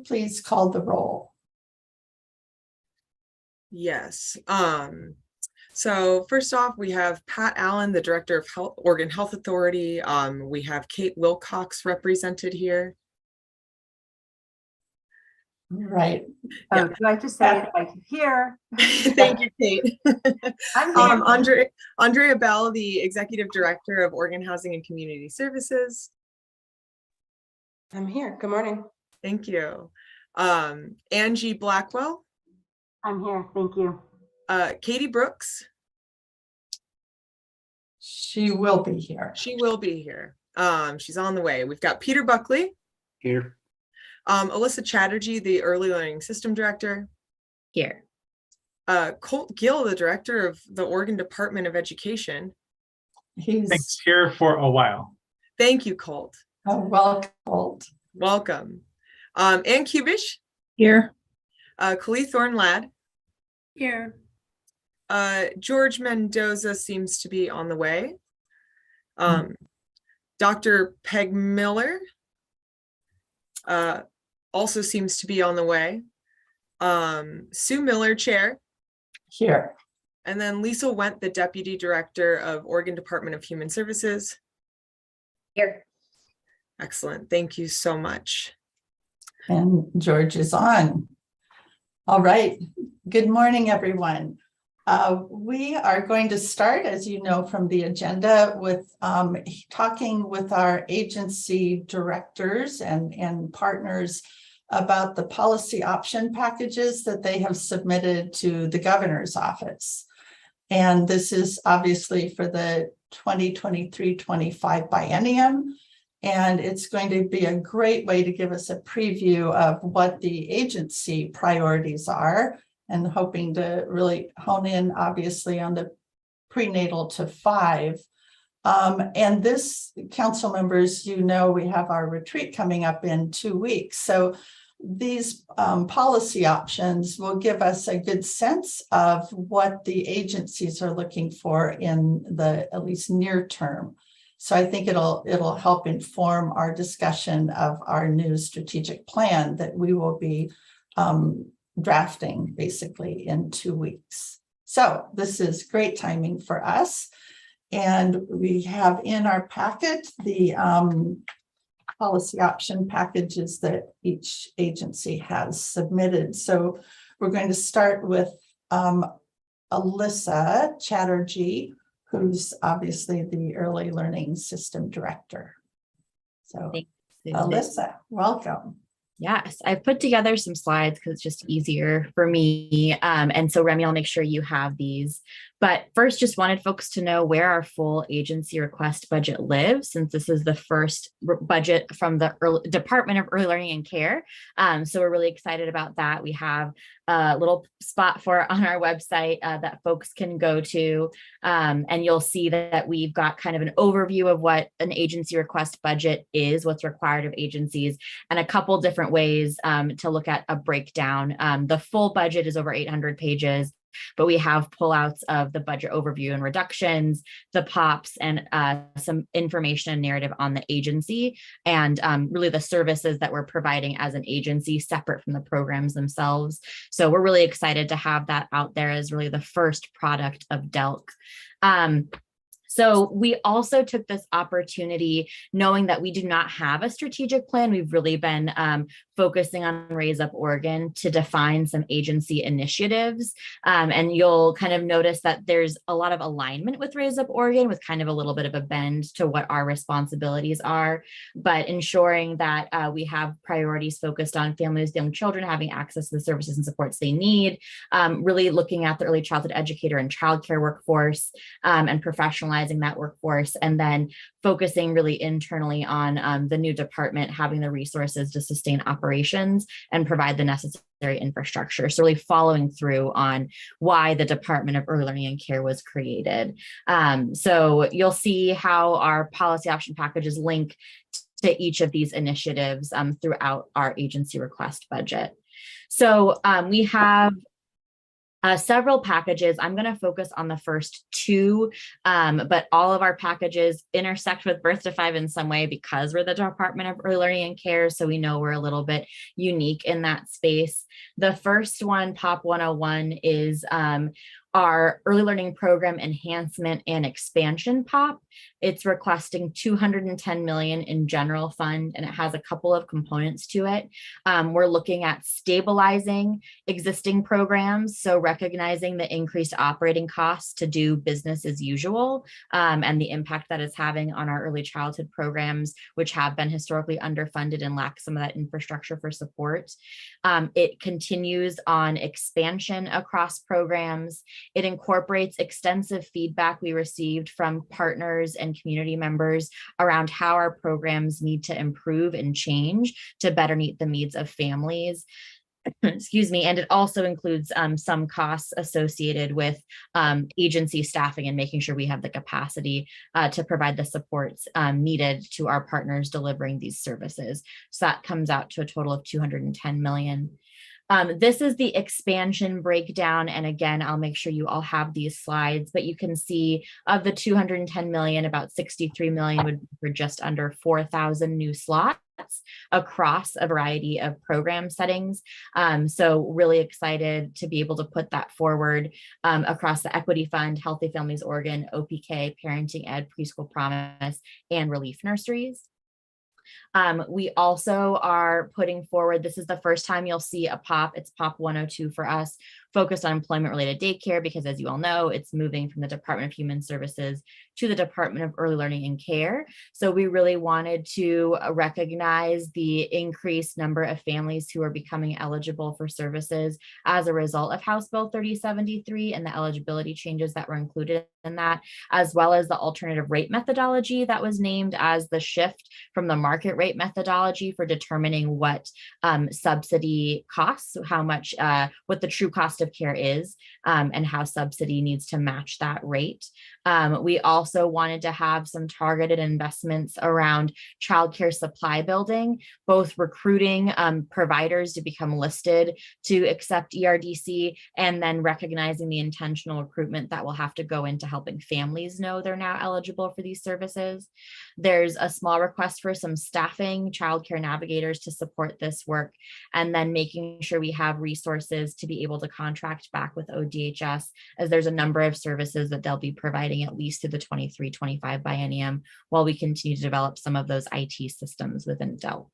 Please call the roll. Yes. So first off, we have Pat Allen, the Director of Oregon Health Authority. We have Kate Wilcox represented here. Right. Oh, do I just say it like here? Thank you, Kate. I'm here. Andrea Bell, the Executive Director of Oregon Housing and Community Services. I'm here. Good morning. Thank you. Angie Blackwell. I'm here. Thank you. Katie Brooks. She will be here. She will be here. She's on the way. We've got Peter Buckley. Here. Alyssa Chatterjee, the Early Learning System Director. Here. Colt Gill, the Director of the Oregon Department of Education. Thanks, here for a while. Thank you, Colt. Welcome, Colt. Welcome. Ann Kubish. Here. Khalid Thorne-Ladd. Here. George Mendoza seems to be on the way. Dr. Peg Miller also seems to be on the way. Sue Miller, Chair. Here. And then Lisa Wendt, the Deputy Director of Oregon Department of Human Services. Here. Excellent. Thank you so much. And George is on. All right. Good morning, everyone. We are going to start, as you know, from the agenda with talking with our agency directors and partners about the policy option packages that they have submitted to the governor's office. And this is obviously for the 2023-25 biennium. And it's going to be a great way to give us a preview of what the agency priorities are, and hoping to really hone in, obviously, on the prenatal to 5. And this, council members, you know, we have our retreat coming up in 2 weeks. So these policy options will give us a good sense of what the agencies are looking for in the at least near term. So I think it'll help inform our discussion of our new strategic plan that we will be drafting basically in 2 weeks. So this is great timing for us. And we have in our packet the policy option packages that each agency has submitted. So we're going to start with Alyssa Chatterjee, who's obviously the Early Learning System Director. So Alyssa, welcome. Yes, I've put together some slides because it's just easier for me. And so Remy, I'll make sure you have these. But first, just wanted folks to know where our full agency request budget lives, since this is the first budget from the Department of Early Learning and Care. So we're really excited about that. We have a little spot for it on our website that folks can go to. And you'll see that we've got kind of an overview of what an agency request budget is, what's required of agencies, and a couple different ways to look at a breakdown. The full budget is over 800 pages. But we have pullouts of the budget overview and reductions, the POPs, and some information and narrative on the agency, and really the services that we're providing as an agency separate from the programs themselves. So we're really excited to have that out there as really the first product of DELC. So we also took this opportunity, knowing that we do not have a strategic plan. We've really been focusing on Raise Up Oregon to define some agency initiatives. And you'll kind of notice that there's a lot of alignment with Raise Up Oregon, with kind of a little bit of a bend to what our responsibilities are, but ensuring that we have priorities focused on families, young children having access to the services and supports they need, really looking at the early childhood educator and childcare workforce, and professionalizing that workforce, and then focusing really internally on the new department having the resources to sustain operations and provide the necessary infrastructure. So really following through on why the Department of Early Learning and Care was created. So you'll see how our policy option packages link to each of these initiatives throughout our agency request budget. So we have Several packages. I'm going to focus on the first two, but all of our packages intersect with Birth to 5 in some way because we're the Department of Early Learning and Care. So we know we're a little bit unique in that space. The first one, POP 101, is our early learning program enhancement and expansion POP. It's requesting $210 million in general fund, and it has a couple of components to it. We're looking at stabilizing existing programs, so recognizing the increased operating costs to do business as usual, and the impact that it's having on our early childhood programs, which have been historically underfunded and lack some of that infrastructure for support. It continues on expansion across programs. It incorporates extensive feedback we received from partners and community members around how our programs need to improve and change to better meet the needs of families. Excuse me. And it also includes some costs associated with agency staffing and making sure we have the capacity to provide the supports needed to our partners delivering these services. So that comes out to a total of $210 million. This is the expansion breakdown. And again, I'll make sure you all have these slides, but you can see of the 210 million, about 63 million would be for just under 4,000 new slots across a variety of program settings. So really excited to be able to put that forward across the Equity Fund, Healthy Families Oregon, OPK, Parenting Ed, Preschool Promise, and Relief Nurseries. We also are putting forward, this is the first time you'll see a POP, it's POP 102 for us, focused on employment-related daycare, because as you all know, it's moving from the Department of Human Services to the Department of Early Learning and Care. So we really wanted to recognize the increased number of families who are becoming eligible for services as a result of House Bill 3073 and the eligibility changes that were included in that, as well as the alternative rate methodology that was named as the shift from the market rate methodology for determining what subsidy costs, how much, what the true cost of care is, and how subsidy needs to match that rate. We also wanted to have some targeted investments around childcare supply building, both recruiting providers to become listed to accept ERDC, and then recognizing the intentional recruitment that will have to go into helping families know they're now eligible for these services. There's a small request for some staffing, childcare navigators to support this work, and then making sure we have resources to be able to contract back with ODHS, as there's a number of services that they'll be providing at least through the 23-25 biennium, while we continue to develop some of those IT systems within DELC.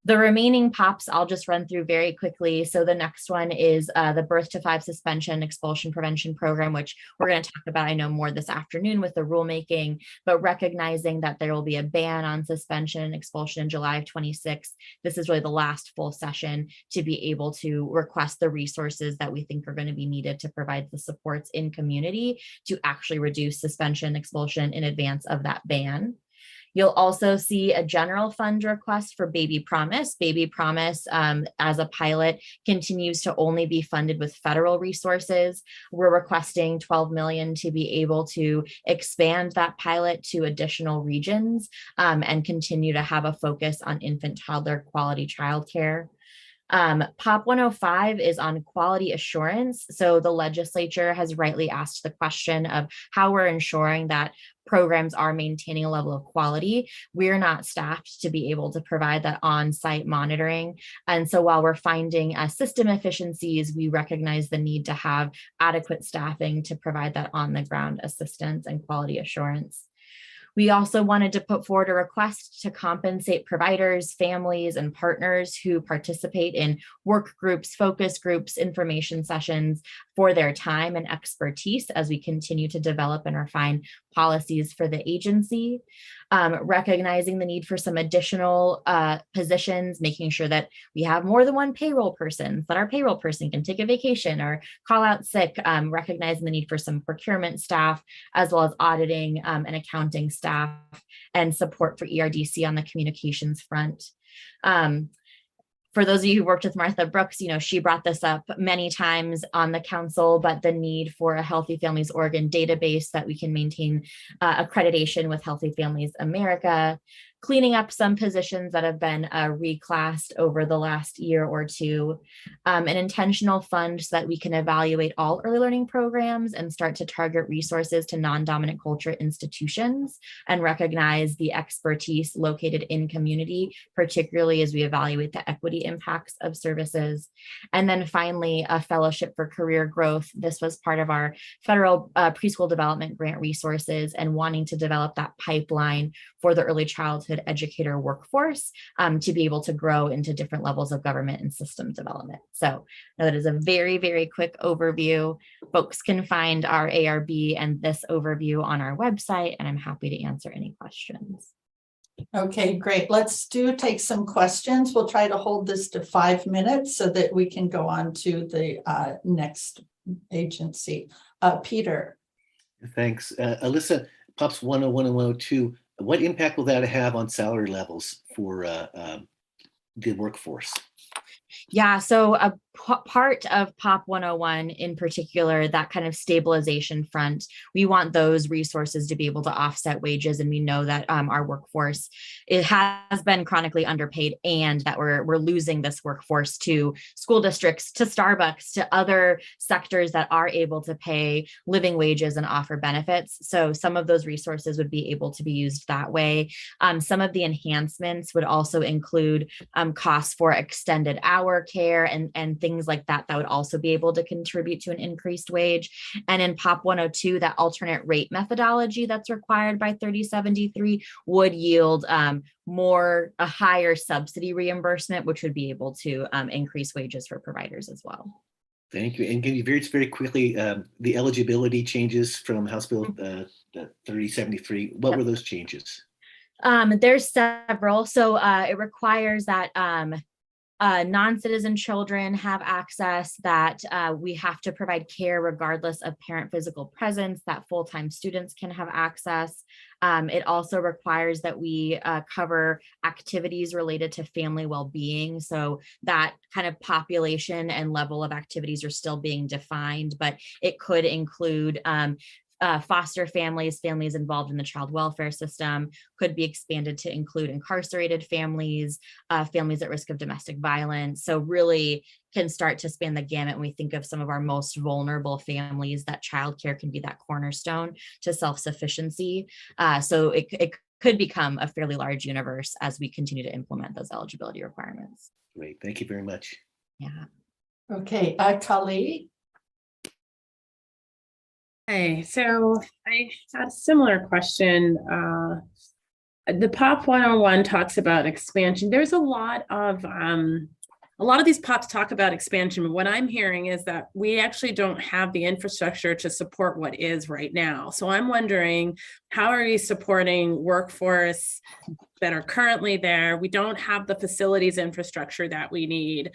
The remaining POPs I'll just run through very quickly. So the next one is the Birth to 5 Suspension Expulsion Prevention Program, which we're going to talk about, I know, more this afternoon with the rulemaking, but recognizing that there will be a ban on suspension and expulsion in July of 26. This is really the last full session to be able to request the resources that we think are going to be needed to provide the supports in community to actually reduce suspension and expulsion in advance of that ban. You'll also see a general fund request for Baby Promise. Baby Promise, as a pilot, continues to only be funded with federal resources. We're requesting $12 million to be able to expand that pilot to additional regions and continue to have a focus on infant toddler quality childcare. POP 105 is on quality assurance. So the legislature has rightly asked the question of how we're ensuring that programs are maintaining a level of quality. We're not staffed to be able to provide that on-site monitoring. And so while we're finding system efficiencies, we recognize the need to have adequate staffing to provide that on-the-ground assistance and quality assurance. We also wanted to put forward a request to compensate providers, families, and partners who participate in work groups, focus groups, information sessions for their time and expertise as we continue to develop and refine policies for the agency. Recognizing the need for some additional positions, making sure that we have more than one payroll person, that our payroll person can take a vacation or call out sick, recognizing the need for some procurement staff, as well as auditing and accounting staff, and support for ERDC on the communications front. For those of you who worked with Martha Brooks, you know, she brought this up many times on the council, but the need for a Healthy Families Oregon database that we can maintain accreditation with Healthy Families America, cleaning up some positions that have been reclassed over the last year or two, an intentional fund so that we can evaluate all early learning programs and start to target resources to non-dominant culture institutions and recognize the expertise located in community, particularly as we evaluate the equity impacts of services. And then finally, a fellowship for career growth. This was part of our federal preschool development grant resources and wanting to develop that pipeline for the early childhood educator workforce to be able to grow into different levels of government and system development. So that is a very, very quick overview. Folks can find our ARB and this overview on our website, and I'm happy to answer any questions. Okay, great. Let's take some questions. We'll try to hold this to 5 minutes so that we can go on to the next agency. Peter. Thanks. Alyssa, POPs 101 and 102, what impact will that have on salary levels for the workforce? Yeah, so a part of POP 101 in particular, that kind of stabilization front, we want those resources to be able to offset wages. And we know that our workforce, it has been chronically underpaid, and that we're losing this workforce to school districts, to Starbucks, to other sectors that are able to pay living wages and offer benefits. So some of those resources would be able to be used that way. Some of the enhancements would also include costs for extended hour care and things like that would also be able to contribute to an increased wage. And in POP 102, that alternate rate methodology that's required by 3073 would yield a higher subsidy reimbursement, which would be able to increase wages for providers as well. Thank you. And can you very quickly, the eligibility changes from House Bill 3073, what were those changes? There's several. So it requires that non-citizen children have access, that we have to provide care regardless of parent physical presence, that full-time students can have access. It also requires that we cover activities related to family well-being. So that kind of population and level of activities are still being defined, but it could include foster families, families involved in the child welfare system, could be expanded to include incarcerated families, families at risk of domestic violence. So really can start to span the gamut when we think of some of our most vulnerable families, that childcare can be that cornerstone to self-sufficiency. So it could become a fairly large universe as we continue to implement those eligibility requirements. Great, thank you very much. Yeah. Okay, Kali. Hey, so I had a similar question. The POP 101 talks about expansion. There's a lot of these POPs talk about expansion, but what I'm hearing is that we actually don't have the infrastructure to support what is right now. So I'm wondering, how are you supporting workforce that are currently there? We don't have the facilities infrastructure that we need.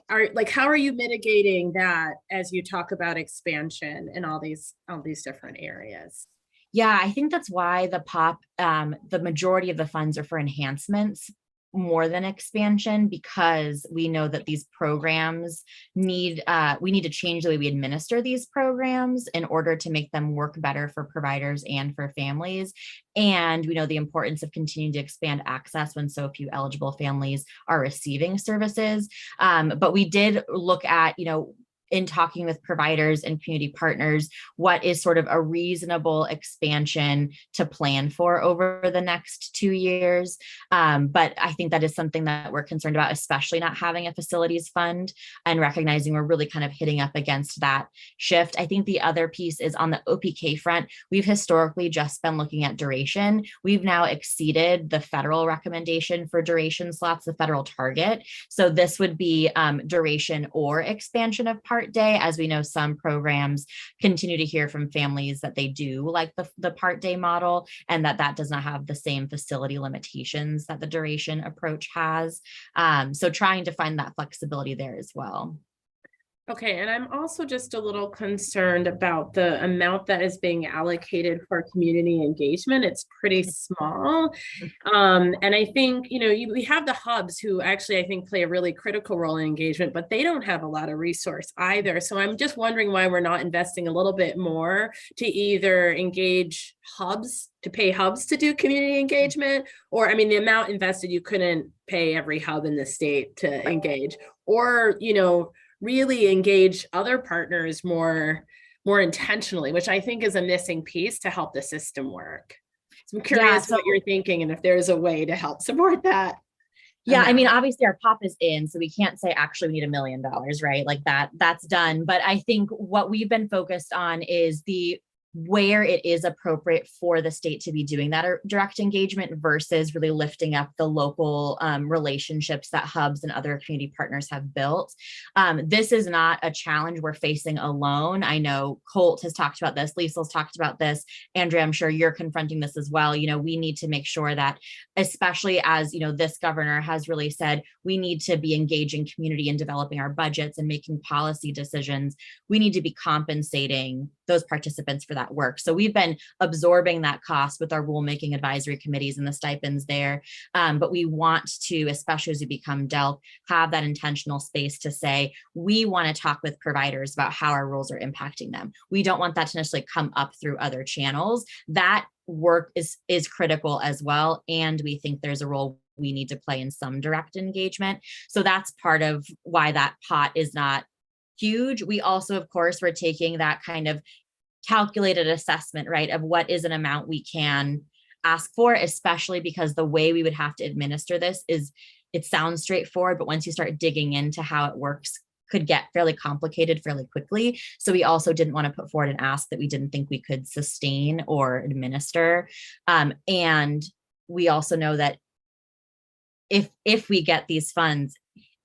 How are you mitigating that as you talk about expansion in all these different areas? Yeah, I think that's why the POP, the majority of the funds are for enhancements more than expansion, because we know that these programs we need to change the way we administer these programs in order to make them work better for providers and for families. And we know the importance of continuing to expand access when so few eligible families are receiving services. But we did look at, in talking with providers and community partners, what is sort of a reasonable expansion to plan for over the next 2 years. But I think that is something that we're concerned about, especially not having a facilities fund and recognizing we're really kind of hitting up against that shift. I think the other piece is on the OPK front. We've historically just been looking at duration. We've now exceeded the federal recommendation for duration slots, the federal target. So this would be duration or expansion of part day. As we know, some programs continue to hear from families that they do like the part day model, and that does not have the same facility limitations that the duration approach has. So trying to find that flexibility there as well. Okay, and I'm also just a little concerned about the amount that is being allocated for community engagement. It's pretty small. And I think, we have the hubs who actually, I think, play a really critical role in engagement, but they don't have a lot of resource either. So I'm just wondering why we're not investing a little bit more to either engage hubs, to pay hubs to do community engagement, or, the amount invested, you couldn't pay every hub in the state to engage, or, really engage other partners more intentionally, which I think is a missing piece to help the system work. So I'm curious what you're thinking and if there's a way to help support that. Yeah, obviously our POP is in, so we can't say actually we need $1 million, right? Like that's done. But I think what we've been focused on is where it is appropriate for the state to be doing that direct engagement versus really lifting up the local relationships that hubs and other community partners have built. This is not a challenge we're facing alone. I know Colt has talked about this, Liesel's talked about this, Andrea, I'm sure you're confronting this as well. We need to make sure that, especially as, this governor has really said, we need to be engaging community in developing our budgets and making policy decisions. We need to be compensating those participants for that work. So we've been absorbing that cost with our rulemaking advisory committees and the stipends there. But we want to, especially as we become DELC, have that intentional space to say, we want to talk with providers about how our rules are impacting them. We don't want that to necessarily come up through other channels. That work is critical as well. And we think there's a role we need to play in some direct engagement. So that's part of why that pot is not huge. We also, of course, we're taking that kind of calculated assessment, right, of what is an amount we can ask for, especially because the way we would have to administer this it sounds straightforward, but once you start digging into how it works, could get fairly complicated fairly quickly. So we also didn't want to put forward an ask that we didn't think we could sustain or administer. And we also know that if we get these funds,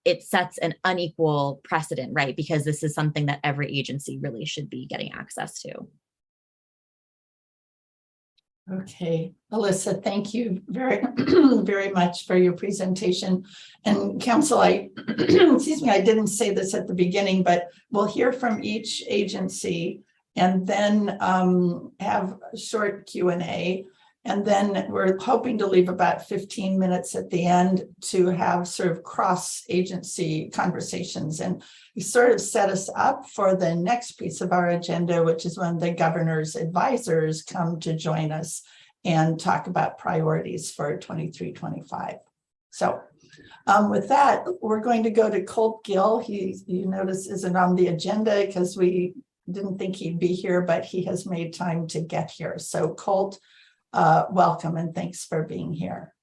it sets an unequal precedent, right? Because this is something that every agency really should be getting access to. Okay, Alyssa, thank you very, very much for your presentation. And Council, excuse me, I didn't say this at the beginning, but we'll hear from each agency and then have a short Q&A. And then we're hoping to leave about 15 minutes at the end to have sort of cross-agency conversations. And we sort of set us up for the next piece of our agenda, which is when the governor's advisors come to join us and talk about priorities for 23-25. So with that, we're going to go to Colt Gill. He, you notice, isn't on the agenda because we didn't think he'd be here, but he has made time to get here. So Colt, welcome and thanks for being here.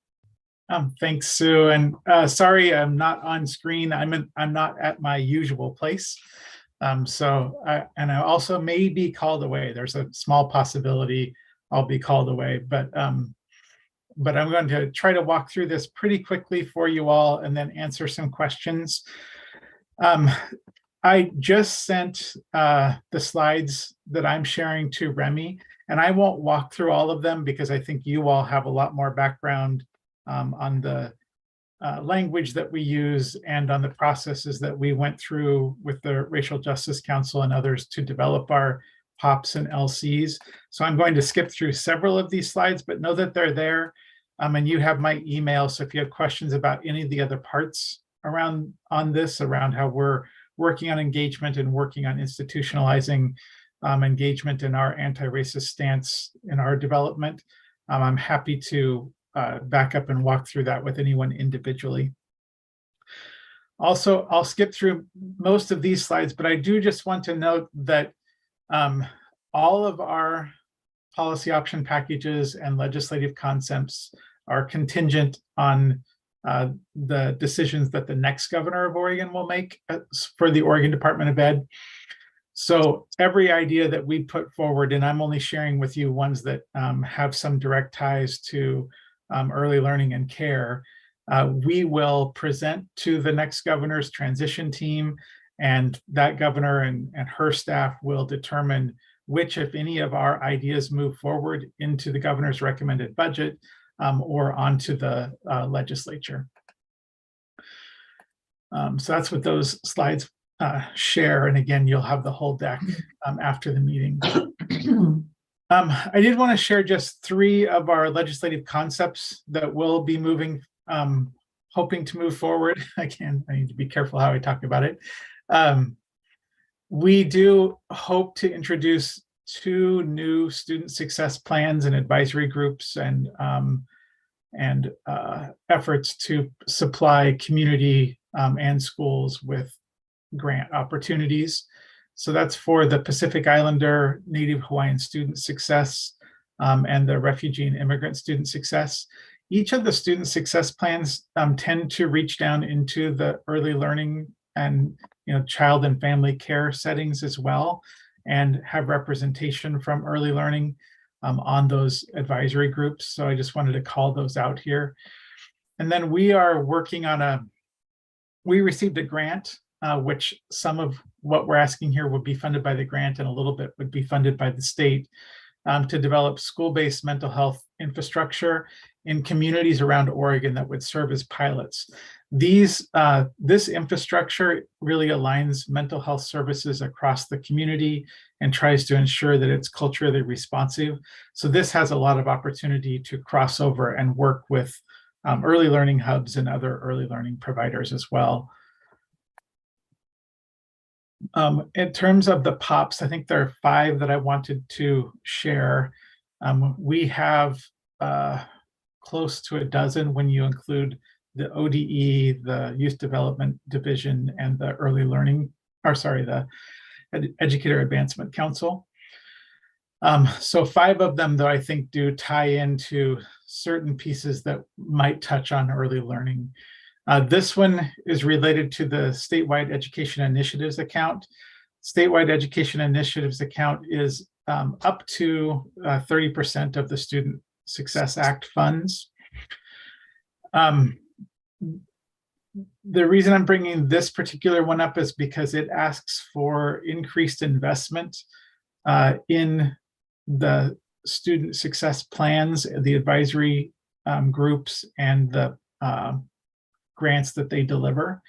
Thanks, Sue, and sorry I'm not on screen. I'm not at my usual place, and I also may be called away. There's a small possibility I'll be called away, but I'm going to try to walk through this pretty quickly for you all and then answer some questions. I just sent the slides that I'm sharing to Remy. And I won't walk through all of them because I think you all have a lot more background on the language that we use and on the processes that we went through with the Racial Justice Council and others to develop our POPs and LCs. So I'm going to skip through several of these slides, but know that they're there. And you have my email. So if you have questions about any of the other parts around how we're working on engagement and working on institutionalizing engagement in our anti-racist stance in our development, I'm happy to back up and walk through that with anyone individually. Also, I'll skip through most of these slides, but I do just want to note that all of our policy option packages and legislative concepts are contingent on the decisions that the next governor of Oregon will make for the Oregon Department of Ed. So every idea that we put forward, and I'm only sharing with you ones that have some direct ties to early learning and care, we will present to the next governor's transition team, and that governor and her staff will determine which, if any, of our ideas move forward into the governor's recommended budget or onto the legislature. So that's what those slides share. And again, you'll have the whole deck after the meeting. I did want to share just 3 of our legislative concepts that will be moving, hoping to move forward. Again, I need to be careful how I talk about it. We do hope to introduce 2 new student success plans and advisory groups and efforts to supply community and schools with grant opportunities. So that's for the Pacific Islander Native Hawaiian Student Success and the Refugee and Immigrant Student Success. Each of the student success plans tend to reach down into the early learning and child and family care settings as well, and have representation from early learning on those advisory groups. So I just wanted to call those out here. And then we are working on we received a grant, which some of what we're asking here would be funded by the grant and a little bit would be funded by the state, to develop school-based mental health infrastructure in communities around Oregon that would serve as pilots. This infrastructure really aligns mental health services across the community and tries to ensure that it's culturally responsive. So this has a lot of opportunity to cross over and work with early learning hubs and other early learning providers as well. In terms of the POPs, I think there are 5 that I wanted to share. We have close to a dozen when you include the ODE, the Youth Development Division, and the Early Learning, the Educator Advancement Council. So 5 of them, though, I think do tie into certain pieces that might touch on early learning. This one is related to the Statewide Education Initiatives account. Statewide Education Initiatives account is up to 30% of the Student Success Act funds. The reason I'm bringing this particular one up is because it asks for increased investment in the student success plans, the advisory groups, and the grants that they deliver.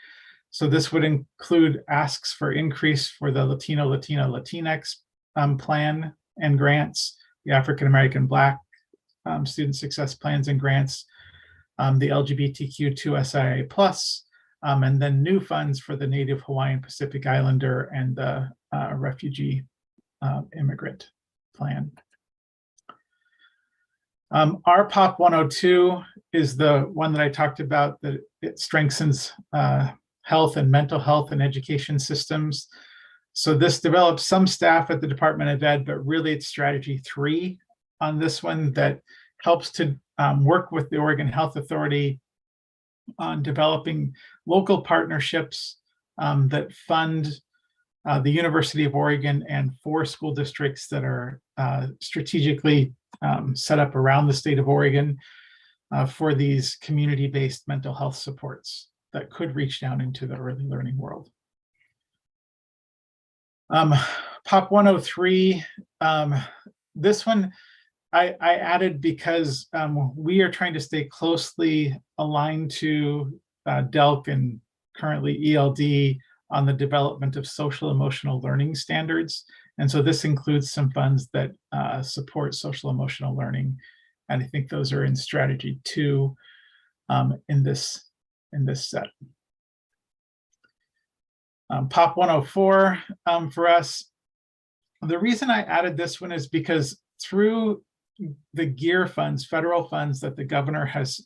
So this would include asks for increase for the Latino, Latina, Latinx plan and grants, the African American Black student success plans and grants, the LGBTQ2SIA+, and then new funds for the Native Hawaiian Pacific Islander and the Refugee Immigrant Plan. Our POP 102 is the one that I talked about, that it strengthens health and mental health and education systems. So this develops some staff at the Department of Ed, but really it's strategy 3 on this one that helps to work with the Oregon Health Authority on developing local partnerships that fund the University of Oregon and 4 school districts that are strategically set up around the state of Oregon for these community-based mental health supports that could reach down into the early learning world. POP 103, this one I added because we are trying to stay closely aligned to DELC and currently ELD on the development of social emotional learning standards. And so this includes some funds that support social emotional learning. And I think those are in strategy 2 in this set. POP 104 for us, the reason I added this one is because through the GEAR funds, federal funds that the governor has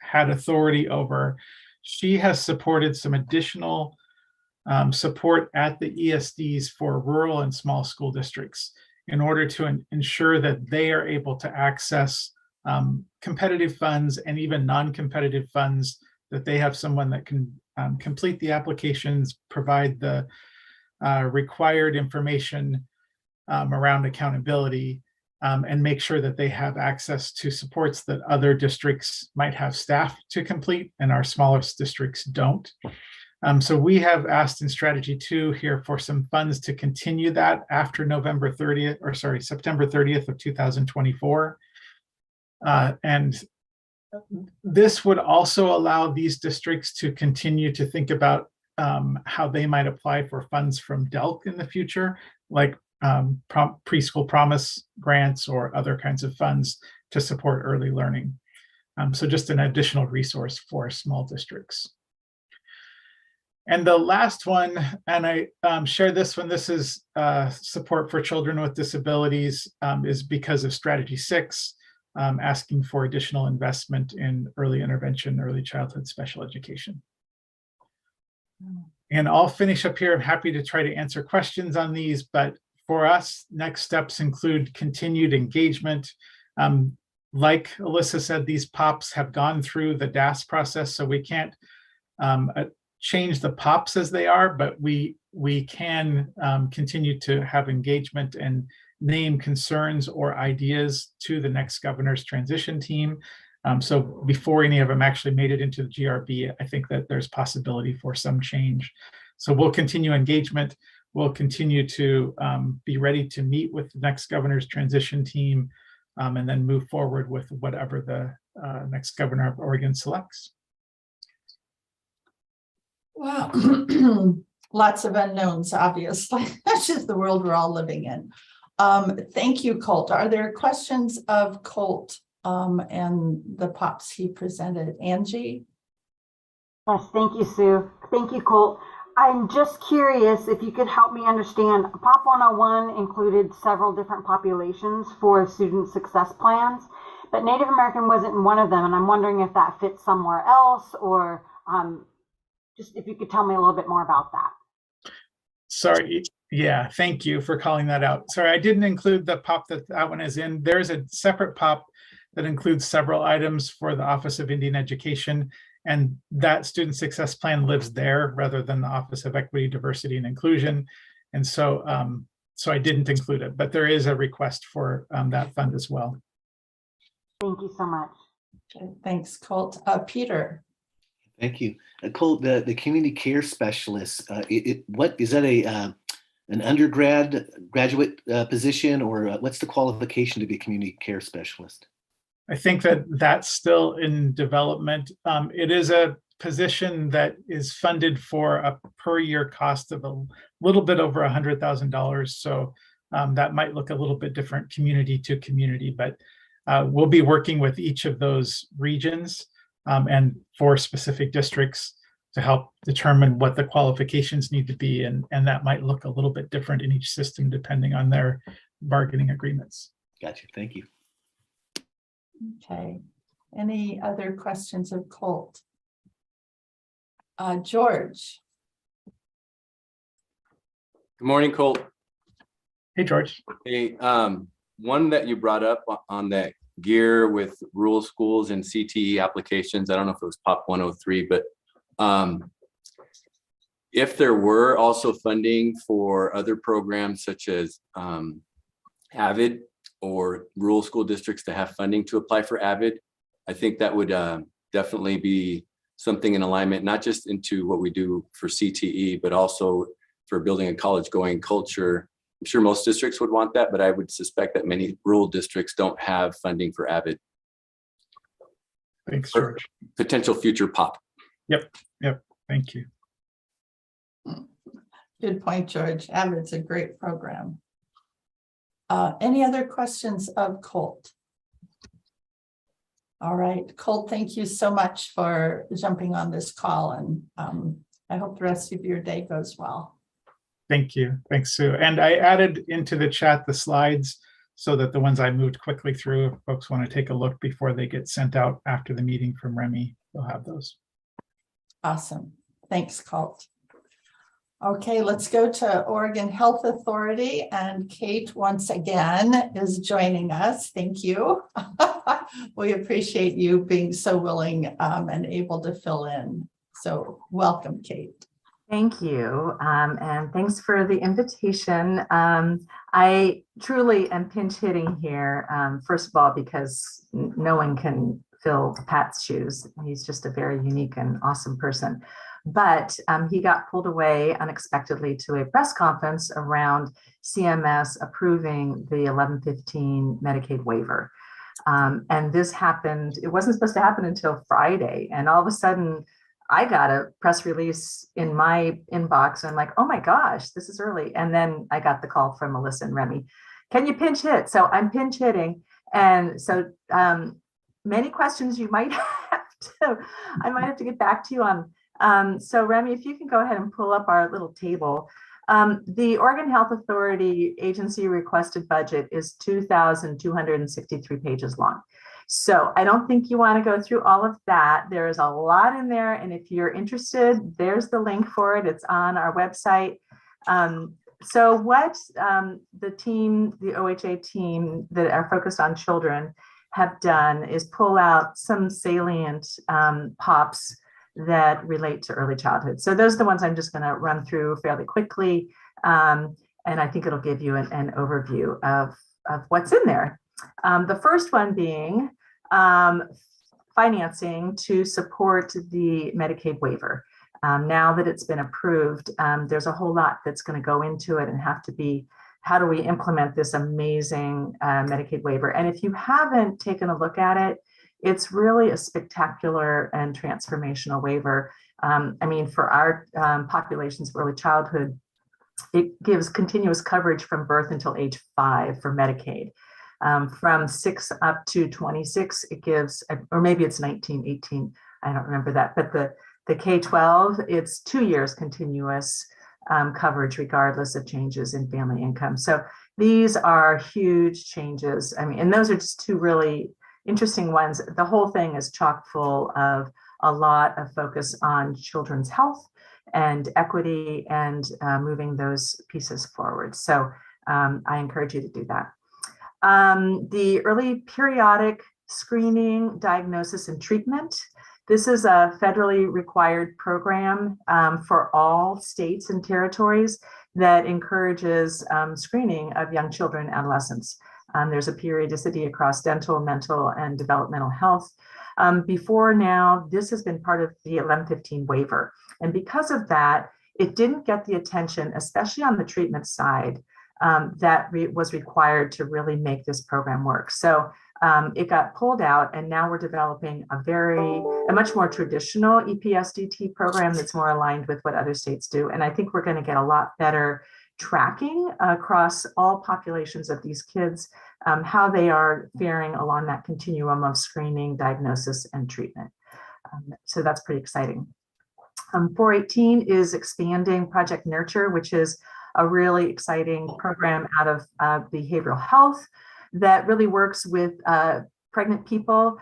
had authority over, she has supported some additional support at the ESDs for rural and small school districts in order to ensure that they are able to access competitive funds and even non-competitive funds, that they have someone that can complete the applications, provide the required information around accountability, and make sure that they have access to supports that other districts might have staff to complete and our smallest districts don't. So we have asked in strategy 2 here for some funds to continue that after September 30th of 2024. And this would also allow these districts to continue to think about how they might apply for funds from DELC in the future, like preschool promise grants or other kinds of funds to support early learning. So just an additional resource for small districts. And the last one, and I share this one, this is support for children with disabilities, is because of Strategy 6, asking for additional investment in early intervention, early childhood special education. And I'll finish up here. I'm happy to try to answer questions on these, but for us, next steps include continued engagement. Like Alyssa said, these POPs have gone through the DAS process, so we can't change the POPs as they are, but we can continue to have engagement and name concerns or ideas to the next governor's transition team. So before any of them actually made it into the GRB, I think that there's possibility for some change. So we'll continue engagement. We'll continue to be ready to meet with the next governor's transition team, and then move forward with whatever the next governor of Oregon selects. Wow. Lots of unknowns, obviously. That's just the world we're all living in. Thank you, Colt. Are there questions of Colt and the POPs he presented? Angie? Yes, thank you, Sue. Thank you, Colt. I'm just curious if you could help me understand. POP 101 included several different populations for student success plans, but Native American wasn't one of them. And I'm wondering if that fits somewhere else, or just if you could tell me a little bit more about that. Sorry. Yeah, thank you for calling that out. Sorry, I didn't include the POP that one is in. There's a separate POP that includes several items for the Office of Indian Education, and that student success plan lives there rather than the Office of Equity, Diversity, and Inclusion. And so, so I didn't include it, but there is a request for that fund as well. Thank you so much. Okay, thanks, Colt. Peter? Thank you. Colt, the community care specialist, what is that an graduate position, or what's the qualification to be a community care specialist? I think that that's still in development. It is a position that is funded for a per year cost of a little bit over $100,000. So that might look a little bit different community to community, but we'll be working with each of those regions and for specific districts to help determine what the qualifications need to be. And that might look a little bit different in each system depending on their bargaining agreements. Gotcha. Thank you. Okay. Any other questions of Colt? George? Good morning, Colt. Hey, George. Hey, one that you brought up on that gear with rural schools and CTE applications, I don't know if it was POP 103, but if there were also funding for other programs such as AVID or rural school districts to have funding to apply for AVID, I think that would definitely be something in alignment, not just into what we do for CTE, but also for building a college-going culture. I'm sure most districts would want that, but I would suspect that many rural districts don't have funding for AVID. Thanks, George. Potential future POP. Yep. Thank you. Good point, George. AVID's a great program. Any other questions of Colt? All right, Colt, thank you so much for jumping on this call, and I hope the rest of your day goes well. Thank you. Thanks, Sue. And I added into the chat the slides so that the ones I moved quickly through, if folks want to take a look before they get sent out after the meeting from Remy, they'll have those. Awesome. Thanks, Colt. Okay, let's go to Oregon Health Authority, and Kate once again is joining us. Thank you. We appreciate you being so willing and able to fill in. So welcome, Kate. Thank you, and thanks for the invitation. I truly am pinch hitting here, first of all, because no one can fill Pat's shoes. He's just a very unique and awesome person. But he got pulled away unexpectedly to a press conference around CMS approving the 1115 Medicaid waiver. And this happened, it wasn't supposed to happen until Friday. And all of a sudden, I got a press release in my inbox. And I'm like, oh my gosh, this is early. And then I got the call from Melissa and Remy. Can you pinch hit? So I'm pinch hitting. And so many questions you might I might have to get back to you on. So Remy, if you can go ahead and pull up our little table. The Oregon Health Authority agency requested budget is 2,263 pages long. So I don't think you want to go through all of that. There is a lot in there. And if you're interested, there's the link for it. It's on our website. So what the team, the OHA team that are focused on children have done is pull out some salient POPs that relate to early childhood. So those are the ones I'm just going to run through fairly quickly. And I think it'll give you an overview of what's in there. The first one being financing to support the Medicaid waiver. Now that it's been approved, there's a whole lot that's going to go into it and have to be, how do we implement this amazing Medicaid waiver? And if you haven't taken a look at it, it's really a spectacular and transformational waiver. I mean, for our populations of early childhood, it gives continuous coverage from birth until age 5 for Medicaid. From 6 up to 26, it gives, or maybe it's 19, 18, I don't remember that, but the K-12, it's 2 years continuous coverage regardless of changes in family income. So these are huge changes. I mean, and those are just two really interesting ones. The whole thing is chock full of a lot of focus on children's health and equity and moving those pieces forward. So I encourage you to do that. The early periodic screening, diagnosis, and treatment. This is a federally required program for all states and territories that encourages screening of young children and adolescents. There's a periodicity across dental, mental, and developmental health. Before now, this has been part of the 1115 waiver. And because of that, it didn't get the attention, especially on the treatment side, that was required to really make this program work. So it got pulled out, and now we're developing a much more traditional EPSDT program that's more aligned with what other states do. And I think we're going to get a lot better tracking across all populations of these kids, how they are faring along that continuum of screening, diagnosis, and treatment. So that's pretty exciting. 418 is expanding Project Nurture, which is a really exciting program out of behavioral health that really works with pregnant people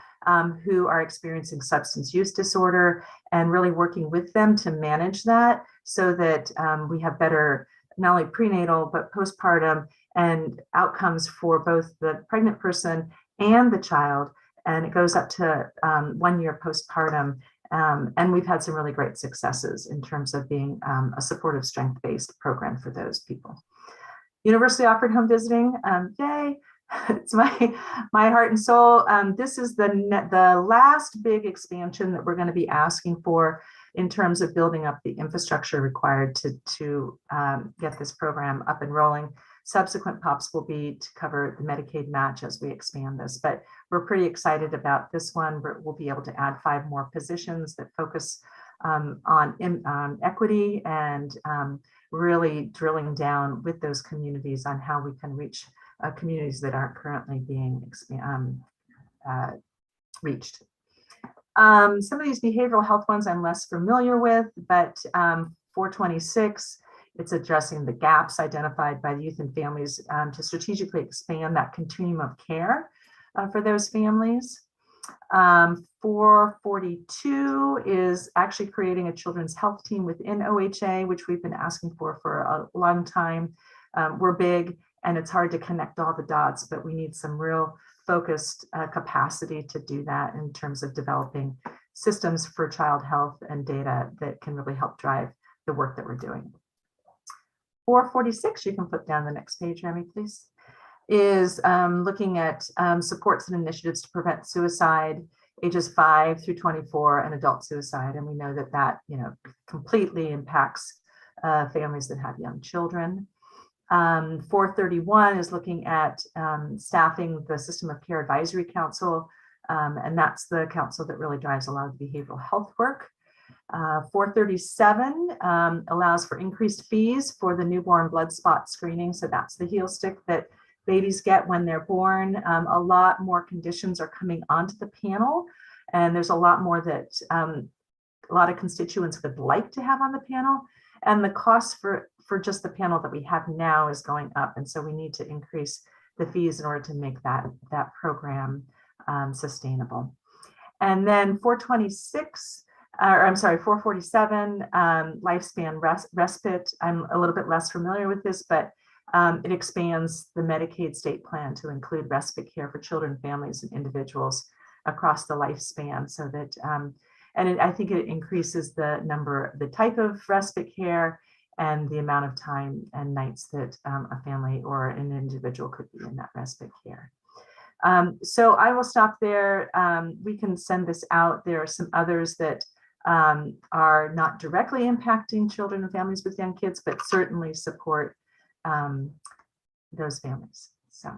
who are experiencing substance use disorder and really working with them to manage that so that we have better not only prenatal but postpartum and outcomes for both the pregnant person and the child. And it goes up to 1 year postpartum. And we've had some really great successes in terms of being a supportive strength-based program for those people. University offered home visiting, yay. It's my heart and soul. This is the last big expansion that we're going to be asking for in terms of building up the infrastructure required to get this program up and rolling. Subsequent POPs will be to cover the Medicaid match as we expand this, but we're pretty excited about this one. We'll be able to add 5 more positions that focus on equity and really drilling down with those communities on how we can reach communities that aren't currently being reached. Some of these behavioral health ones I'm less familiar with, but 426, it's addressing the gaps identified by the youth and families to strategically expand that continuum of care for those families. 442 is actually creating a children's health team within OHA, which we've been asking for a long time. We're big and it's hard to connect all the dots, but we need some real focused capacity to do that in terms of developing systems for child health and data that can really help drive the work that we're doing. 446, you can put down the next page, Remy, please, is looking at supports and initiatives to prevent suicide, ages 5 through 24, and adult suicide. And we know that completely impacts families that have young children. 431 is looking at staffing the System of Care Advisory Council, and that's the council that really drives a lot of behavioral health work. 437 allows for increased fees for the newborn blood spot screening. So that's the heel stick that babies get when they're born. A lot more conditions are coming onto the panel, and there's a lot more that a lot of constituents would like to have on the panel. And the cost for just the panel that we have now is going up. And so we need to increase the fees in order to make that program sustainable. And then 426, or I'm sorry, 447, lifespan respite. I'm a little bit less familiar with this, but it expands the Medicaid state plan to include respite care for children, families, and individuals across the lifespan, so that, I think it increases the type of respite care and the amount of time and nights that a family or an individual could be in that respite care. So I will stop there. We can send this out. There are some others that are not directly impacting children and families with young kids, but certainly support those families. So.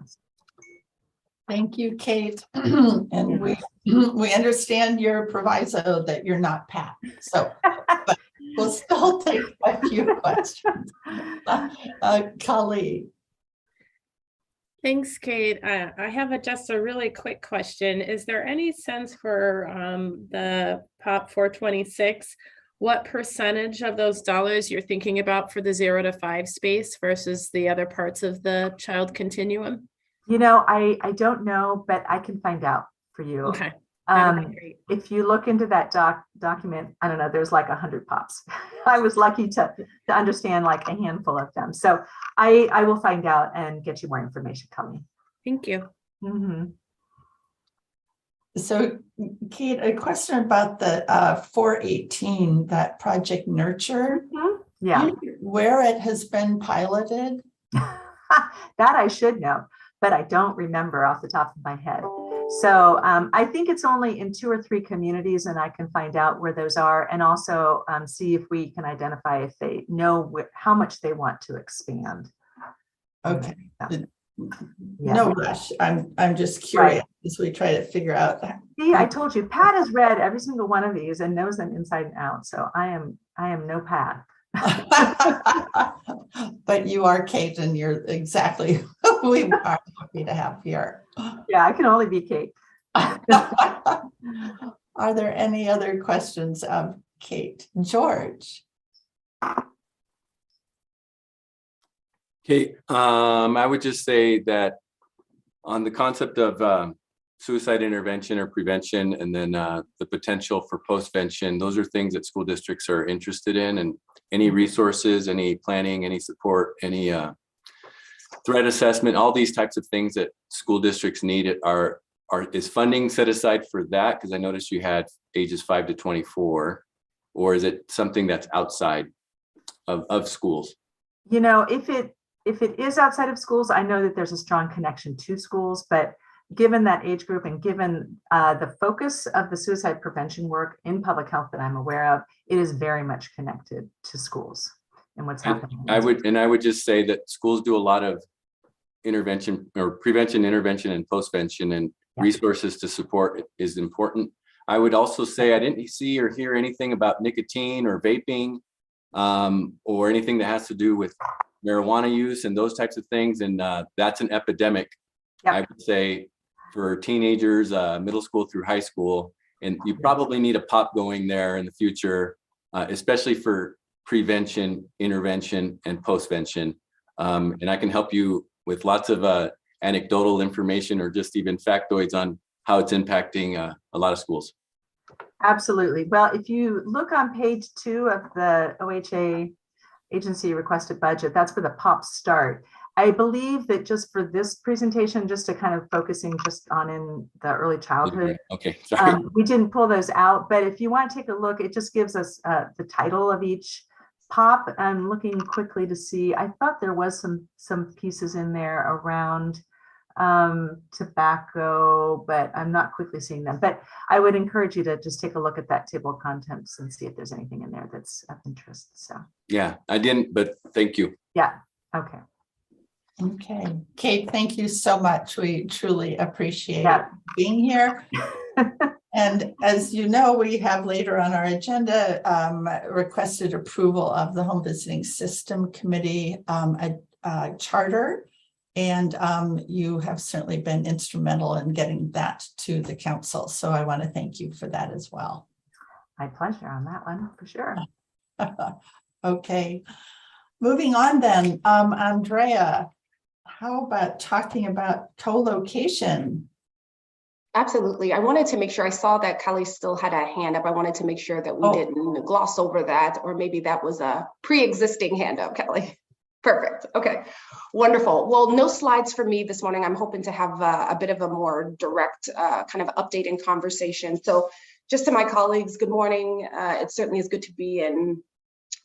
Thank you, Kate. And we understand your proviso that you're not Pat. So but we'll still take a few questions. Kali. Thanks, Kate. I have just a really quick question. Is there any sense for the POP 426, what percentage of those dollars you're thinking about for the 0 to 5 space versus the other parts of the child continuum? You know, I don't know, but I can find out for you. Okay. If you look into that document, I don't know, there's like 100 POPs. I was lucky to understand like a handful of them. So I will find out and get you more information, Kelly. Thank you. Mm-hmm. So Kate, a question about the 418, that Project Nurture. Mm-hmm. Yeah. Where it has been piloted? That I should know, but I don't remember off the top of my head. So I think it's only in 2 or 3 communities, and I can find out where those are, and also see if we can identify if they know how much they want to expand. Okay. Yeah. No rush. I'm just curious as we try to figure out. See, I told you, Pat has read every single one of these and knows them inside and out. So I am no Pat. But you are Kate, and you're exactly who we are happy to have here. Yeah, I can only be Kate. Are there any other questions of Kate? George? Okay, I would just say that on the concept of suicide intervention or prevention, and then the potential for postvention, those are things that school districts are interested in, and any resources, any planning, any support, any threat assessment, all these types of things that school districts need is funding set aside for that? Because I noticed you had ages 5 to 24, or is it something that's outside of schools? You know, if it is outside of schools, I know that there's a strong connection to schools, but given that age group and given the focus of the suicide prevention work in public health that I'm aware of, it is very much connected to schools and what's happening. I would just say that schools do a lot of intervention or prevention, intervention, and postvention, and resources to support is important. I would also say I didn't see or hear anything about nicotine or vaping or anything that has to do with marijuana use and those types of things. And that's an epidemic, I would say, for teenagers, middle school through high school. And you probably need a POP going there in the future, especially for prevention, intervention, and postvention. And I can help you with lots of anecdotal information or just even factoids on how it's impacting a lot of schools. Absolutely. Well, if you look on page 2 of the OHA agency requested budget, that's where the POP start. I believe that just for this presentation, just to kind of focusing just on in the early childhood. Okay, sorry. We didn't pull those out, but if you want to take a look, it just gives us the title of each POP. I'm looking quickly to see, I thought there was some pieces in there around tobacco, but I'm not quickly seeing them. But I would encourage you to just take a look at that table of contents and see if there's anything in there that's of interest. So yeah, I didn't, but thank you. Yeah, okay. Okay, Kate, thank you so much. We truly appreciate Yeah. being here. And as you know, we have later on our agenda requested approval of the Home Visiting System Committee charter. And you have certainly been instrumental in getting that to the council. So I want to thank you for that as well. My pleasure on that one, for sure. Okay, moving on then, Andrea, how about talking about co-location? Absolutely. I wanted to make sure, I saw that Kelly still had a hand up. I wanted to make sure that we didn't gloss over that, or maybe that was a pre-existing hand up, Kelly. Perfect. Okay, wonderful. Well, no slides for me this morning. I'm hoping to have a bit of a more direct kind of update and conversation. So just to my colleagues, good morning. It certainly is good to be in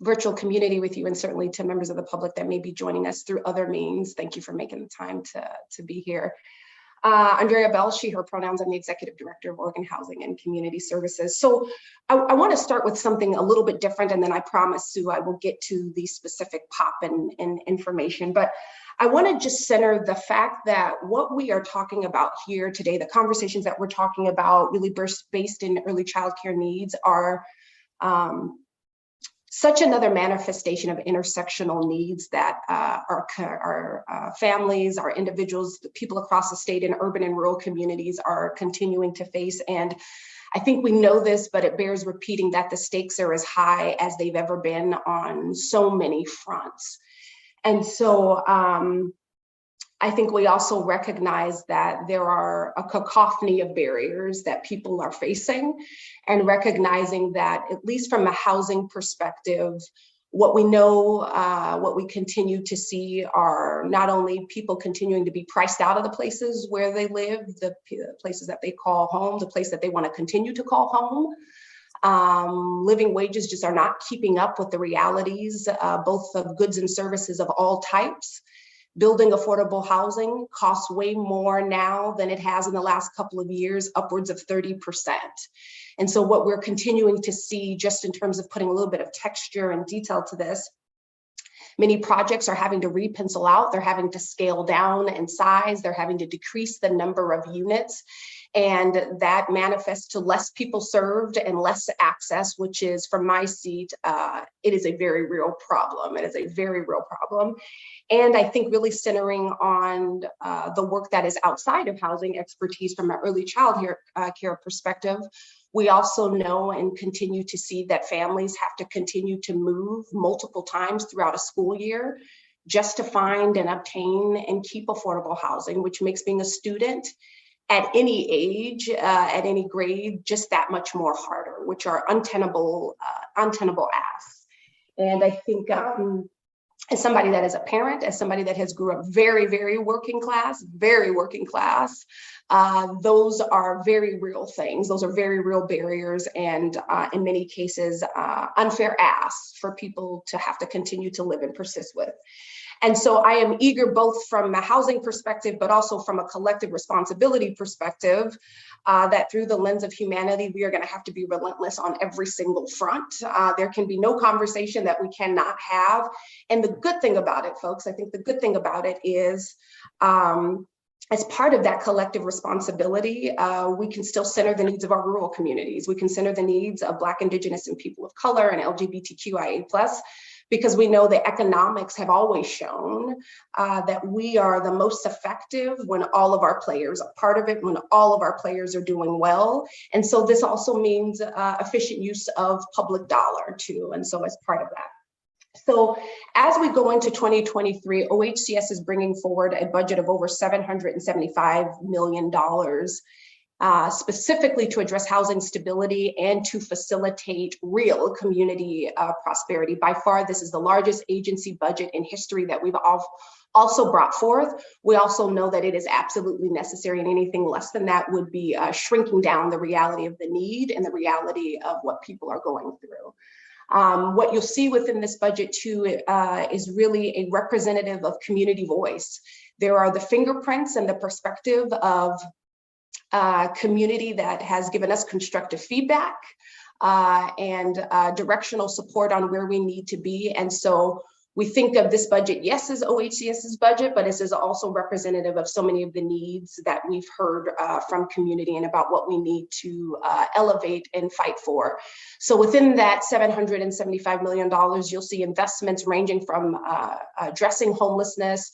virtual community with you, and certainly to members of the public that may be joining us through other means. Thank you for making the time to be here. Andrea Bell, she, her pronouns. I'm the Executive Director of Oregon Housing and Community Services. So I want to start with something a little bit different, and then I promise, Sue, I will get to the specific pop and information. But I want to just center the fact that what we are talking about here today, the conversations that we're talking about really based in early childcare needs are such another manifestation of intersectional needs that our families, our individuals, the people across the state in urban and rural communities are continuing to face. And I think we know this, but it bears repeating that the stakes are as high as they've ever been on so many fronts. And so I think we also recognize that there are a cacophony of barriers that people are facing, and recognizing that, at least from a housing perspective, what we know, what we continue to see are not only people continuing to be priced out of the places where they live, the places that they call home, the place that they want to continue to call home. Living wages just are not keeping up with the realities, both of goods and services of all types. Building affordable housing costs way more now than it has in the last couple of years, upwards of 30%. And so what we're continuing to see, just in terms of putting a little bit of texture and detail to this, many projects are having to re-pencil out, they're having to scale down in size, they're having to decrease the number of units. And that manifests to less people served and less access, which is, from my seat, it is a very real problem. It is a very real problem. And I think really centering on the work that is outside of housing expertise from an early child care perspective, we also know and continue to see that families have to continue to move multiple times throughout a school year just to find and obtain and keep affordable housing, which makes being a student at any age, at any grade, just that much more harder, which are untenable asks. And I think as somebody that is a parent, as somebody that has grew up very, very working class, those are very real things. Those are very real barriers, and in many cases, unfair asks for people to have to continue to live and persist with. And so I am eager, both from a housing perspective, but also from a collective responsibility perspective, that through the lens of humanity, we are going to have to be relentless on every single front. There can be no conversation that we cannot have. And the good thing about it, folks, I think the good thing about it is, as part of that collective responsibility, we can still center the needs of our rural communities. We can center the needs of Black, Indigenous, and people of color, and LGBTQIA+. Because we know the economics have always shown that we are the most effective when all of our players are part of it, when all of our players are doing well. And so this also means efficient use of public dollar too. And so as part of that. So as we go into 2023, OHCS is bringing forward a budget of over $775 million, specifically to address housing stability and to facilitate real community prosperity. By far, this is the largest agency budget in history that we've also brought forth. We also know that it is absolutely necessary, and anything less than that would be shrinking down the reality of the need and the reality of what people are going through. What you'll see within this budget too is really a representative of community voice. There are the fingerprints and the perspective of community that has given us constructive feedback and directional support on where we need to be. And so we think of this budget, yes, as OHCS's budget, but this is also representative of so many of the needs that we've heard from community and about what we need to elevate and fight for. So within that $775 million, you'll see investments ranging from addressing homelessness,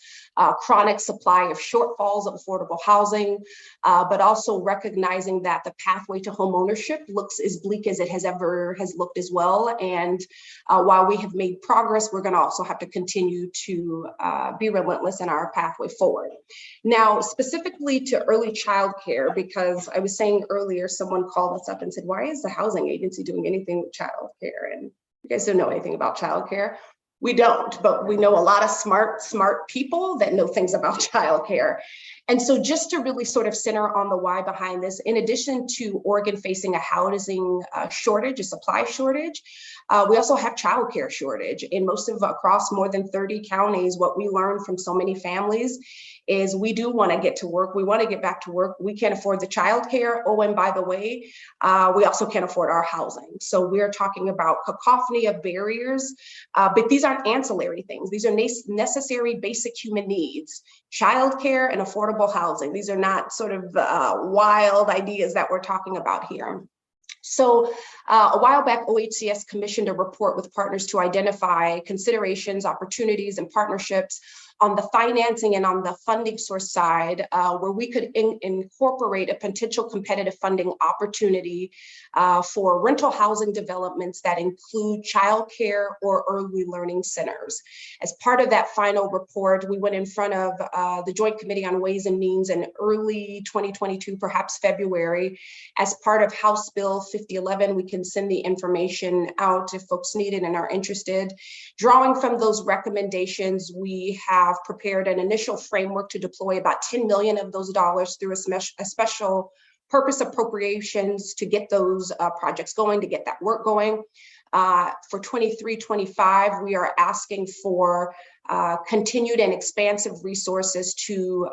chronic supply of shortfalls of affordable housing, but also recognizing that the pathway to home ownership looks as bleak as it has looked as well. And while we have made progress, we're going to also have to continue to be relentless in our pathway forward. Now, specifically to early childcare, because I was saying earlier, someone called us up and said, why is the housing agency doing anything with childcare? And you guys don't know anything about childcare. We don't, but we know a lot of smart people that know things about childcare. And so just to really sort of center on the why behind this, in addition to Oregon facing a housing shortage, a supply shortage, we also have childcare shortage in across more than 30 counties. What we learned from so many families is we do want to get to work. We want to get back to work. We can't afford the childcare. Oh, and by the way, we also can't afford our housing. So we're talking about cacophony of barriers, but these aren't ancillary things. These are necessary basic human needs. Childcare and affordable housing. These are not sort of wild ideas that we're talking about here. So a while back, OHCS commissioned a report with partners to identify considerations, opportunities, and partnerships on the financing and on the funding source side, where we could incorporate a potential competitive funding opportunity for rental housing developments that include childcare or early learning centers. As part of that final report, we went in front of the Joint Committee on Ways and Means in early 2022, perhaps February. As part of House Bill 5011, we can send the information out if folks need it and are interested. Drawing from those recommendations, we have prepared an initial framework to deploy about $10 million of those dollars through a special purpose appropriations to get those projects going, to get that work going. For 23-25, we are asking for continued and expansive resources to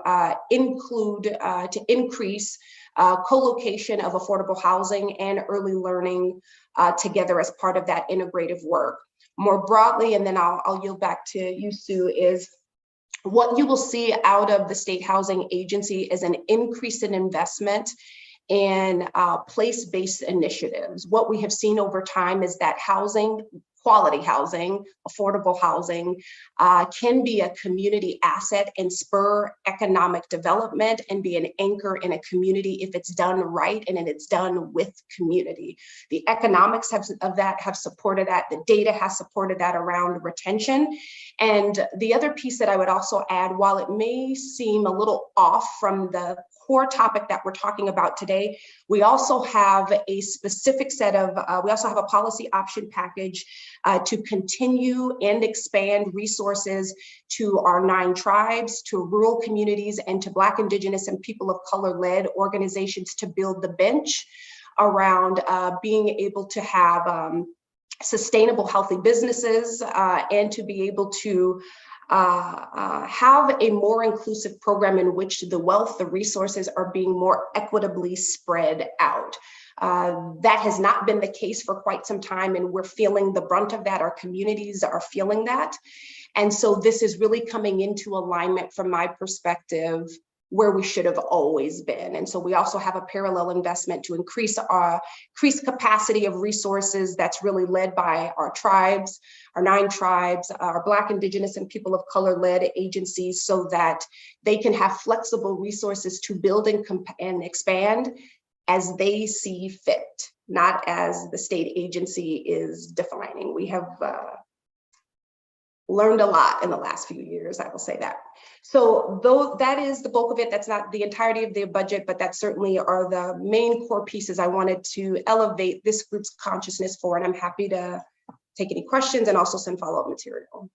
increase co-location of affordable housing and early learning together as part of that integrative work. More broadly, and then I'll yield back to you, Sue, is what you will see out of the State Housing Agency is an increase in investment in place-based initiatives. What we have seen over time is that housing, quality housing, affordable housing can be a community asset and spur economic development and be an anchor in a community if it's done right and it's done with community. The economics of that have supported that. The data has supported that around retention. And the other piece that I would also add, while it may seem a little off from the core topic that we're talking about today, we also have a specific set of, we also have a policy option package to continue and expand resources to our 9 tribes, to rural communities, and to Black, Indigenous, and people of color-led organizations to build the bench around being able to have sustainable, healthy businesses and to be able to have a more inclusive program in which the wealth, the resources are being more equitably spread out. That has not been the case for quite some time, and we're feeling the brunt of that. Our communities are feeling that. And so this is really coming into alignment from my perspective where we should have always been. And so we also have a parallel investment to increase capacity of resources that's really led by our tribes, our 9 tribes, our Black, Indigenous, and people of color-led agencies, so that they can have flexible resources to build and expand as they see fit, not as the state agency is defining. We have learned a lot in the last few years, I will say that. So though that is the bulk of it, that's not the entirety of the budget, but that certainly are the main core pieces I wanted to elevate this group's consciousness for, and I'm happy to take any questions and also send follow-up material.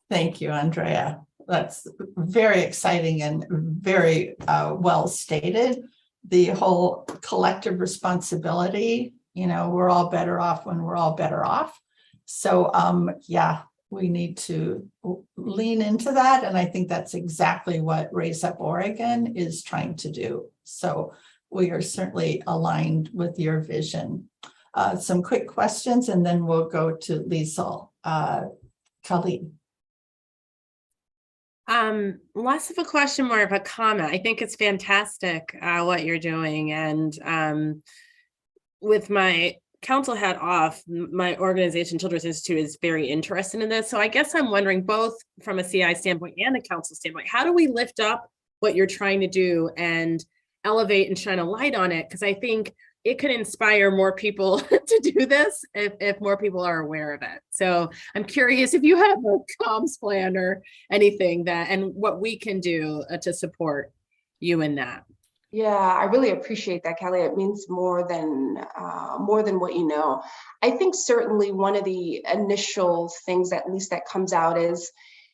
Thank you, Andrea. That's very exciting and very well stated. The whole collective responsibility, you know, we're all better off when we're all better off. So yeah, we need to lean into that. And I think that's exactly what Raise Up Oregon is trying to do. So we are certainly aligned with your vision. Some quick questions, and then we'll go to Liesl. Colleen. Less of a question, more of a comment. I think it's fantastic what you're doing. And with my council hat off, my organization, Children's Institute, is very interested in this. So I guess I'm wondering, both from a CI standpoint and a council standpoint, how do we lift up what you're trying to do and elevate and shine a light on it? Because I think it could inspire more people to do this if more people are aware of it. So I'm curious if you have a comms plan or anything that, and what we can do to support you in that. Yeah, I really appreciate that, Kelly. It means more than what you know. I think certainly one of the initial things, at least that comes out, is,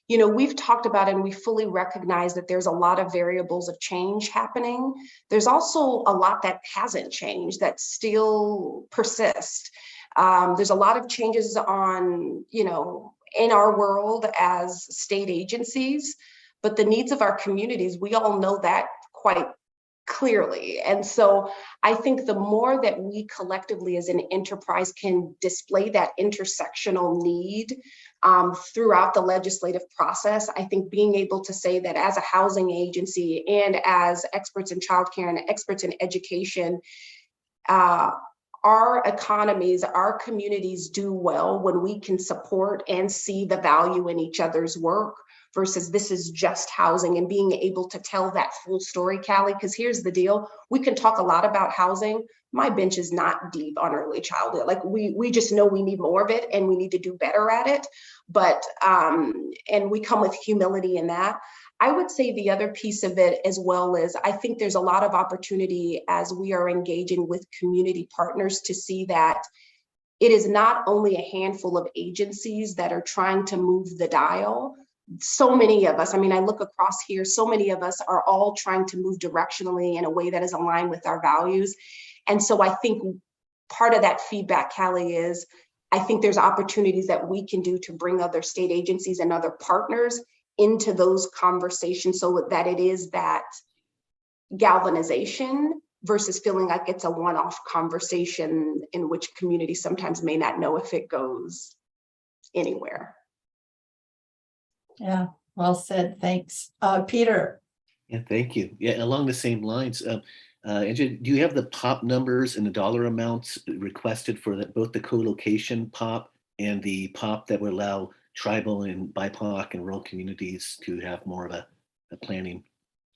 you know, we've talked about and we fully recognize that there's a lot of variables of change happening. There's also a lot that hasn't changed, that still persist. There's a lot of changes on, you know, in our world as state agencies, but the needs of our communities, we all know that quite clearly. And so I think the more that we collectively as an enterprise can display that intersectional need throughout the legislative process, I think being able to say that as a housing agency and as experts in childcare and experts in education, our economies, our communities do well when we can support and see the value in each other's work, versus this is just housing, and being able to tell that full story, Callie, because here's the deal. We can talk a lot about housing. My bench is not deep on early childhood. Like we just know we need more of it and we need to do better at it. But, and we come with humility in that. I would say the other piece of it as well is, I think there's a lot of opportunity as we are engaging with community partners to see that it is not only a handful of agencies that are trying to move the dial. So many of us, I mean, I look across here, so many of us are all trying to move directionally in a way that is aligned with our values. And so I think part of that feedback, Callie, is I think there's opportunities that we can do to bring other state agencies and other partners into those conversations, so that it is that galvanization versus feeling like it's a one-off conversation in which communities sometimes may not know if it goes anywhere. Yeah, well said. Thanks. Peter. Yeah, thank you. Yeah, along the same lines, Angela, do you have the POP numbers and the dollar amounts requested for both the co-location POP and the POP that would allow tribal and BIPOC and rural communities to have more of a planning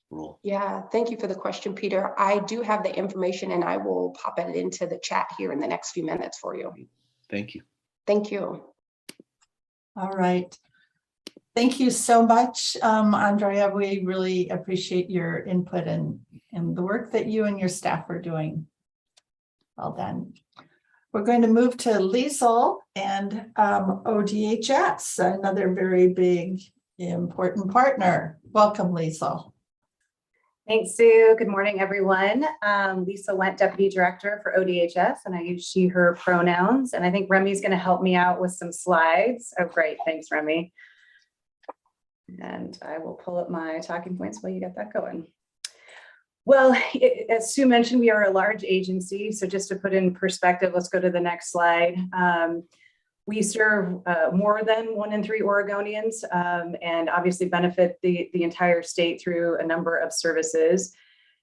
role? Yeah, thank you for the question, Peter. I do have the information and I will pop it into the chat here in the next few minutes for you. Thank you. Thank you. All right. Thank you so much, Andrea. We really appreciate your input and the work that you and your staff are doing. Well done. We're going to move to Liesl and ODHS, another very big, important partner. Welcome, Liesl. Thanks, Sue. Good morning, everyone. Lisa Went, Deputy Director for ODHS, and I use she, her pronouns. And I think Remy's going to help me out with some slides. Oh, great. Thanks, Remy. And I will pull up my talking points while you get that going. Well, as Sue mentioned, we are a large agency. So just to put in perspective, let's go to the next slide. We serve more than 1 in 3 Oregonians and obviously benefit the entire state through a number of services.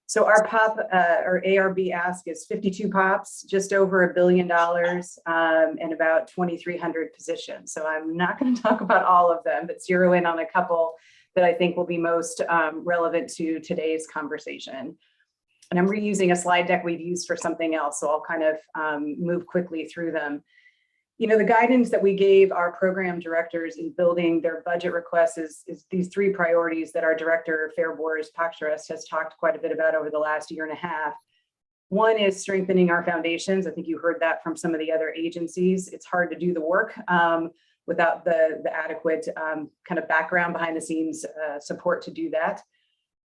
So our POP or ARB ask is 52 POPs, just over $1 billion and about 2,300 positions. So I'm not going to talk about all of them, but zero in on a couple that I think will be most relevant to today's conversation. And I'm reusing a slide deck we've used for something else, so I'll kind of move quickly through them. You know, the guidance that we gave our program directors in building their budget requests is these 3 priorities that our director, Fairbours Pakshurst, has talked quite a bit about over the last year and a half. One is strengthening our foundations. I think you heard that from some of the other agencies. It's hard to do the work without the adequate kind of background behind the scenes support to do that.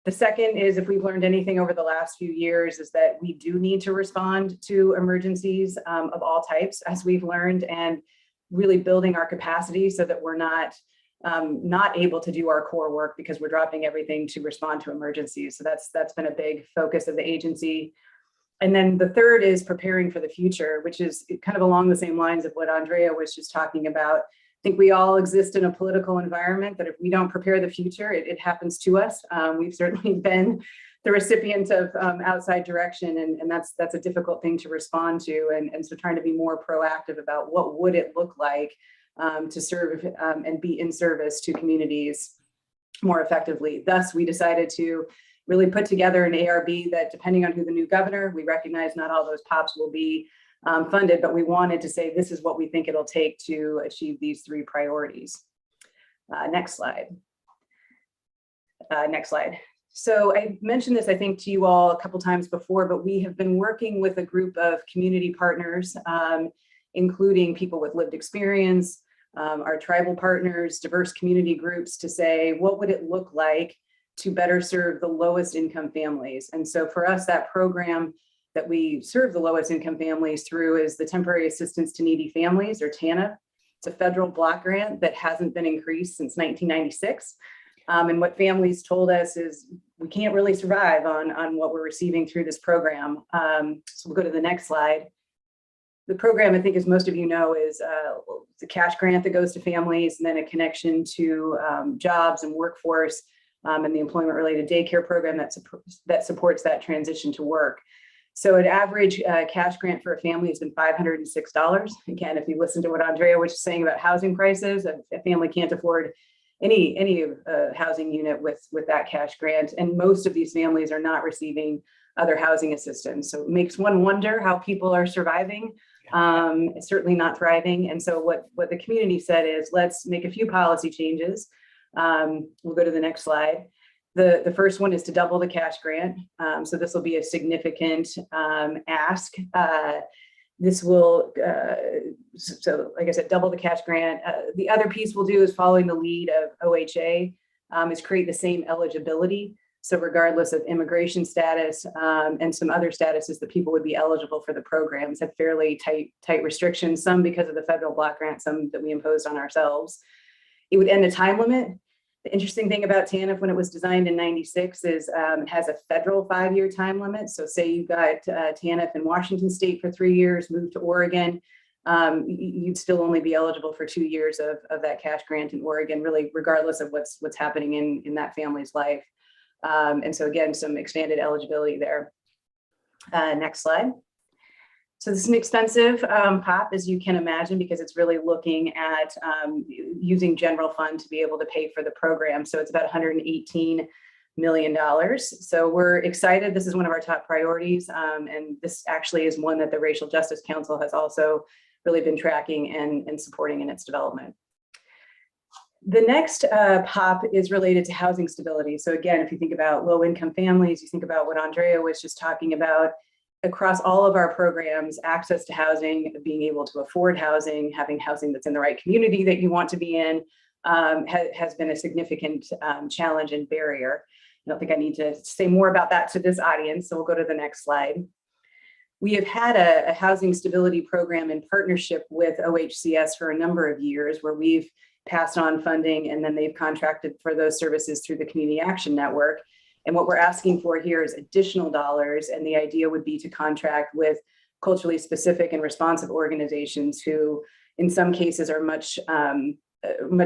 The second is, if we've learned anything over the last few years, is that we do need to respond to emergencies of all types, as we've learned, and really building our capacity so that we're not able to do our core work because we're dropping everything to respond to emergencies. So that's been a big focus of the agency. And then the third is preparing for the future, which is kind of along the same lines of what Andrea was just talking about, think we all exist in a political environment that if we don't prepare the future, it happens to us. We've certainly been the recipient of outside direction, and that's a difficult thing to respond to. And so trying to be more proactive about what would it look like to serve and be in service to communities more effectively. Thus, we decided to really put together an ARB that, depending on who the new governor, we recognize not all those POPs will be funded, but we wanted to say this is what we think it'll take to achieve these 3 priorities. Next slide. Next slide. So I mentioned this, I think, to you all a couple times before, but we have been working with a group of community partners, including people with lived experience, our tribal partners, diverse community groups, to say, what would it look like to better serve the lowest income families? And so for us, that program that we serve the lowest income families through is the Temporary Assistance to Needy Families, or TANF. It's a federal block grant that hasn't been increased since 1996. And what families told us is we can't really survive on what we're receiving through this program. So we'll go to the next slide. The program, I think, as most of you know, is it's a cash grant that goes to families, and then a connection to jobs and workforce, and the employment-related daycare program that supports that transition to work. So an average cash grant for a family has been $506. Again, if you listen to what Andrea was saying about housing prices, a family can't afford any housing unit with that cash grant. And most of these families are not receiving other housing assistance. So it makes one wonder how people are surviving, certainly not thriving. And so what the community said is, let's make a few policy changes. We'll go to the next slide. The first one is to double the cash grant. So this will be a significant ask. This will, so like I said, double the cash grant. The other piece we'll do is, following the lead of OHA, is create the same eligibility. So regardless of immigration status and some other statuses, that people would be eligible for the programs, have fairly tight restrictions, some because of the federal block grant, some that we imposed on ourselves. It would end a time limit. The interesting thing about TANF, when it was designed in '96, is it has a federal 5-year time limit. So say you got TANF in Washington State for 3 years, moved to Oregon, you'd still only be eligible for 2 years of that cash grant in Oregon, really regardless of what's happening in that family's life. And so again, some expanded eligibility there. Next slide. So this is an expensive POP, as you can imagine, because it's really looking at using general fund to be able to pay for the program. So it's about $118 million. So we're excited. This is one of our top priorities. And this actually is one that the Racial Justice Council has also really been tracking and supporting in its development. The next POP is related to housing stability. So again, if you think about low income families, you think about what Andrea was just talking about. Across all of our programs, access to housing, being able to afford housing, having housing that's in the right community that you want to be in, has been a significant challenge and barrier. I don't think I need to say more about that to this audience, so we'll go to the next slide. We have had a housing stability program in partnership with OHCS for a number of years, where we've passed on funding and then they've contracted for those services through the Community Action Network. And what we're asking for here is additional dollars. And the idea would be to contract with culturally specific and responsive organizations who, in some cases, are much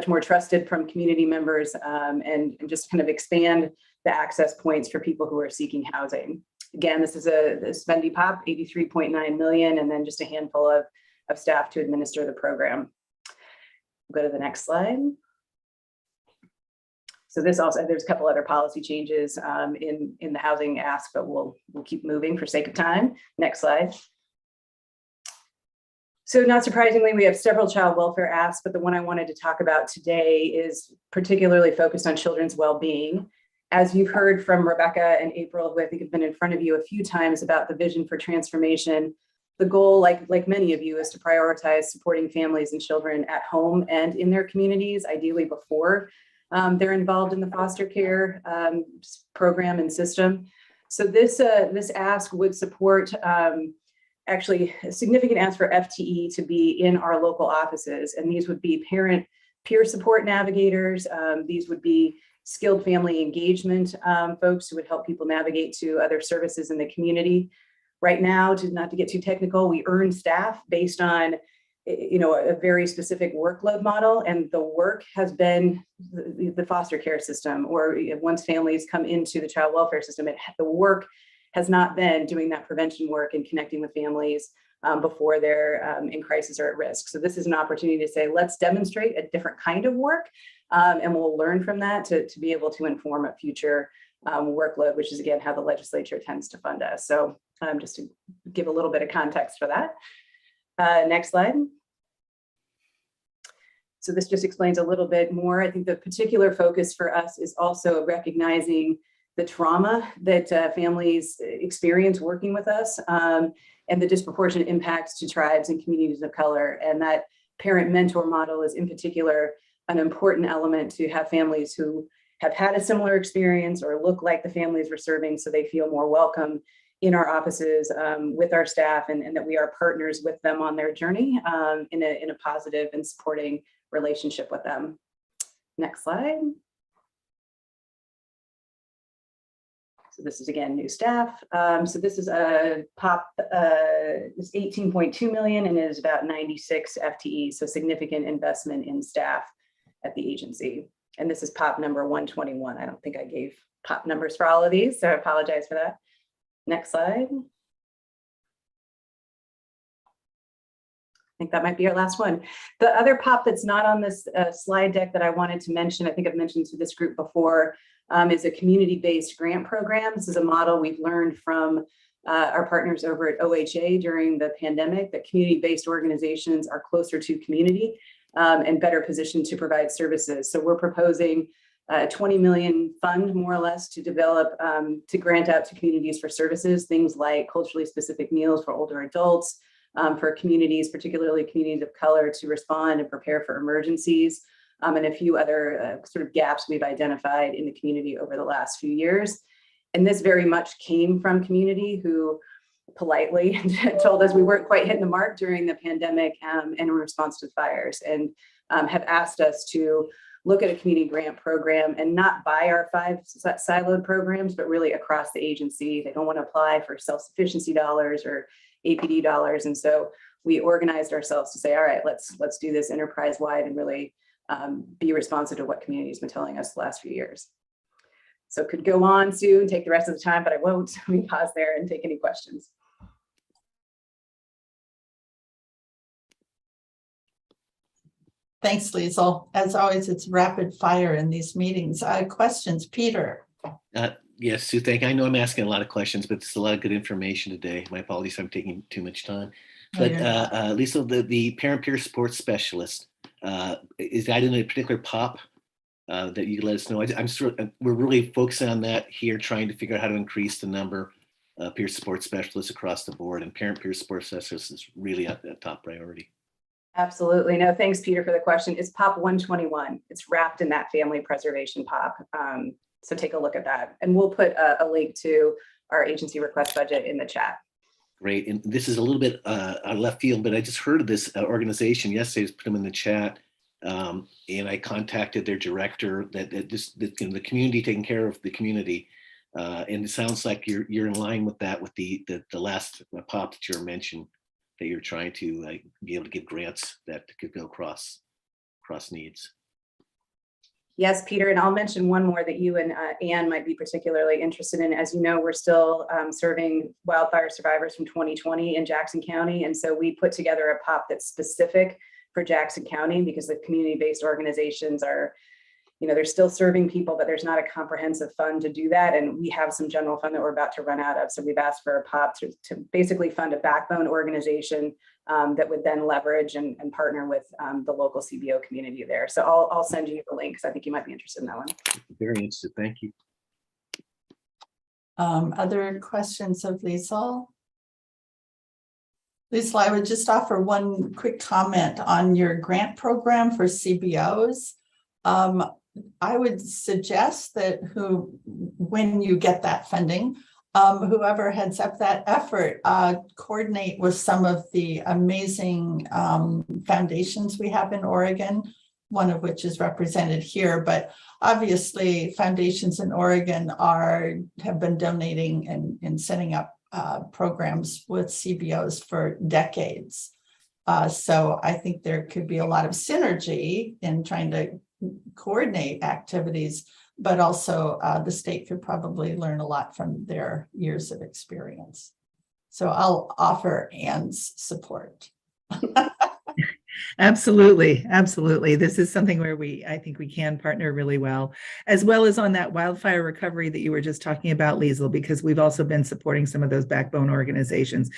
more trusted from community members, and just kind of expand the access points for people who are seeking housing. Again, this is a spendy POP, $83.9 million, and then just a handful of staff to administer the program. We'll go to the next slide. So this also, there's a couple other policy changes in the housing ask, but we'll keep moving for sake of time. Next slide. So not surprisingly, we have several child welfare asks, but the one I wanted to talk about today is particularly focused on children's well-being. As you've heard from Rebecca and April, who I think have been in front of you a few times about the vision for transformation, the goal, like many of you, is to prioritize supporting families and children at home and in their communities, ideally before they're involved in the foster care program and system. So this ask would support actually a significant ask for FTE to be in our local offices. And these would be parent peer support navigators. These would be skilled family engagement folks who would help people navigate to other services in the community. Right now, not to get too technical, we earn staff based on a very specific workload model, and the work has been the foster care system, or once families come into the child welfare system, the work has not been doing that prevention work and connecting with families before they're in crisis or at risk. So this is an opportunity to say, let's demonstrate a different kind of work, and we'll learn from that to be able to inform a future workload, which is again how the legislature tends to fund us. So just to give a little bit of context for that. Next slide. So this just explains a little bit more. I think the particular focus for us is also recognizing the trauma that families experience working with us, and the disproportionate impacts to tribes and communities of color. And that parent mentor model is in particular an important element to have families who have had a similar experience or look like the families we're serving, so they feel more welcome in our offices with our staff, and that we are partners with them on their journey in a positive and supporting relationship with them. Next slide. So this is again new staff. So this is a POP, it's 18.2 million, and it is about 96 FTE, so significant investment in staff at the agency. And this is POP number 121. I don't think I gave POP numbers for all of these, so I apologize for that. Next slide. I think that might be our last one. The other POP that's not on this slide deck that I wanted to mention, I think I've mentioned to this group before, is a community-based grant program. This is a model we've learned from our partners over at OHA during the pandemic, that community-based organizations are closer to community and better positioned to provide services. So we're proposing a 20 million fund, more or less, to develop, to grant out to communities for services, things like culturally specific meals for older adults, for communities, particularly communities of color, to respond and prepare for emergencies, and a few other sort of gaps we've identified in the community over the last few years. And this very much came from community who politely told us we weren't quite hitting the mark during the pandemic and in response to the fires, and have asked us to look at a community grant program and not buy our 5 siloed programs, but really across the agency. They don't want to apply for self-sufficiency dollars or APD dollars. And so we organized ourselves to say, all right, let's do this enterprise-wide and really be responsive to what community has been telling us the last few years. So could go on, Sue, and take the rest of the time, but I won't. Let me pause there and take any questions. Thanks, Liesl. As always, it's rapid fire in these meetings. Questions, Peter? Yes, Sue, thank you. I know I'm asking a lot of questions, but it's a lot of good information today. My apologies if I'm taking too much time. But Liesl, the parent peer support specialist, is that in a particular POP that you let us know? We're really focusing on that here, trying to figure out how to increase the number of peer support specialists across the board, and parent peer support specialists is really a top priority. Absolutely. No, thanks, Peter, for the question. It's POP 121. It's wrapped in that family preservation POP. So take a look at that. And we'll put a link to our agency request budget in the chat. Great. And this is a little bit left field, but I just heard of this organization yesterday. Just put them in the chat. And I contacted their director, the community taking care of the community. And it sounds like you're in line with that, with the last POP that you mentioned, that you're trying to be able to give grants that could go across needs. Yes, Peter, and I'll mention one more that you and Anne might be particularly interested in. As you know, we're still serving wildfire survivors from 2020 in Jackson County. And so we put together a POP that's specific for Jackson County, because the community-based organizations are, they're still serving people, but there's not a comprehensive fund to do that. And we have some general fund that we're about to run out of. So we've asked for a POP to basically fund a backbone organization that would then leverage and partner with the local CBO community there. So I'll send you the link, because I think you might be interested in that one. Very interested. Thank you. Other questions of Liesl? Liesl, I would just offer one quick comment on your grant program for CBOs. I would suggest that when you get that funding, whoever heads up that effort, coordinate with some of the amazing foundations we have in Oregon, one of which is represented here. But obviously, foundations in Oregon have been donating and setting up programs with CBOs for decades. So I think there could be a lot of synergy in trying to coordinate activities, but also the state could probably learn a lot from their years of experience. So I'll offer Anne's support. Absolutely, absolutely. This is something where I think we can partner really well, as well as on that wildfire recovery that you were just talking about, Liesl, because we've also been supporting some of those backbone organizations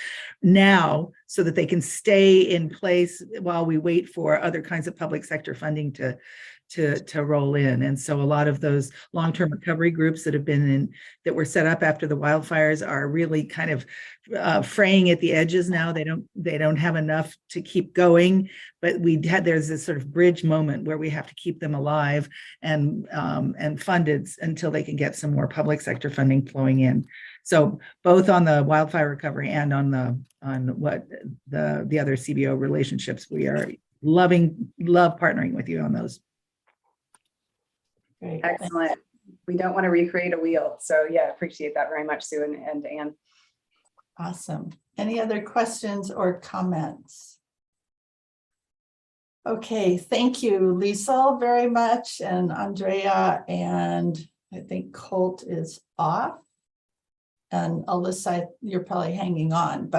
now so that they can stay in place while we wait for other kinds of public sector funding to roll in. And so a lot of those long-term recovery groups that were set up after the wildfires are really kind of fraying at the edges now. They don't have enough to keep going, but there's this sort of bridge moment where we have to keep them alive and funded until they can get some more public sector funding flowing in. So both on the wildfire recovery and on the other CBO relationships, we are love partnering with you on those. Great. Excellent. We don't want to recreate a wheel. So yeah, appreciate that very much, Sue and Anne. Awesome. Any other questions or comments? Okay, thank you, Liesl, very much, and Andrea, and I think Colt is off. And Alyssa, you're probably hanging on,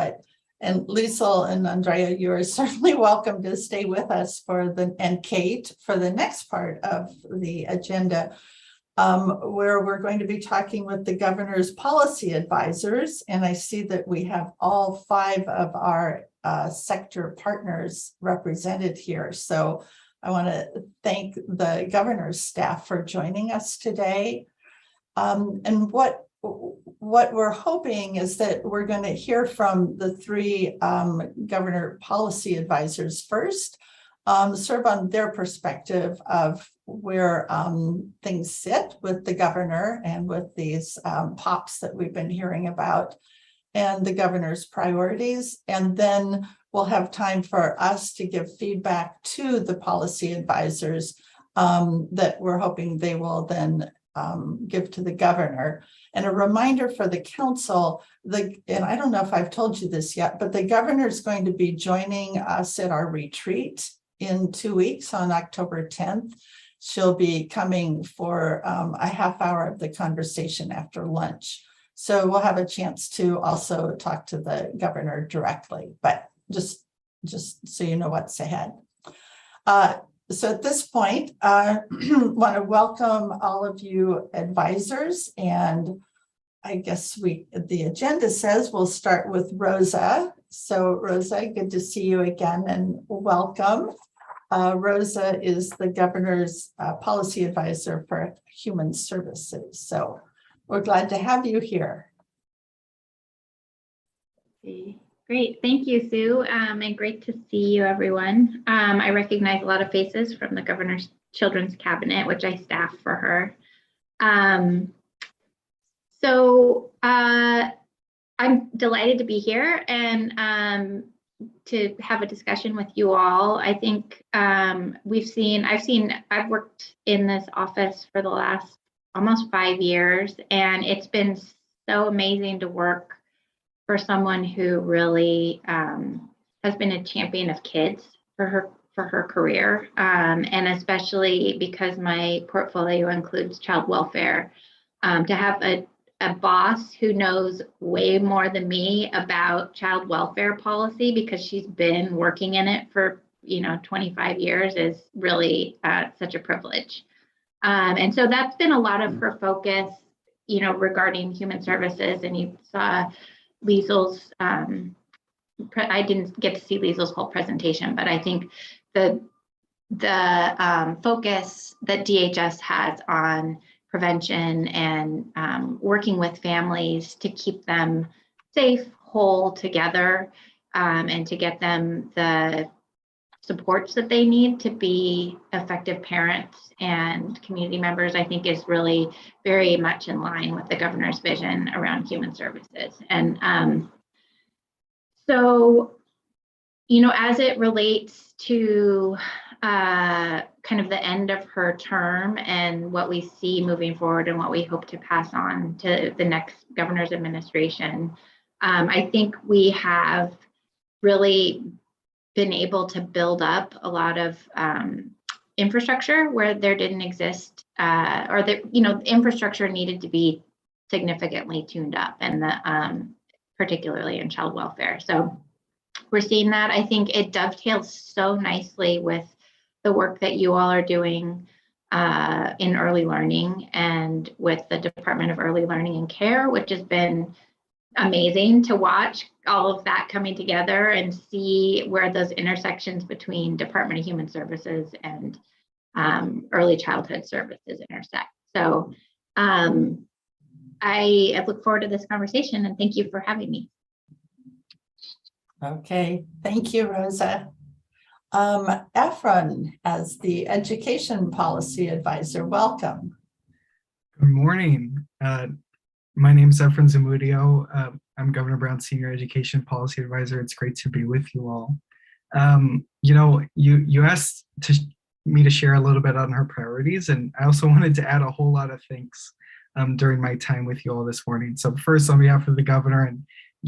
and Liesl and Andrea, you are certainly welcome to stay with us and Kate, for the next part of the agenda, where we're going to be talking with the governor's policy advisors. And I see that we have all 5 of our sector partners represented here. So I want to thank the governor's staff for joining us today. And what we're hoping is that we're going to hear from the 3 governor policy advisors first, serve on their perspective of where things sit with the governor and with these POPs that we've been hearing about, and the governor's priorities. And then we'll have time for us to give feedback to the policy advisors that we're hoping they will then give to the governor. And a reminder for the council, and I don't know if I've told you this yet, but the governor is going to be joining us at our retreat in 2 weeks on October 10th. She'll be coming for a half hour of the conversation after lunch. So we'll have a chance to also talk to the governor directly, but just so you know what's ahead. So at this point, I want to welcome all of you advisors, and I guess the agenda says we'll start with Rosa. So Rosa, good to see you again and welcome. Rosa is the governor's policy advisor for human services. So we're glad to have you here. Great. Thank you, Sue. And great to see you, everyone. I recognize a lot of faces from the governor's children's cabinet, which I staff for her. So I'm delighted to be here and to have a discussion with you all. I think I've worked in this office for the last almost 5 years, and it's been so amazing to work for someone who really has been a champion of kids for her career, and especially because my portfolio includes child welfare, to have a boss who knows way more than me about child welfare policy because she's been working in it for 25 years is really such a privilege. And so that's been a lot of her focus, regarding human services. And you saw Liesl's, I didn't get to see Liesl's whole presentation, but I think the focus that DHS has on prevention and working with families to keep them safe, whole, together, and to get them the supports that they need to be effective parents and community members, I think is really very much in line with the governor's vision around human services. And so, as it relates to kind of the end of her term and what we see moving forward and what we hope to pass on to the next governor's administration, I think we have really been able to build up a lot of infrastructure where there didn't exist, or the infrastructure needed to be significantly tuned up, and particularly in child welfare. So we're seeing that. I think it dovetails so nicely with the work that you all are doing in early learning and with the Department of Early Learning and Care, which has been amazing to watch all of that coming together and see where those intersections between Department of Human Services and early childhood services intersect. So I look forward to this conversation, and thank you for having me. Okay, thank you, Rosa. Efron, as the Education Policy Advisor, welcome. Good morning. My name is Efron Zamudio. I'm Governor Brown's Senior Education Policy Advisor. It's great to be with you all. You asked me to share a little bit on her priorities, and I also wanted to add a whole lot of thanks during my time with you all this morning. So first, on behalf of the governor, and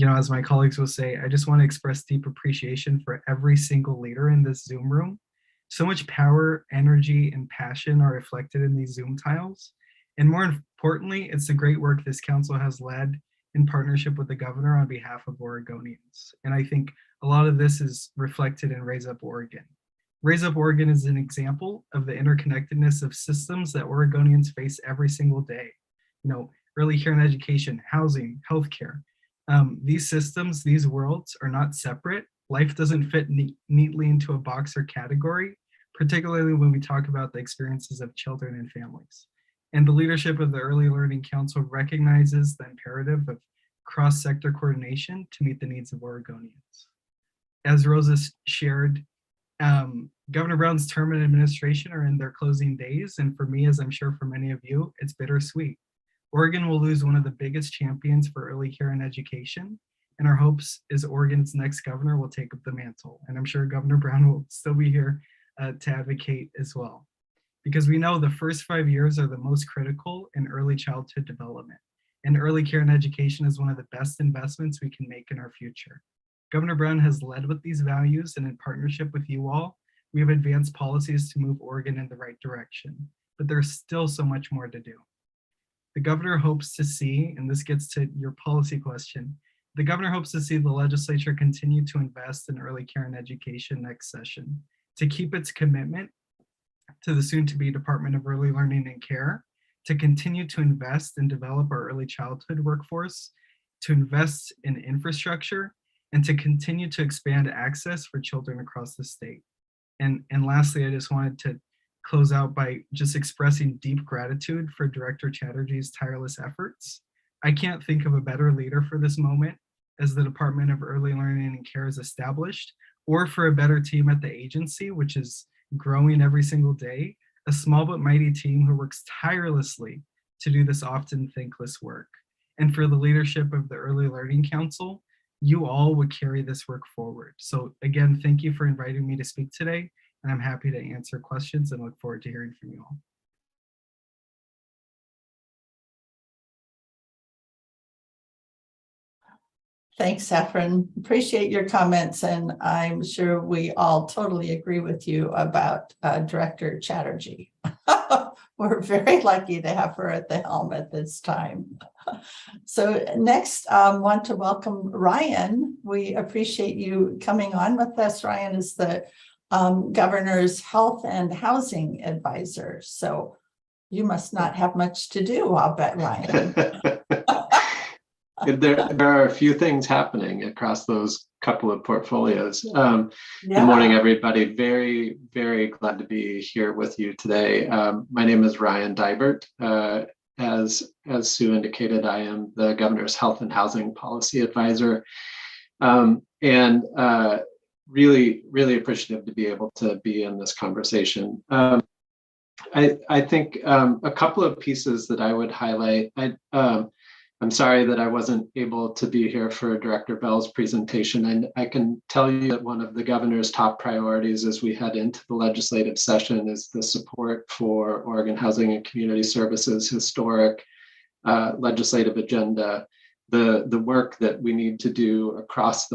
as my colleagues will say, I just want to express deep appreciation for every single leader in this Zoom room. So much power, energy, and passion are reflected in these Zoom tiles. And more importantly, it's the great work this council has led in partnership with the governor on behalf of Oregonians. And I think a lot of this is reflected in Raise Up Oregon. Raise Up Oregon is an example of the interconnectedness of systems that Oregonians face every single day. Early care and education, housing, healthcare. These systems, these worlds are not separate. Life doesn't fit neatly into a box or category, particularly when we talk about the experiences of children and families. And the leadership of the Early Learning Council recognizes the imperative of cross-sector coordination to meet the needs of Oregonians. As Rosa shared, Governor Brown's term and administration are in their closing days, and for me, as I'm sure for many of you, it's bittersweet. Oregon will lose one of the biggest champions for early care and education, and our hopes is Oregon's next governor will take up the mantle. And I'm sure Governor Brown will still be here to advocate as well, because we know the first 5 years are the most critical in early childhood development, and early care and education is one of the best investments we can make in our future. Governor Brown has led with these values, and in partnership with you all, we have advanced policies to move Oregon in the right direction, but there's still so much more to do. The governor hopes to see, and this gets to your policy question, the governor hopes to see the legislature continue to invest in early care and education next session, to keep its commitment to the soon-to-be Department of Early Learning and Care, to continue to invest and develop our early childhood workforce, to invest in infrastructure, and to continue to expand access for children across the state. And lastly, I just wanted to close out by just expressing deep gratitude for Director Chatterjee's tireless efforts. I can't think of a better leader for this moment as the Department of Early Learning and Care is established, or for a better team at the agency, which is growing every single day, a small but mighty team who works tirelessly to do this often thankless work. And for the leadership of the Early Learning Council, you all would carry this work forward. So again, thank you for inviting me to speak today, and I'm happy to answer questions and look forward to hearing from you all. Thanks, Efron. Appreciate your comments, and I'm sure we all totally agree with you about Director Chatterjee. We're very lucky to have her at the helm at this time. So next, want to welcome Ryan. We appreciate you coming on with us. Ryan is the Governor's Health and Housing Advisor. So you must not have much to do, I'll bet, Ryan. There are a few things happening across those couple of portfolios. Good morning, everybody. Very, very glad to be here with you today. My name is Ryan Dibert. As Sue indicated, I am the Governor's Health and Housing Policy Advisor, and really, really appreciative to be able to be in this conversation. I think a couple of pieces that I would highlight. I'm sorry that I wasn't able to be here for Director Bell's presentation. And I can tell you that one of the governor's top priorities as we head into the legislative session is the support for Oregon Housing and Community Services historic legislative agenda the work that we need to do across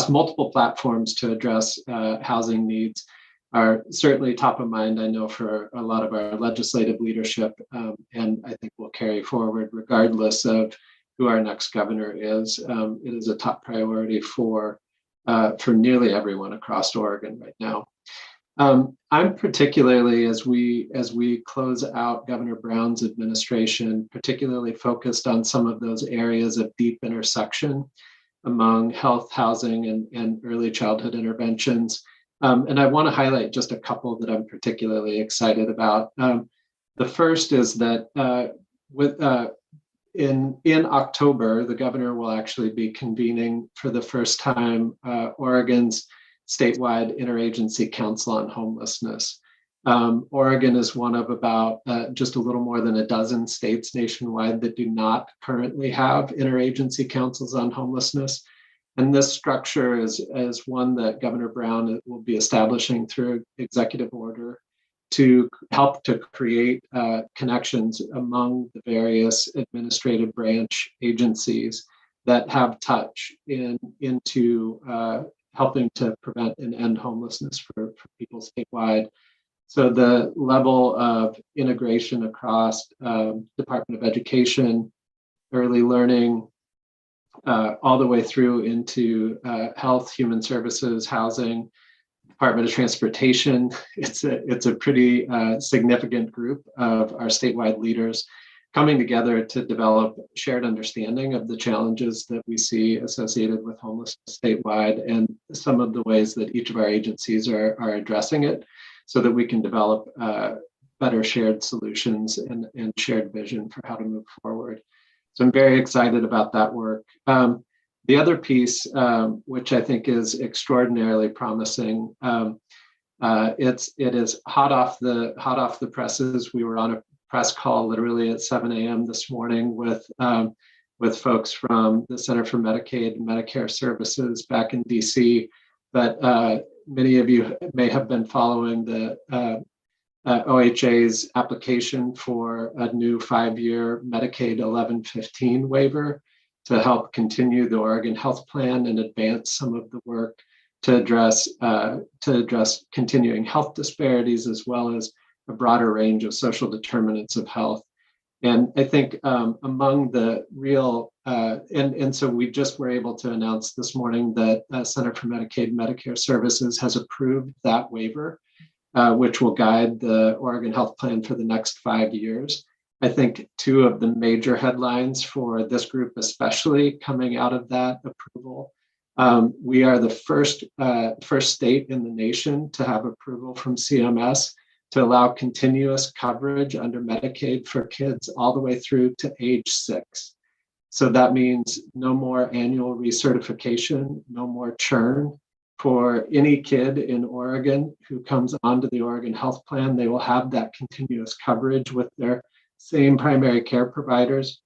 multiple platforms to address housing needs are certainly top of mind, I know, for a lot of our legislative leadership, and I think will carry forward regardless of who our next governor is. It is a top priority for nearly everyone across Oregon right now. I'm particularly, as we close out Governor Brown's administration, particularly focused on some of those areas of deep intersection among health, housing, and early childhood interventions. And I want to highlight just a couple that I'm particularly excited about. The first is that in October, the governor will actually be convening for the first time Oregon's statewide interagency council on homelessness. Oregon is one of about just a little more than a dozen states nationwide that do not currently have interagency councils on homelessness. And this structure is one that Governor Brown will be establishing through executive order to help to create connections among the various administrative branch agencies that have touch into helping to prevent and end homelessness for people statewide. So the level of integration across Department of Education, early learning, all the way through into health, human services, housing, Department of Transportation. It's a pretty significant group of our statewide leaders coming together to develop shared understanding of the challenges that we see associated with homelessness statewide and some of the ways that each of our agencies are addressing it so that we can develop better shared solutions and shared vision for how to move forward. So I'm very excited about that work. The other piece, which I think is extraordinarily promising, it is hot off the presses. We were on a press call literally at 7 a.m. this morning with folks from the Center for Medicaid and Medicare Services back in DC. But many of you may have been following the OHA's application for a new 5-year Medicaid 1115 waiver to help continue the Oregon Health Plan and advance some of the work to address continuing health disparities as well as a broader range of social determinants of health. And I think among the real, and so we just were able to announce this morning that Center for Medicaid and Medicare Services has approved that waiver, which will guide the Oregon Health Plan for the next 5 years. I think two of the major headlines for this group, especially coming out of that approval, we are the first state in the nation to have approval from CMS to allow continuous coverage under Medicaid for kids all the way through to age 6. So that means no more annual recertification, no more churn. For any kid in Oregon who comes onto the Oregon Health Plan, they will have that continuous coverage with their same primary care providers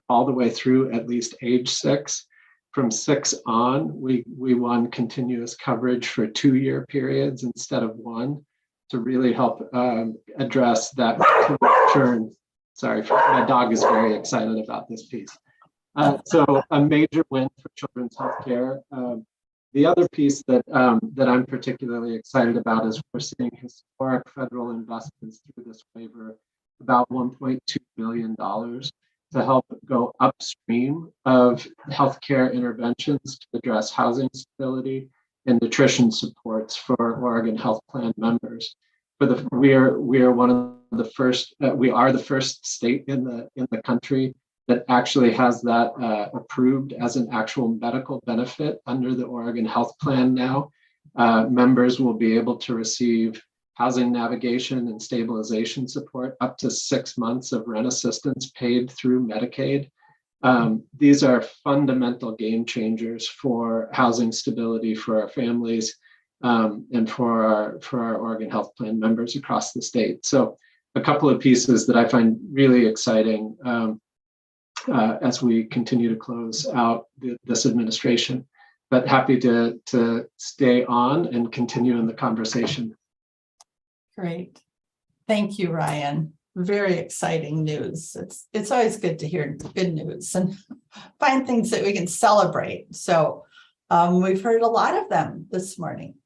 all the way through at least age 6. From 6 on, we won continuous coverage for 2-year periods instead of 1 to really help address that churn. Sorry, my dog is very excited about this piece. So a major win for children's healthcare. The other piece that I'm particularly excited about is we're seeing historic federal investments through this waiver, about $1.2 billion to help go upstream of healthcare interventions to address housing stability and nutrition supports for Oregon Health Plan members. We are one of the first. We are the first state in the country that actually has that approved as an actual medical benefit under the Oregon Health Plan now. Members will be able to receive housing navigation and stabilization support up to 6 months of rent assistance paid through Medicaid. These are fundamental game changers for housing stability for our families and for our Oregon Health Plan members across the state. So a couple of pieces that I find really exciting as we continue to close out this administration, but happy to stay on and continue in the conversation. Great. Thank you, Ryan. very exciting news. It's always good to hear good news and find things that we can celebrate. So we've heard a lot of them this morning,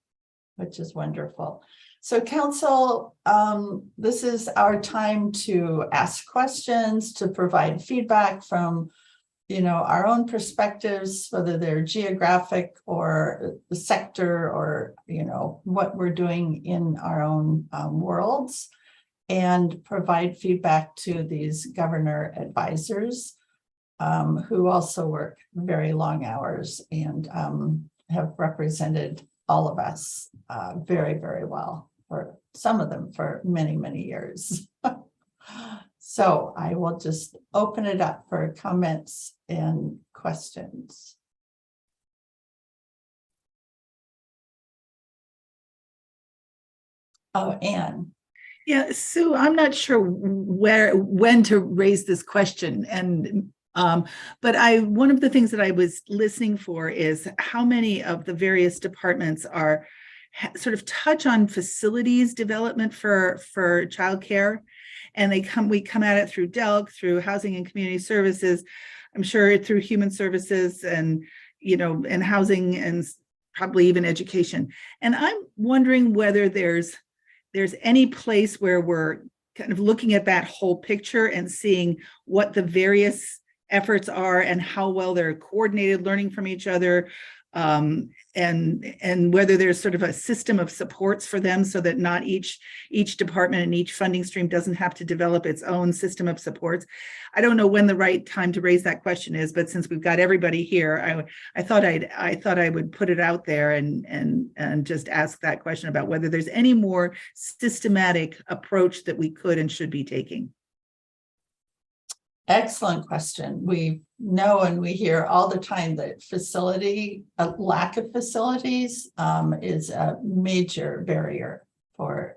which is wonderful. So council, this is our time to ask questions, to provide feedback from, our own perspectives, whether they're geographic or the sector or, what we're doing in our own worlds, and provide feedback to these governor advisors who also work very long hours and have represented all of us very, very well, for some of them for many, many years. So I will just open it up for comments and questions. Oh, Anne. Yeah, Sue, I'm not sure when to raise this question. And but one of the things that I was listening for is how many of the various departments are sort of touch on facilities development for childcare, and we come at it through DELC, through Housing and Community Services, I'm sure through Human Services, and and housing, and probably even education. And I'm wondering whether there's any place where we're kind of looking at that whole picture and seeing what the various efforts are and how well they're coordinated, learning from each other, and whether there's sort of a system of supports for them, so that not each department and each funding stream doesn't have to develop its own system of supports. I don't know when the right time to raise that question is, but since we've got everybody here, I thought I would put it out there and just ask that question about whether there's any more systematic approach that we could and should be taking. Excellent question. We know and we hear all the time that a lack of facilities is a major barrier for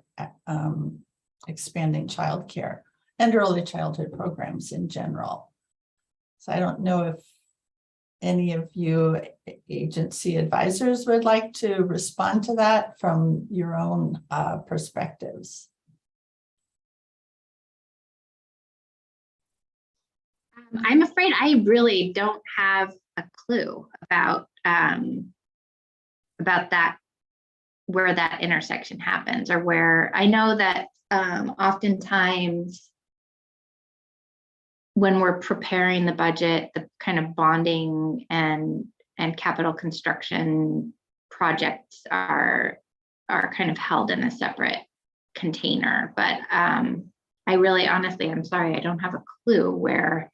expanding childcare and early childhood programs in general. So I don't know if any of you agency advisors would like to respond to that from your own perspectives. I'm afraid I really don't have a clue about that, where that intersection happens, or where I know that oftentimes when we're preparing the budget, the kind of bonding and capital construction projects are kind of held in a separate container. But I really, honestly, I'm sorry, I don't have a clue where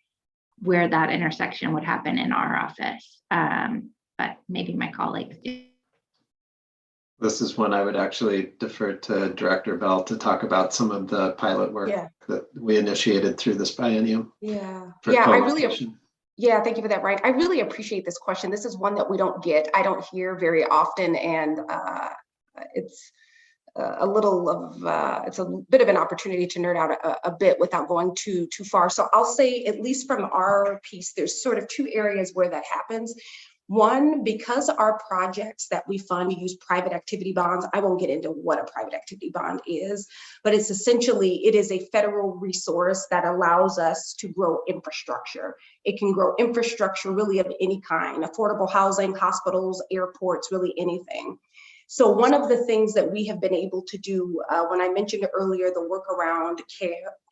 that intersection would happen in our office, but maybe my colleagues do. This is when I would actually defer to Director Bell to talk about some of the pilot work that we initiated through this biennium. Thank you for that, Ryan. I really appreciate this question. This is one that I don't hear very often, and it's it's a bit of an opportunity to nerd out a bit without going too far. So I'll say, at least from our piece, there's sort of two areas where that happens. One, because our projects that we fund use private activity bonds, I won't get into what a private activity bond is, but it is a federal resource that allows us to grow infrastructure. It can grow infrastructure really of any kind, affordable housing, hospitals, airports, really anything. So one of the things that we have been able to do, when I mentioned earlier, the work around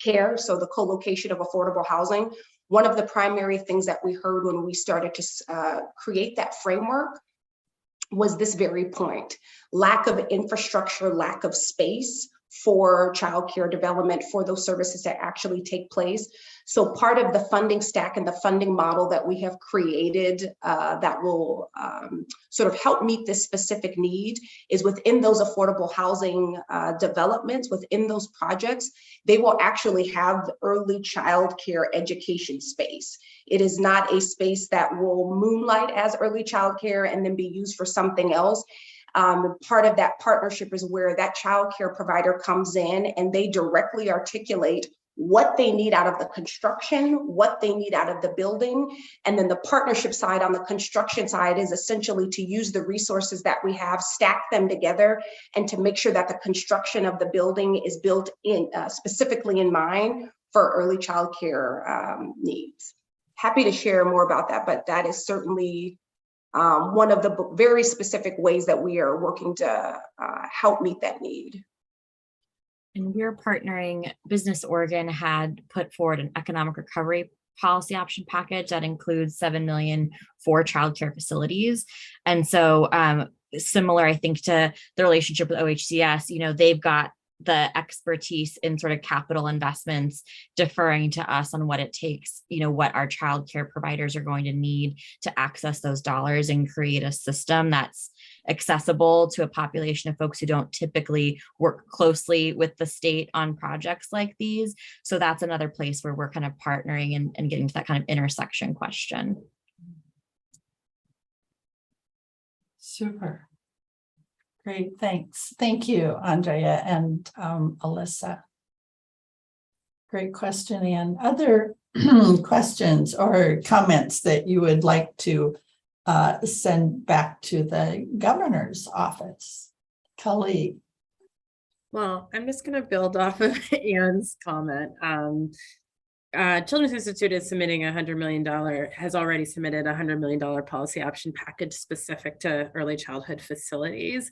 care, so the co-location of affordable housing, one of the primary things that we heard when we started to create that framework was this very point: lack of infrastructure, lack of space for childcare development, for those services to actually take place. So part of the funding stack and the funding model that we have created that will sort of help meet this specific need is within those affordable housing developments, within those projects, they will actually have early childcare education space. It is not a space that will moonlight as early childcare and then be used for something else. Part of that partnership is where that childcare provider comes in and they directly articulate what they need out of the construction, what they need out of the building. And then the partnership side on the construction side is essentially to use the resources that we have, stack them together, and to make sure that the construction of the building is built in specifically in mind for early childcare needs. Happy to share more about that, but that is certainly one of the very specific ways that we are working to help meet that need. And we're partnering. Business Oregon had put forward an economic recovery policy option package that includes $7 million for childcare facilities. And so similar, I think, to the relationship with OHCS, you know, they've got the expertise in sort of capital investments, deferring to us on what it takes, you know, what our childcare providers are going to need to access those dollars and create a system that's accessible to a population of folks who don't typically work closely with the state on projects like these. So that's another place where we're kind of partnering and getting to that kind of intersection question. Super. Great, thanks. Thank you, Andrea and Alyssa. Great question, Ann. Other questions or comments that you would like to send back to the governor's office? Kali. Well, I'm just going to build off of Ann's comment. Children's Institute is submitting $100 million, has already submitted $100 million policy option package specific to early childhood facilities.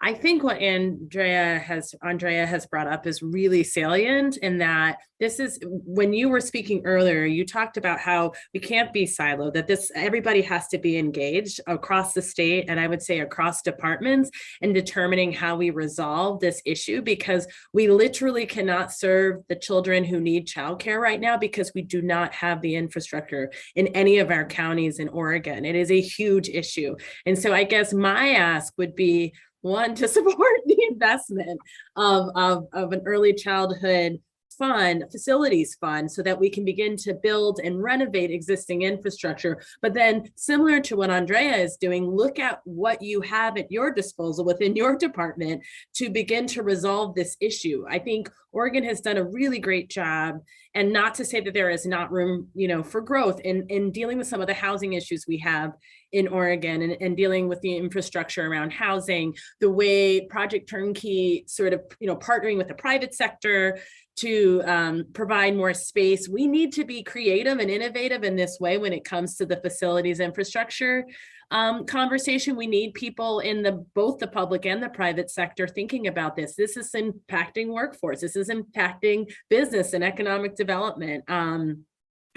I think what Andrea has brought up is really salient in that this is, when you were speaking earlier, you talked about how we can't be siloed, that everybody has to be engaged across the state, and I would say across departments, in determining how we resolve this issue, because we literally cannot serve the children who need childcare right now because we do not have the infrastructure in any of our counties in Oregon. It is a huge issue. And so I guess my ask would be, one, to support the investment of an early childhood fund, facilities fund, so that we can begin to build and renovate existing infrastructure. But then, similar to what Andrea is doing, look at what you have at your disposal within your department to begin to resolve this issue. I think Oregon has done a really great job, and not to say that there is not room, you know, for growth in dealing with some of the housing issues we have in Oregon, and dealing with the infrastructure around housing, the way Project Turnkey sort of, you know, partnering with the private sector to provide more space. We need to be creative and innovative in this way when it comes to the facilities infrastructure conversation. We need people in both the public and the private sector thinking about this. This is impacting workforce. This is impacting business and economic development.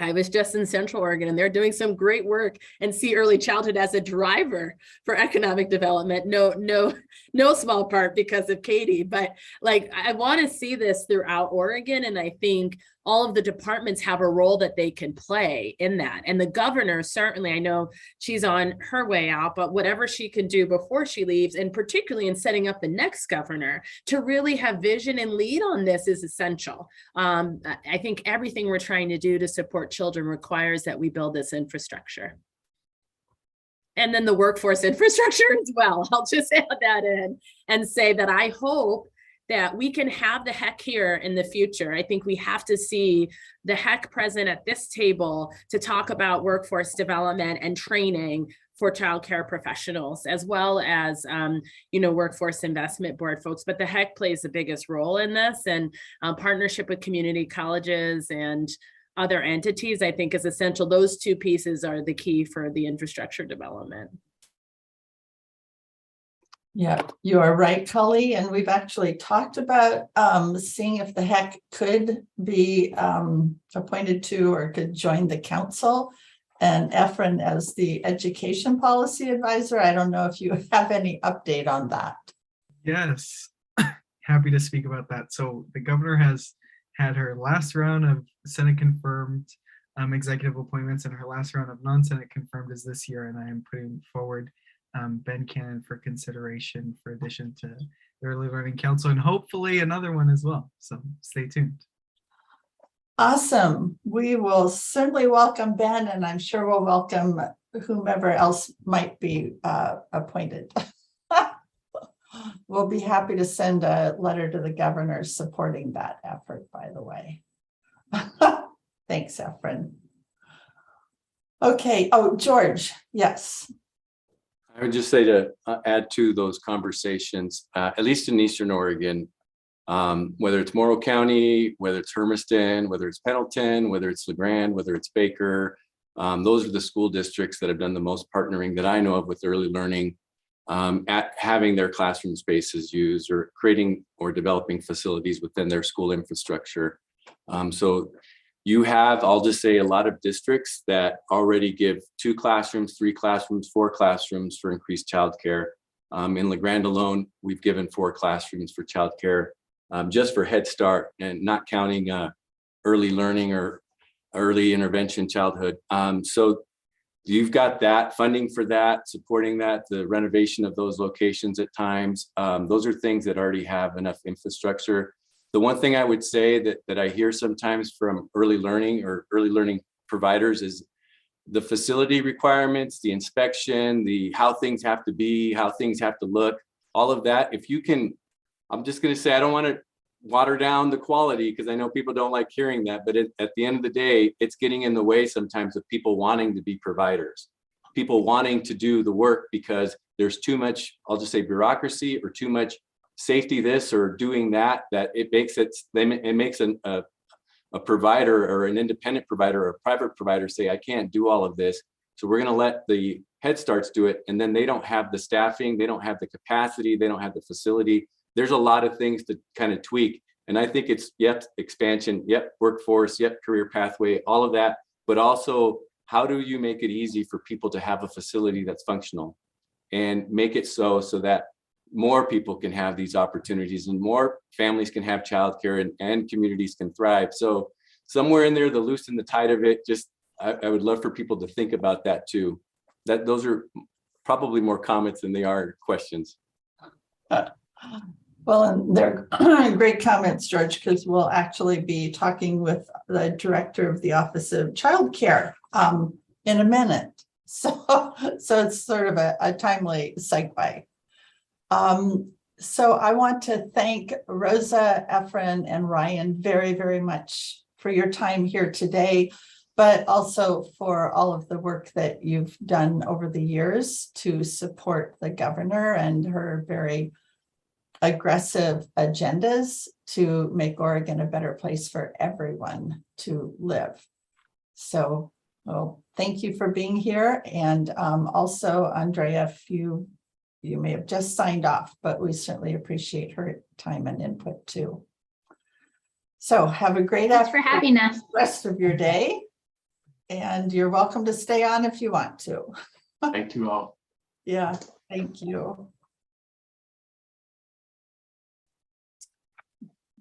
I was just in Central Oregon, and they're doing some great work and see early childhood as a driver for economic development. No small part because of Katie, but like, I want to see this throughout Oregon. And I think all of the departments have a role that they can play in that. And the governor, certainly, I know she's on her way out, but whatever she can do before she leaves, and particularly in setting up the next governor, to really have vision and lead on this is essential. I think everything we're trying to do to support children requires that we build this infrastructure. And then the workforce infrastructure as well. I'll just add that in and say that I hope that we can have the HEC here in the future. I think we have to see the HEC present at this table to talk about workforce development and training for childcare professionals, as well as, you know, workforce investment board folks. But the HEC plays the biggest role in this, and partnership with community colleges and other entities, I think, is essential. Those two pieces are the key for the infrastructure development. Yeah, you are right, Cully. And we've actually talked about seeing if the HEC could be appointed to or could join the council, and Efren as the education policy advisor. I don't know if you have any update on that. Yes, happy to speak about that. So the governor has had her last round of Senate confirmed executive appointments, and her last round of non-Senate confirmed is this year. And I am putting forward Ben Cannon for consideration for addition to the Early Learning Council, and hopefully another one as well. So stay tuned. Awesome. We will certainly welcome Ben, and I'm sure we'll welcome whomever else might be appointed. We'll be happy to send a letter to the governor supporting that effort, by the way. Thanks, Efren. Okay, oh, George, yes. I would just say to add to those conversations, at least in Eastern Oregon, whether it's Morrow County, whether it's Hermiston, whether it's Pendleton, whether it's LeGrand, whether it's Baker, those are the school districts that have done the most partnering that I know of with early learning at having their classroom spaces used or creating or developing facilities within their school infrastructure. So you have, I'll just say, a lot of districts that already give 2 classrooms, 3 classrooms, 4 classrooms for increased childcare. In LeGrand alone, we've given 4 classrooms for childcare just for Head Start and not counting early learning or early intervention childhood. So you've got that funding for that, supporting that, the renovation of those locations at times. Those are things that already have enough infrastructure. The one thing I would say that I hear sometimes from early learning or early learning providers is the facility requirements, the inspection, the how things have to be, how things have to look, all of that. If you can, I'm just going to say, I don't want to water down the quality because I know people don't like hearing that, but at the end of the day, it's getting in the way sometimes of people wanting to be providers, people wanting to do the work because there's too much, I'll just say bureaucracy or too much safety this or doing that it makes a provider or an independent provider or a private provider say, I can't do all of this. So we're going to let the Head Starts do it. And then they don't have the staffing, they don't have the capacity, they don't have the facility. There's a lot of things to kind of tweak. And I think it's expansion, workforce, career pathway, all of that. But also, how do you make it easy for people to have a facility that's functional and make it so that more people can have these opportunities and more families can have childcare and communities can thrive. So somewhere in there, the loose and the tight of it, just I would love for people to think about that too. Those are probably more comments than they are questions. Well, and they're great comments, George, because we'll actually be talking with the director of the Office of Child Care in a minute. So it's sort of a timely segue. So I want to thank Rosa, Efren, and Ryan very, very much for your time here today, but also for all of the work that you've done over the years to support the governor and her very aggressive agendas to make Oregon a better place for everyone to live. So, well, thank you for being here. And also, Andrea, if you may have just signed off, but we certainly appreciate her time and input too. So have a great Thanks for having us. Rest of your day. And you're welcome to stay on if you want to. Thank you all. Yeah, thank you.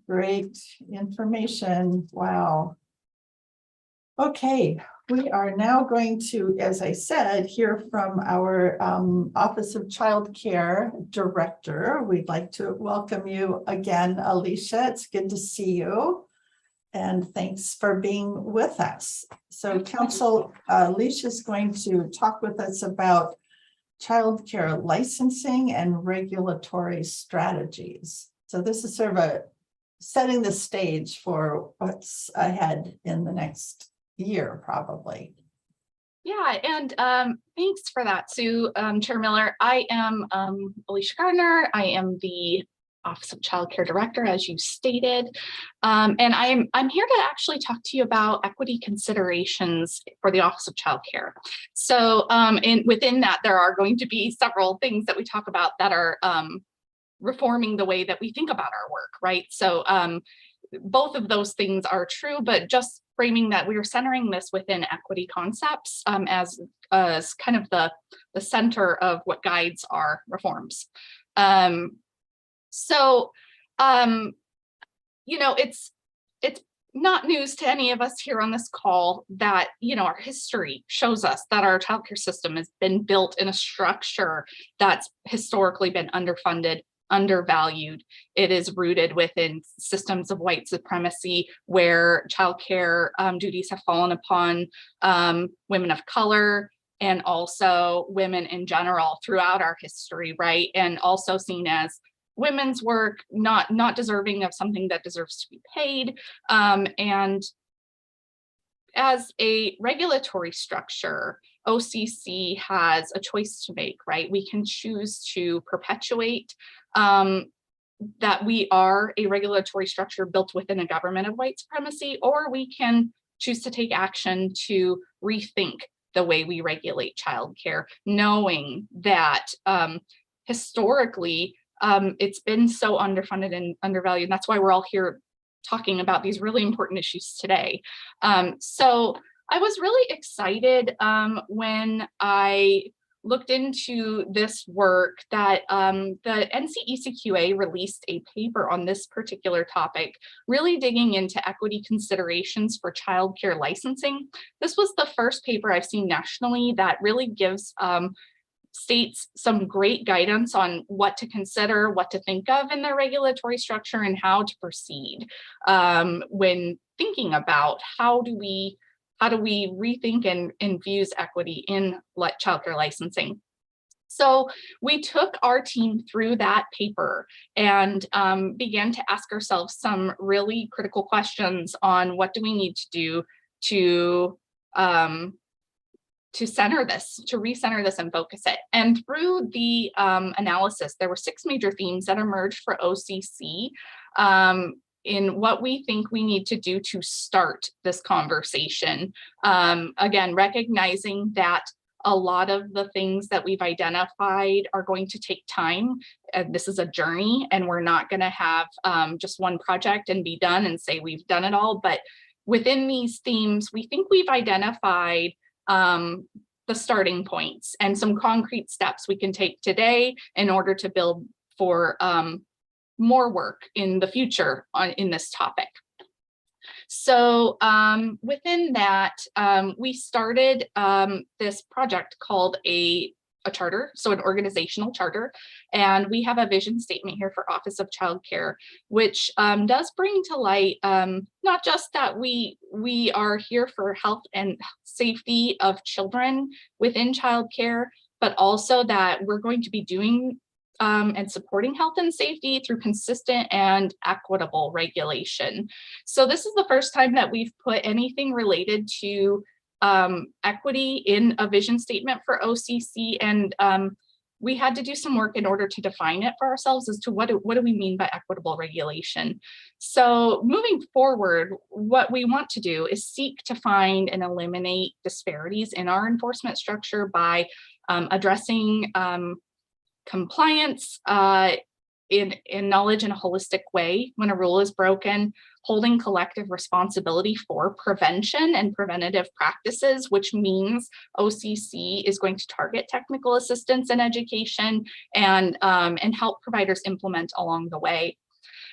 Great information. Wow. Okay, we are now going to, as I said, hear from our Office of Child Care Director. We'd like to welcome you again, Alicia. It's good to see you. And thanks for being with us. So Council, Alicia is going to talk with us about childcare licensing and regulatory strategies. So this is sort of setting the stage for what's ahead in the next year, probably. Yeah, and thanks for that, Sue. Chair Miller, I am Alicia Gardner. I am the Office of Child Care Director, as you stated. And I'm here to actually talk to you about equity considerations for the Office of Child Care. So within that, there are going to be several things that we talk about that are reforming the way that we think about our work, right? So both of those things are true, but just framing that we are centering this within equity concepts as kind of the center of what guides our reforms. You know, it's not news to any of us here on this call that, you know, our history shows us that our childcare system has been built in a structure that's historically been underfunded, undervalued. It is rooted within systems of white supremacy where childcare duties have fallen upon women of color and also women in general throughout our history, right? And also seen as women's work, not deserving of something that deserves to be paid. And as a regulatory structure, OCC has a choice to make, right? We can choose to perpetuate that we are a regulatory structure built within a government of white supremacy, or we can choose to take action to rethink the way we regulate childcare, knowing that historically it's been so underfunded and undervalued. And that's why we're all here talking about these really important issues today. So I was really excited when I looked into this work that the NCECQA released a paper on this particular topic, really digging into equity considerations for childcare licensing. This was the first paper I've seen nationally that really gives states some great guidance on what to consider, what to think of in their regulatory structure, and how to proceed when thinking about how do we rethink and infuse equity in childcare licensing. So we took our team through that paper and began to ask ourselves some really critical questions on what do we need to do to center this, to recenter this and focus it. And through the analysis, there were 6 major themes that emerged for OCC in what we think we need to do to start this conversation. Again, recognizing that a lot of the things that we've identified are going to take time. This is a journey, and we're not going to have just one project and be done and say we've done it all. But within these themes, we think we've identified the starting points and some concrete steps we can take today in order to build for more work in the future in this topic. So within that, we started this project called a charter, so an organizational charter, and we have a vision statement here for Office of Child Care, which does bring to light not just that we are here for health and safety of children within childcare, but also that we're going to be doing and supporting health and safety through consistent and equitable regulation. So this is the first time that we've put anything related to equity in a vision statement for OCC, and we had to do some work in order to define it for ourselves as to what do we mean by equitable regulation. So moving forward, what we want to do is seek to find and eliminate disparities in our enforcement structure by addressing compliance in knowledge in a holistic way when a rule is broken, holding collective responsibility for prevention and preventative practices, which means OCC is going to target technical assistance and education and help providers implement along the way.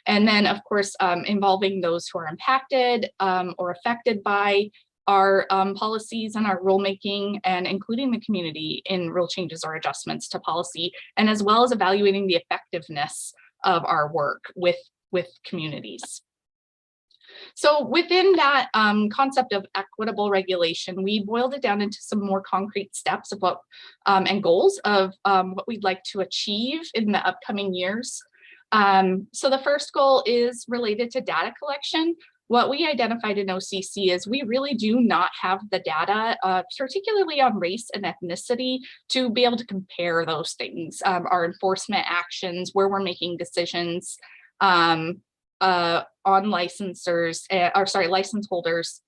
And then, of course, involving those who are impacted or affected by our policies and our rulemaking, and including the community in rule changes or adjustments to policy, and as well as evaluating the effectiveness of our work with communities. So within that concept of equitable regulation, we boiled it down into some more concrete steps of what and goals of what we'd like to achieve in the upcoming years. So the first goal is related to data collection. What we identified in OCC is we really do not have the data, particularly on race and ethnicity, to be able to compare those things, our enforcement actions, where we're making decisions on licensors, license holders.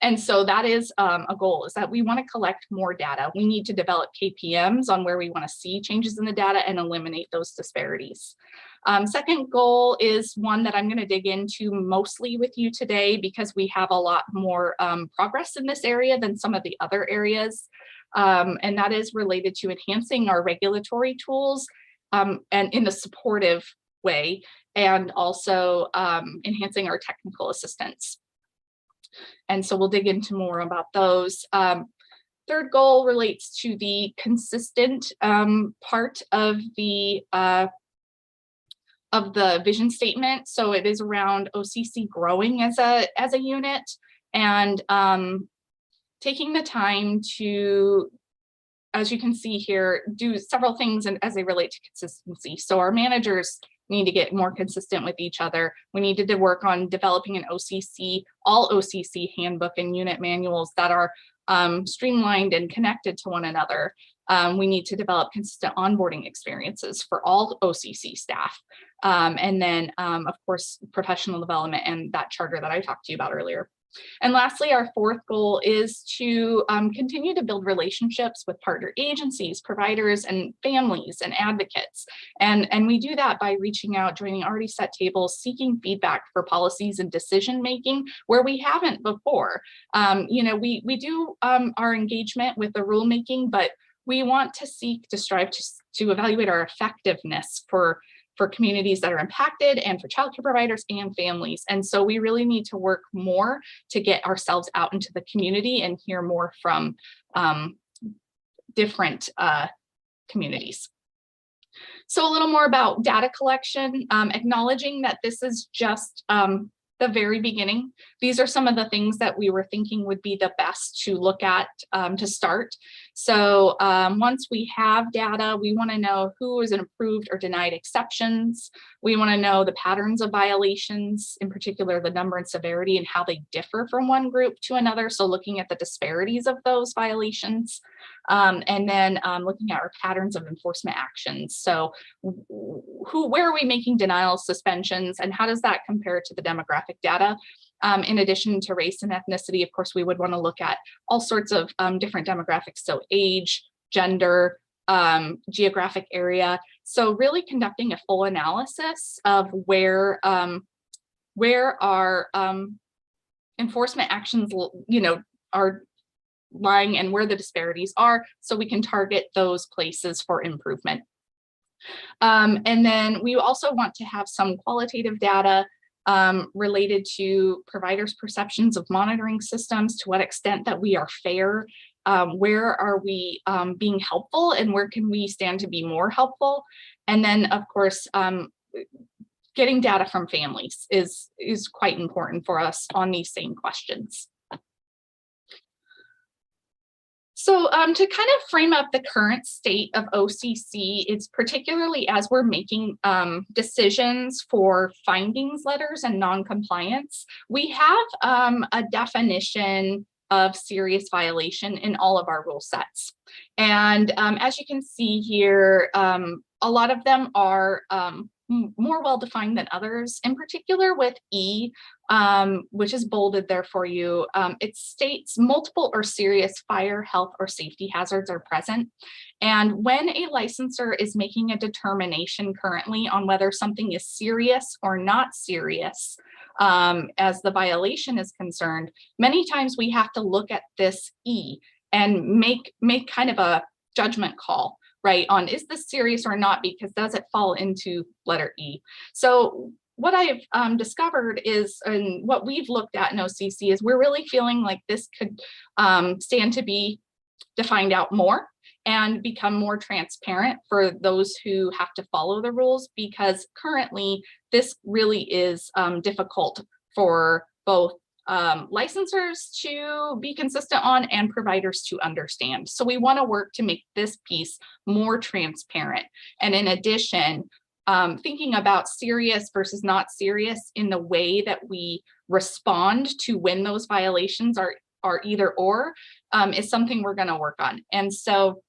And so that is a goal, is that we want to collect more data. We need to develop KPMs on where we want to see changes in the data and eliminate those disparities. Second goal is one that I'm going to dig into mostly with you today because we have a lot more progress in this area than some of the other areas. And that is related to enhancing our regulatory tools and in a supportive way, and also enhancing our technical assistance. And so we'll dig into more about those. Third goal relates to the consistent part of the vision statement. So it is around OCC growing as a unit and taking the time to, as you can see here, do several things as they relate to consistency. So our managers We need to get more consistent with each other. We needed to work on developing an OCC, all OCC handbook and unit manuals that are streamlined and connected to one another. We need to develop consistent onboarding experiences for all OCC staff. And then, of course, professional development and that charter that I talked to you about earlier. And lastly, our fourth goal is to continue to build relationships with partner agencies, providers, and families and advocates. And we do that by reaching out, joining already set tables, seeking feedback for policies and decision making where we haven't before. We do our engagement with the rulemaking, but we want to seek to strive to evaluate our effectiveness for communities that are impacted and for childcare providers and families. And so we really need to work more to get ourselves out into the community and hear more from different communities. So a little more about data collection, acknowledging that this is just the very beginning. These are some of the things that we were thinking would be the best to look at to start. So once we have data, we want to know who is approved or denied exceptions. We want to know the patterns of violations, in particular the number and severity and how they differ from one group to another. So looking at the disparities of those violations. And then looking at our patterns of enforcement actions. So where are we making denials, suspensions, and how does that compare to the demographic data? In addition to race and ethnicity, of course, we would want to look at all sorts of different demographics. So age, gender, geographic area. So really conducting a full analysis of where our enforcement actions, are lying and where the disparities are, so we can target those places for improvement. And then we also want to have some qualitative data related to providers' perceptions of monitoring systems, to what extent that we are fair, where are we being helpful, and where can we stand to be more helpful. And then, of course, getting data from families is quite important for us on these same questions. So to kind of frame up the current state of OCC, it's particularly as we're making decisions for findings letters and non-compliance, we have a definition of serious violation in all of our rule sets. And as you can see here, a lot of them are more well-defined than others, in particular with E, which is bolded there for you. It states multiple or serious fire, health, or safety hazards are present. And when a licensor is making a determination currently on whether something is serious or not serious, as the violation is concerned, many times we have to look at this E and make kind of a judgment call, right, on is this serious or not, because does it fall into letter E? So what I've discovered is, and what we've looked at in OCC is we're really feeling like this could stand to be defined out more and become more transparent for those who have to follow the rules, because currently this really is difficult for both licensors to be consistent on and providers to understand. So we want to work to make this piece more transparent. And in addition, thinking about serious versus not serious in the way that we respond to when those violations are either or is something we're going to work on. And so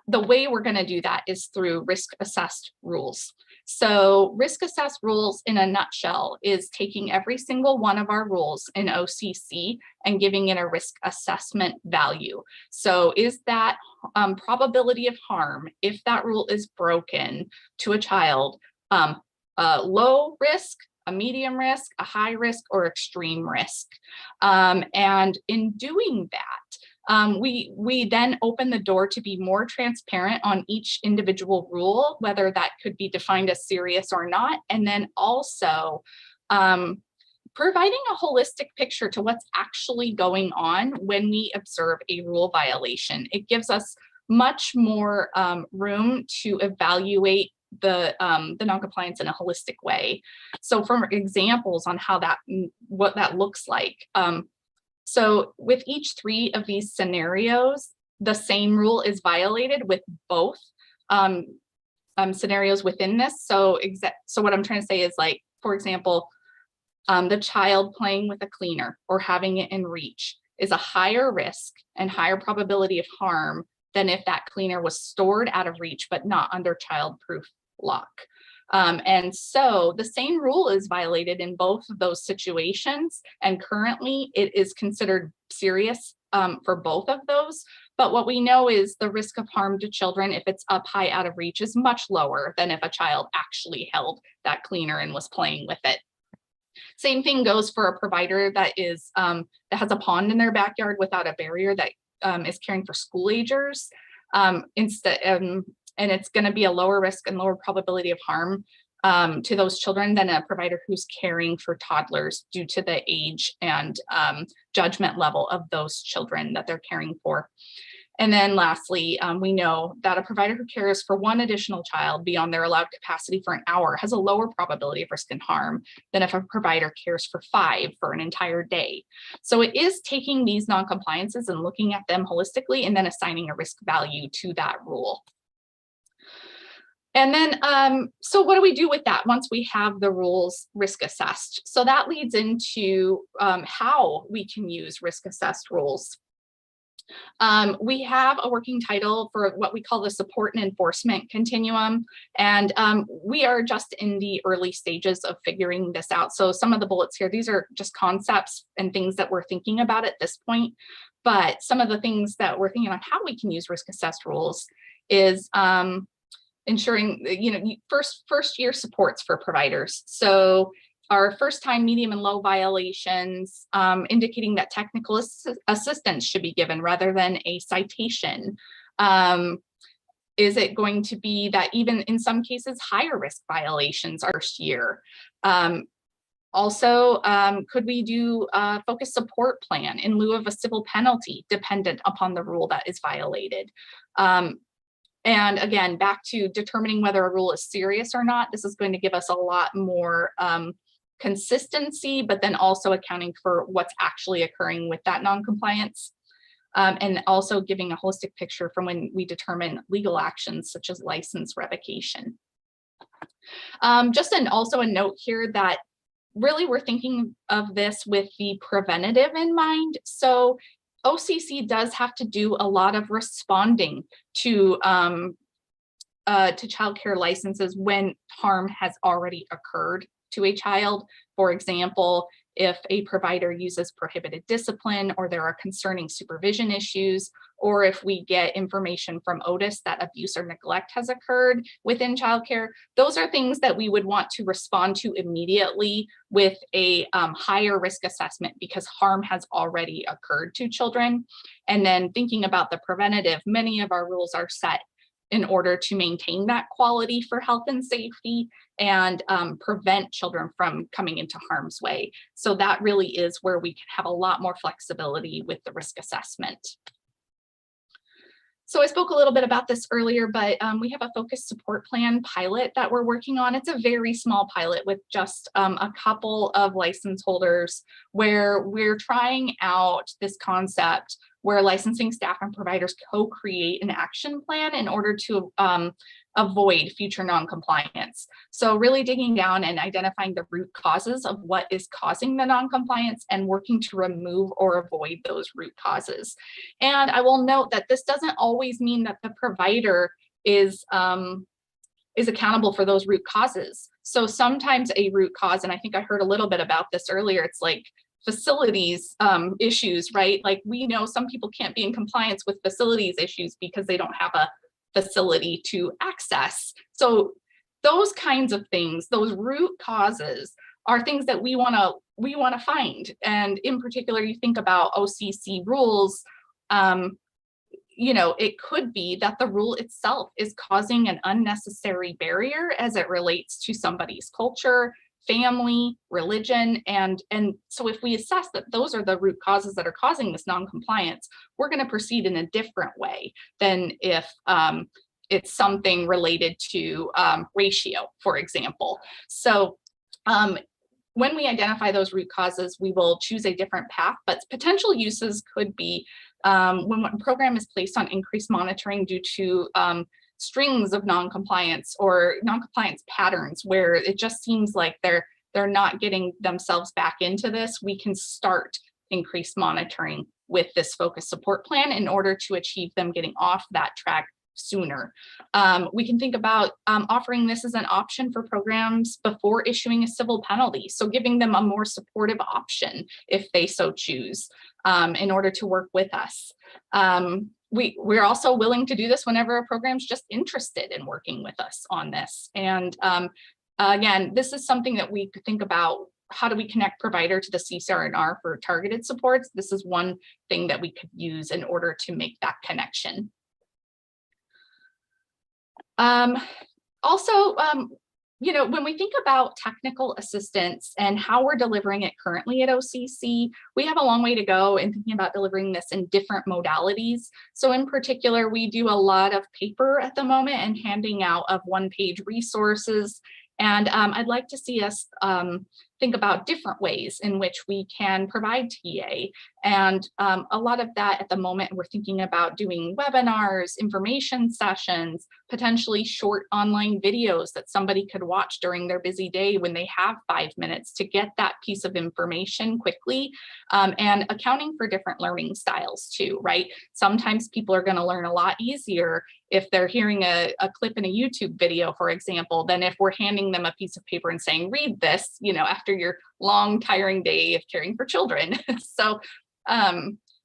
the way we're going to do that is through risk assessed rules. So risk assessed rules in a nutshell is taking every single one of our rules in OCC and giving it a risk assessment value. So is that probability of harm, if that rule is broken to a child, a low risk, a medium risk, a high risk, or extreme risk? And in doing that, we then open the door to be more transparent on each individual rule, whether that could be defined as serious or not, and then also providing a holistic picture to what's actually going on when we observe a rule violation. It gives us much more room to evaluate the noncompliance in a holistic way. So from examples on how what that looks like. So with each three of these scenarios, the same rule is violated with both scenarios within this. So what I'm trying to say is, like, for example, the child playing with a cleaner or having it in reach is a higher risk and higher probability of harm than if that cleaner was stored out of reach but not under child-proof lock. And so the same rule is violated in both of those situations, and currently it is considered serious for both of those. But what we know is the risk of harm to children, if it's up high out of reach, is much lower than if a child actually held that cleaner and was playing with it. Same thing goes for a provider that is that has a pond in their backyard without a barrier that is caring for school agers. And it's going to be a lower risk and lower probability of harm to those children than a provider who's caring for toddlers due to the age and judgment level of those children that they're caring for. And then lastly, we know that a provider who cares for one additional child beyond their allowed capacity for an hour has a lower probability of risk and harm than if a provider cares for 5 for an entire day. So it is taking these non-compliances and looking at them holistically and then assigning a risk value to that rule. And then, so what do we do with that once we have the rules risk assessed? So that leads into how we can use risk assessed rules. We have a working title for what we call the support and enforcement continuum. And we are just in the early stages of figuring this out. So some of the bullets here, these are just concepts and things that we're thinking about at this point. But some of the things that we're thinking on how we can use risk assessed rules is ensuring, first year supports for providers. So our first time, medium, and low violations, indicating that technical assistance should be given rather than a citation. Is it going to be that even in some cases, higher risk violations are first year? Also, could we do a focused support plan in lieu of a civil penalty dependent upon the rule that is violated? And again, back to determining whether a rule is serious or not, this is going to give us a lot more consistency, but then also accounting for what's actually occurring with that non-compliance, and also giving a holistic picture from when we determine legal actions such as license revocation. Also a note here that really we're thinking of this with the preventative in mind. So OCC does have to do a lot of responding to childcare licenses when harm has already occurred to a child. For example, if a provider uses prohibited discipline, or there are concerning supervision issues, or if we get information from OTIS that abuse or neglect has occurred within childcare, those are things that we would want to respond to immediately with a higher risk assessment because harm has already occurred to children. And then thinking about the preventative, many of our rules are set in order to maintain that quality for health and safety and prevent children from coming into harm's way. So that really is where we can have a lot more flexibility with the risk assessment. So I spoke a little bit about this earlier, but we have a focused support plan pilot that we're working on. It's a very small pilot with just a couple of license holders where we're trying out this concept where licensing staff and providers co-create an action plan in order to avoid future non-compliance. So really digging down and identifying the root causes of what is causing the non-compliance and working to remove or avoid those root causes. And I will note that this doesn't always mean that the provider is accountable for those root causes. So sometimes a root cause, and I think I heard a little bit about this earlier, it's like facilities issues, right? Like we know some people can't be in compliance with facilities issues because they don't have a facility to access. So those kinds of things, those root causes are things that we want to find. And in particular, you think about OCC rules, it could be that the rule itself is causing an unnecessary barrier as it relates to somebody's culture, family, religion, and so if we assess that those are the root causes that are causing this non-compliance, we're going to proceed in a different way than if it's something related to ratio, for example. So when we identify those root causes, we will choose a different path, but potential uses could be when a program is placed on increased monitoring due to strings of noncompliance or noncompliance patterns where it just seems like they're not getting themselves back into this, we can start increased monitoring with this focused support plan in order to achieve them getting off that track sooner. We can think about offering this as an option for programs before issuing a civil penalty. So giving them a more supportive option if they so choose in order to work with us. We're also willing to do this whenever a program's just interested in working with us on this. And again, this is something that we could think about. How do we connect provider to the CCR&R for targeted supports? This is one thing that we could use in order to make that connection. Also, you know, when we think about technical assistance and how we're delivering it currently at OCC, we have a long way to go in thinking about delivering this in different modalities. So in particular, we do a lot of paper at the moment and handing out of one-page resources. And I'd like to see us think about different ways in which we can provide TA. And a lot of that at the moment, we're thinking about doing webinars, information sessions, potentially short online videos that somebody could watch during their busy day when they have 5 minutes to get that piece of information quickly, and accounting for different learning styles too, right? Sometimes people are going to learn a lot easier if they're hearing a clip in a YouTube video, for example, than if we're handing them a piece of paper and saying, read this, you know, after your long, tiring day of caring for children. So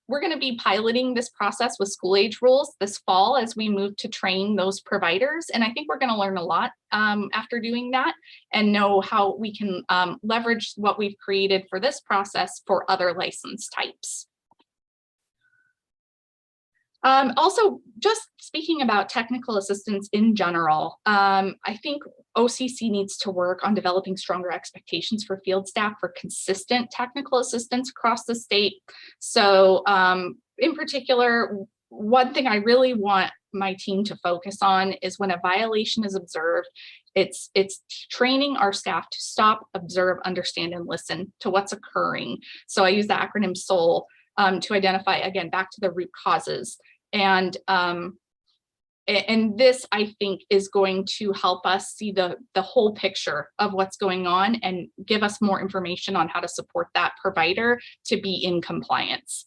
we're going to be piloting this process with school age rules this fall as we move to train those providers. And I think we're going to learn a lot after doing that and know how we can leverage what we've created for this process for other license types. Also, just speaking about technical assistance in general, I think OCC needs to work on developing stronger expectations for field staff for consistent technical assistance across the state. So in particular, one thing I really want my team to focus on is when a violation is observed, it's training our staff to stop, observe, understand, and listen to what's occurring. So I use the acronym SOUL to identify, again, back to the root causes. And this, I think, is going to help us see the whole picture of what's going on and give us more information on how to support that provider to be in compliance.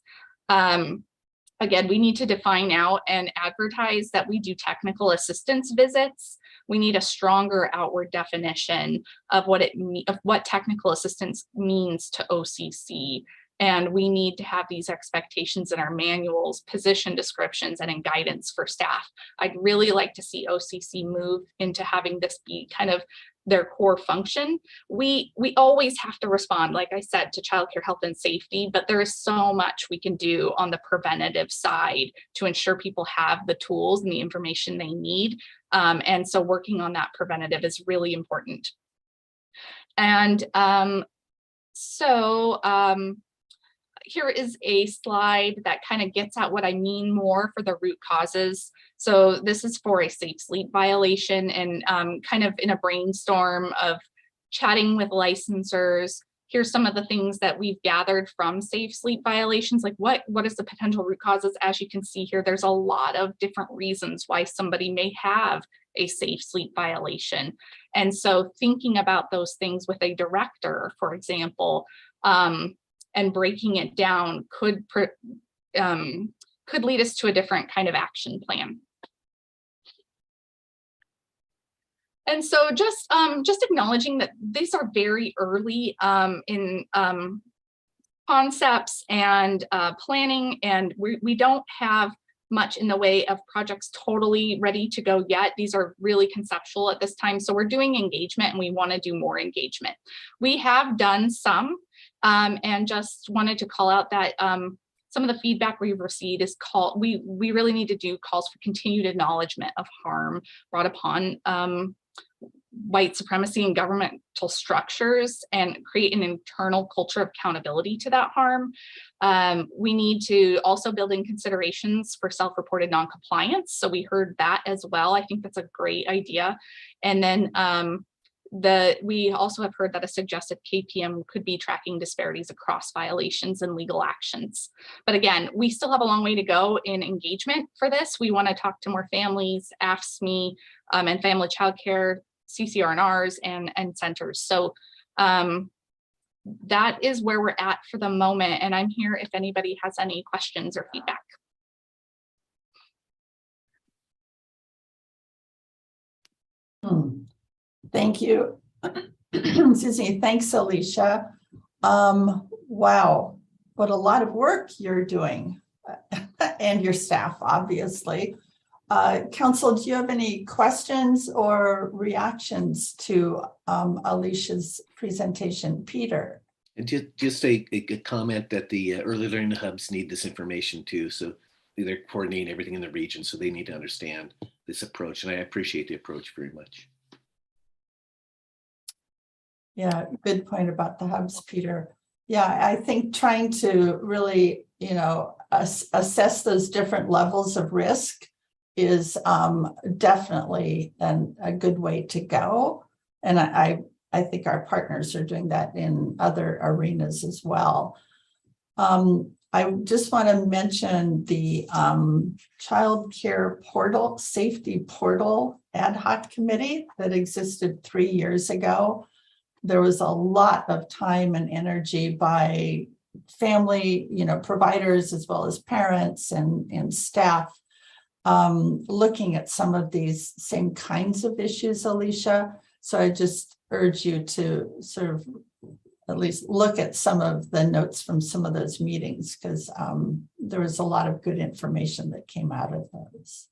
Again, we need to define out and advertise that we do technical assistance visits. We need a stronger outward definition of what technical assistance means to OCC. And we need to have these expectations in our manuals, position descriptions, and in guidance for staff. I'd really like to see OCC move into having this be kind of their core function. We always have to respond, like I said, to childcare health and safety, but there is so much we can do on the preventative side to ensure people have the tools and the information they need. And so working on that preventative is really important. And here is a slide that kind of gets at what I mean more for the root causes. So this is for a safe sleep violation and kind of in a brainstorm of chatting with licensors. Here's some of the things that we've gathered from safe sleep violations, like what is the potential root causes? As you can see here, there's a lot of different reasons why somebody may have a safe sleep violation. And so thinking about those things with a director, for example, and breaking it down could lead us to a different kind of action plan. And so just acknowledging that these are very early in concepts and planning, and we don't have much in the way of projects totally ready to go yet. These are really conceptual at this time. So we're doing engagement and we want to do more engagement. We have done some. And just wanted to call out that some of the feedback we've received is we really need to do calls for continued acknowledgement of harm brought upon white supremacy and governmental structures and create an internal culture of accountability to that harm. We need to also build in considerations for self-reported noncompliance. So we heard that as well. I think that's a great idea. And then We also have heard that a suggested KPM could be tracking disparities across violations and legal actions. But again, we still have a long way to go in engagement for this. We want to talk to more families, AFSCME, and family childcare, CCRNRs, and centers. So that is where we're at for the moment. And I'm here if anybody has any questions or feedback. Thank you. Excuse me. Thanks, Alicia. Wow, what a lot of work you're doing and your staff, obviously. Council, do you have any questions or reactions to Alicia's presentation? Peter? And just a comment that the early learning hubs need this information too. So they're coordinating everything in the region, so they need to understand this approach. And I appreciate the approach very much. Yeah, good point about the hubs, Peter. Yeah, I think trying to really, assess those different levels of risk is definitely a good way to go. And I think our partners are doing that in other arenas as well. I just want to mention the Child Care Portal, Safety Portal Ad Hoc Committee that existed 3 years ago. There was a lot of time and energy by family, providers, as well as parents and staff, looking at some of these same kinds of issues, Alicia. So I just urge you to sort of at least look at some of the notes from some of those meetings, because there was a lot of good information that came out of those.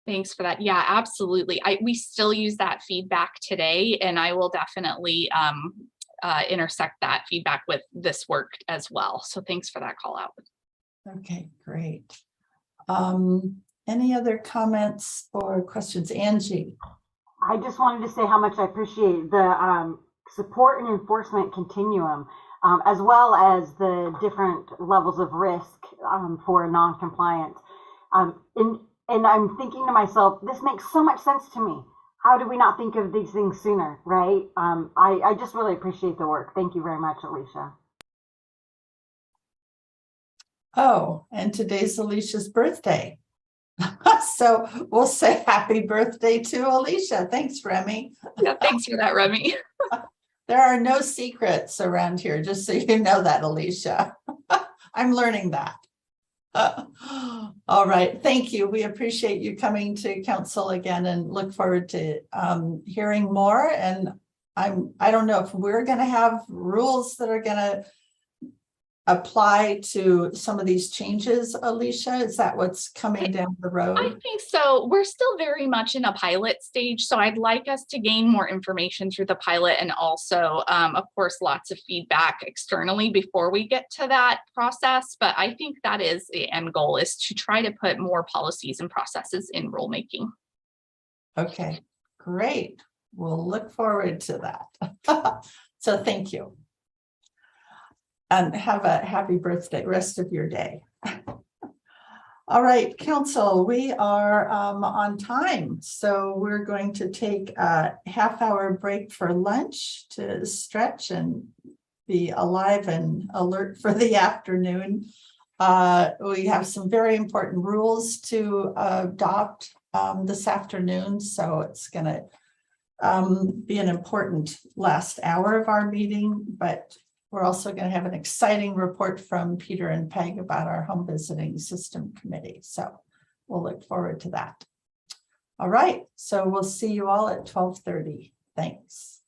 Thanks for that. Yeah, absolutely. We still use that feedback today, and I will definitely intersect that feedback with this work as well. So thanks for that call out. Okay, great. Any other comments or questions? Angie? I just wanted to say how much I appreciate the support and enforcement continuum, as well as the different levels of risk for non-compliance. And I'm thinking to myself, this makes so much sense to me. How do we not think of these things sooner, right? I just really appreciate the work. Thank you very much, Alicia. Oh, and today's Alicia's birthday. So we'll say happy birthday to Alicia. Thanks, Remy. Yeah, thanks for that, Remy. There are no secrets around here, just so you know that, Alicia. I'm learning that. All right, thank you. We appreciate you coming to council again and look forward to hearing more. And I don't know if we're going to have rules that are going to apply to some of these changes, Alicia. Is that what's coming down the road? I think so. We're still very much in a pilot stage, so I'd like us to gain more information through the pilot, and also of course lots of feedback externally before we get to that process. But I think that is the end goal, is to try to put more policies and processes in rulemaking. Okay, great. We'll look forward to that. So thank you. And have a happy birthday, rest of your day. All right, council, we are on time. So we're going to take a half-hour break for lunch to stretch and be alive and alert for the afternoon. We have some very important rules to adopt this afternoon. So it's gonna be an important last hour of our meeting, but we're also going to have an exciting report from Peter and Peg about our home visiting system committee. So we'll look forward to that. All right, so we'll see you all at 12:30. Thanks.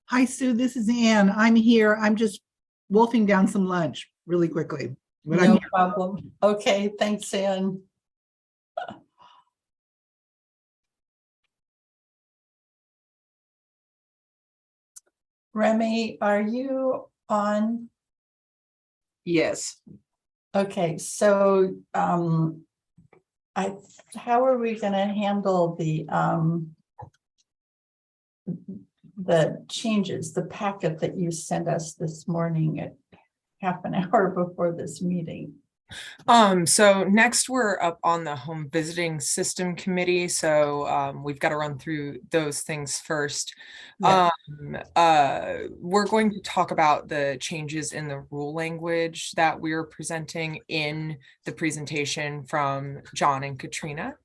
Hi, Sue. This is Ann. I'm here. I'm just wolfing down some lunch really quickly. But I'm No here. problem. Okay, thanks, Ann. Remy, are you on? Yes. Okay, so how are we going to handle the changes, the packet that you sent us this morning at half an hour before this meeting? So next we're up on the home visiting system committee. So we've got to run through those things first. Yeah. We're going to talk about the changes in the rule language that we're presenting in the presentation from John and Katrina.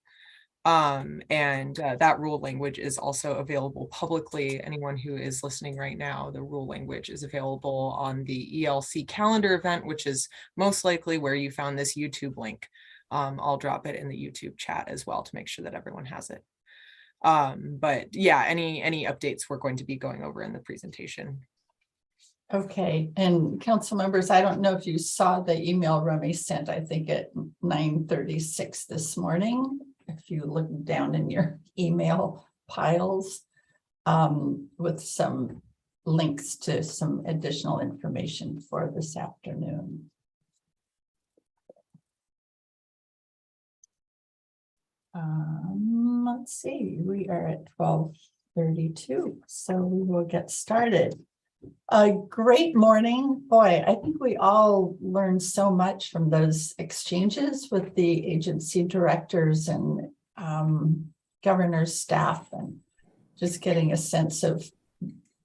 That rule language is also available publicly. Anyone who is listening right now, the rule language is available on the ELC calendar event, which is most likely where you found this YouTube link. I'll drop it in the YouTube chat as well to make sure that everyone has it. But yeah, any updates we're going to be going over in the presentation. Okay, and council members, I don't know if you saw the email Remy sent, I think at 9:36 this morning. If you look down in your email piles with some links to some additional information for this afternoon. Let's see, we are at 12:32, so we will get started. A great morning. Boy, I think we all learned so much from those exchanges with the agency directors and governor's staff, and just getting a sense of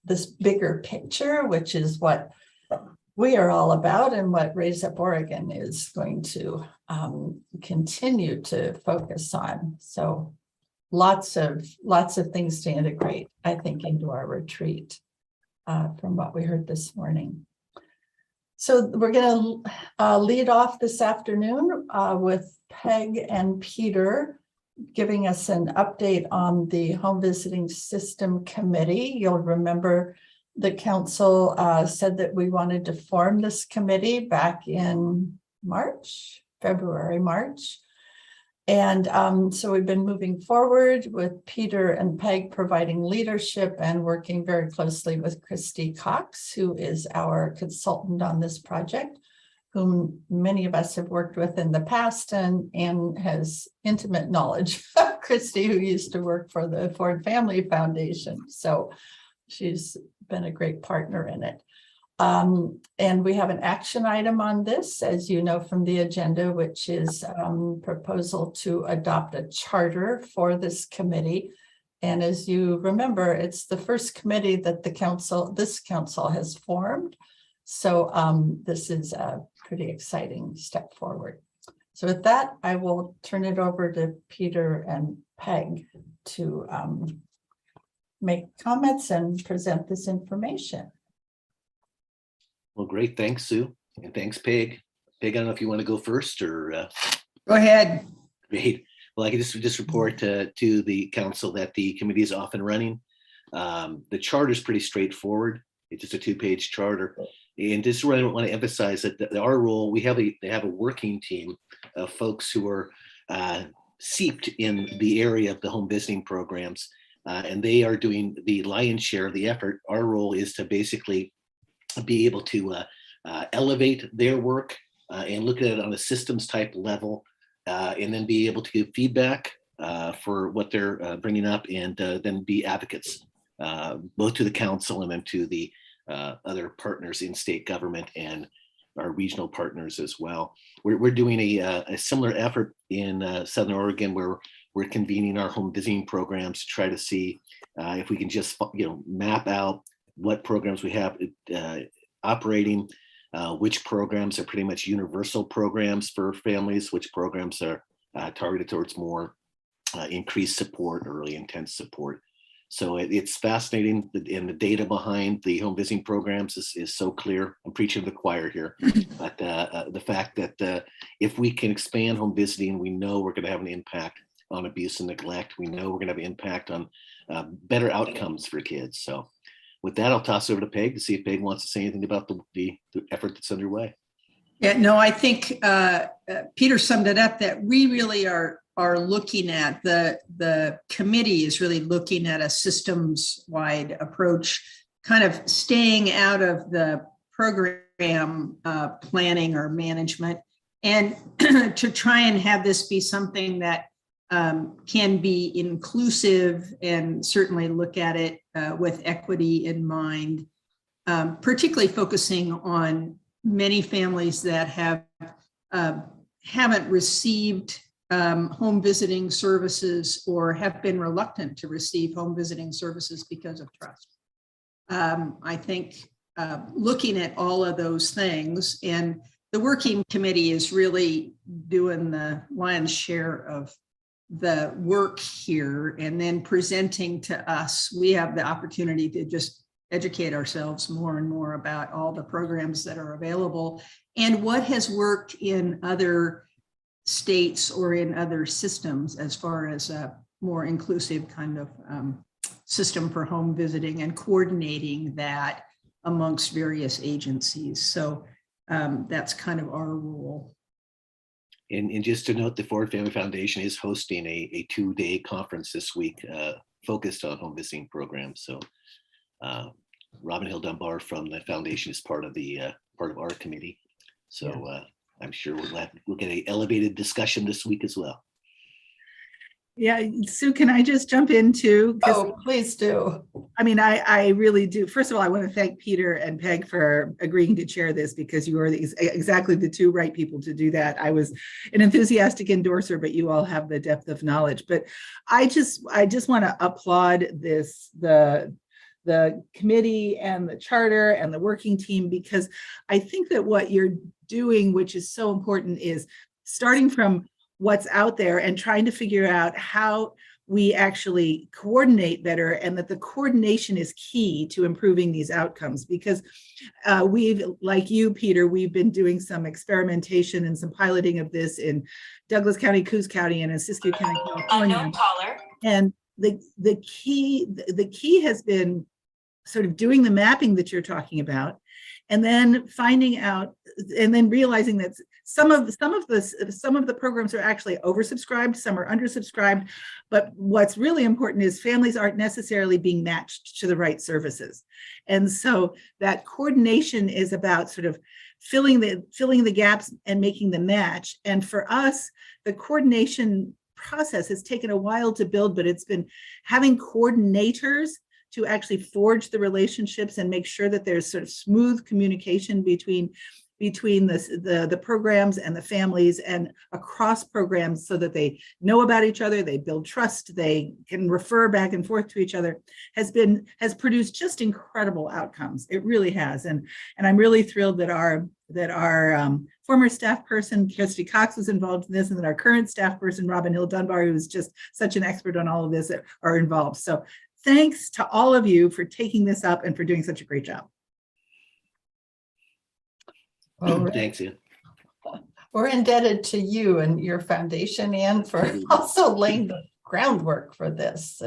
this bigger picture, which is what we are all about and what Raise Up Oregon is going to continue to focus on. So lots of things to integrate, I think, into our retreat. From what we heard this morning. So we're going to lead off this afternoon with Peg and Peter giving us an update on the Home Visiting System Committee. You'll remember the council said that we wanted to form this committee back in February, March. And so we've been moving forward with Peter and Peg providing leadership and working very closely with Christy Cox, who is our consultant on this project, whom many of us have worked with in the past and has intimate knowledge of Christy, who used to work for the Ford Family Foundation. So she's been a great partner in it. And we have an action item on this, as you know from the agenda, which is proposal to adopt a charter for this committee. And as you remember, it's the first committee that this council has formed. So this is a pretty exciting step forward. So with that, I will turn it over to Peter and Peg to make comments and present this information. Well, great. Thanks, Sue. And thanks, Peg. Peg, I don't know if you want to go first or. Go ahead. Great. Well, I can just report to the council that the committee is off and running. The charter is pretty straightforward. It's just a 2-page charter. And just really want to emphasize that our role, they have a working team of folks who are seeped in the area of the home visiting programs. And they are doing the lion's share of the effort. Our role is to basically be able to elevate their work and look at it on a systems type level, and then be able to give feedback for what they're bringing up, and then be advocates both to the council and then to the other partners in state government and our regional partners as well. We're doing a similar effort in Southern Oregon, where we're convening our home visiting programs to try to see if we can just map out what programs we have operating, which programs are pretty much universal programs for families, which programs are targeted towards more increased support, early intense support. So it's fascinating, and the data behind the home visiting programs is so clear. I'm preaching to the choir here, but the fact that if we can expand home visiting, we know we're going to have an impact on abuse and neglect. We know we're going to have an impact on better outcomes for kids. So with that, I'll toss over to Peg to see if Peg wants to say anything about the effort that's underway. Yeah, no, I think Peter summed it up, that we really are looking at, the committee is really looking at a systems-wide approach, kind of staying out of the program planning or management, and to try and have this be something that can be inclusive, and certainly look at it with equity in mind, particularly focusing on many families that haven't received home visiting services, or have been reluctant to receive home visiting services because of trust. I think looking at all of those things, and the working committee is really doing the lion's share of the work here, and then presenting to us. We have the opportunity to just educate ourselves more and more about all the programs that are available and what has worked in other states or in other systems as far as a more inclusive kind of system for home visiting, and coordinating that amongst various agencies. So that's kind of our role. And just to note, the Ford Family Foundation is hosting a 2-day conference this week focused on home visiting programs. So Robin Hill Dunbar from the foundation is part of our committee. So I'm sure we'll get an elevated discussion this week as well. Yeah, Sue, can I just jump in too? Oh, please do. I mean, I really do. First of all, I want to thank Peter and Peg for agreeing to chair this, because you are exactly the two right people to do that. I was an enthusiastic endorser, but you all have the depth of knowledge. But I just want to applaud the committee and the charter and the working team, because I think that what you're doing, which is so important, is starting from what's out there and trying to figure out how we actually coordinate better, and that the coordination is key to improving these outcomes. Because we've, like you, Peter, we've been doing some experimentation and some piloting of this in Douglas County, Coos County, and in Siskiyou County, California. And the key has been sort of doing the mapping that you're talking about, and then finding out, and then realizing that some of the programs are actually oversubscribed, some are undersubscribed. But what's really important is families aren't necessarily being matched to the right services. And so that coordination is about sort of filling the gaps and making the match. And for us, the coordination process has taken a while to build, but it's been having coordinators to actually forge the relationships and make sure that there's sort of smooth communication between the programs and the families and across programs, so that they know about each other, they build trust, they can refer back and forth to each other, has produced just incredible outcomes. It really has. And I'm really thrilled that our former staff person, Kirsty Cox, was involved in this, and that our current staff person, Robin Hill Dunbar, who is just such an expert on all of this, are involved. So thanks to all of you for taking this up and for doing such a great job. Well, thanks, Ian. We're indebted to you and your foundation, and for also laying the groundwork for this.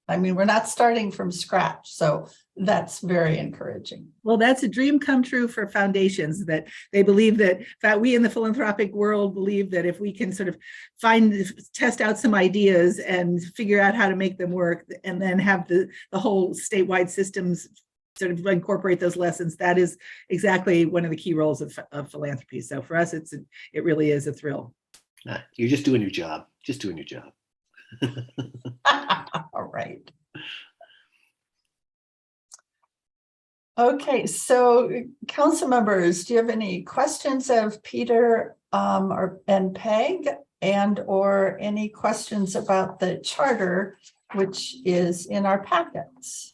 I mean, we're not starting from scratch, so that's very encouraging. Well, that's a dream come true for foundations, that they believe that we in the philanthropic world believe that if we can sort of test out some ideas and figure out how to make them work, and then have the whole statewide systems sort of incorporate those lessons, that is exactly one of the key roles of philanthropy. So for us, it really is a thrill. You're just doing your job. Just doing your job. All right. Okay, so council members, do you have any questions of Peter and Peg, or any questions about the charter, which is in our packets?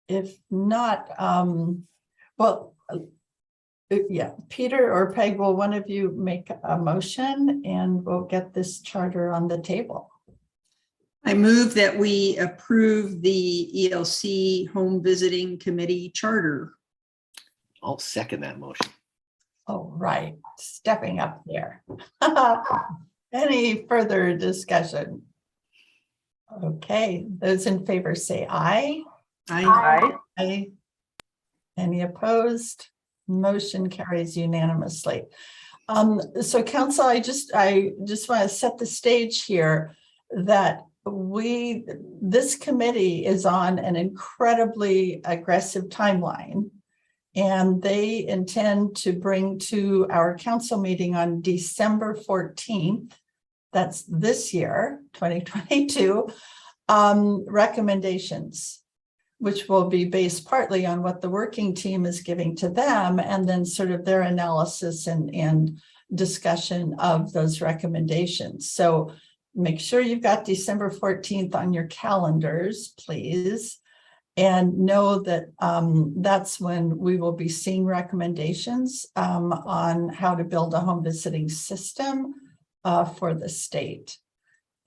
If not, yeah, Peter or Peg, will one of you make a motion, and we'll get this charter on the table? I move that we approve the ELC Home Visiting Committee Charter. I'll second that motion. Oh, right, stepping up there. Any further discussion? Okay, those in favor say aye. I, Aye. Any opposed? Motion carries unanimously. So council, I just want to set the stage here that this committee is on an incredibly aggressive timeline. And they intend to bring to our council meeting on December 14th, that's this year, 2022, recommendations, which will be based partly on what the working team is giving to them, and then sort of their analysis and discussion of those recommendations. So make sure you've got December 14th on your calendars, please. And know that that's when we will be seeing recommendations on how to build a home visiting system for the state.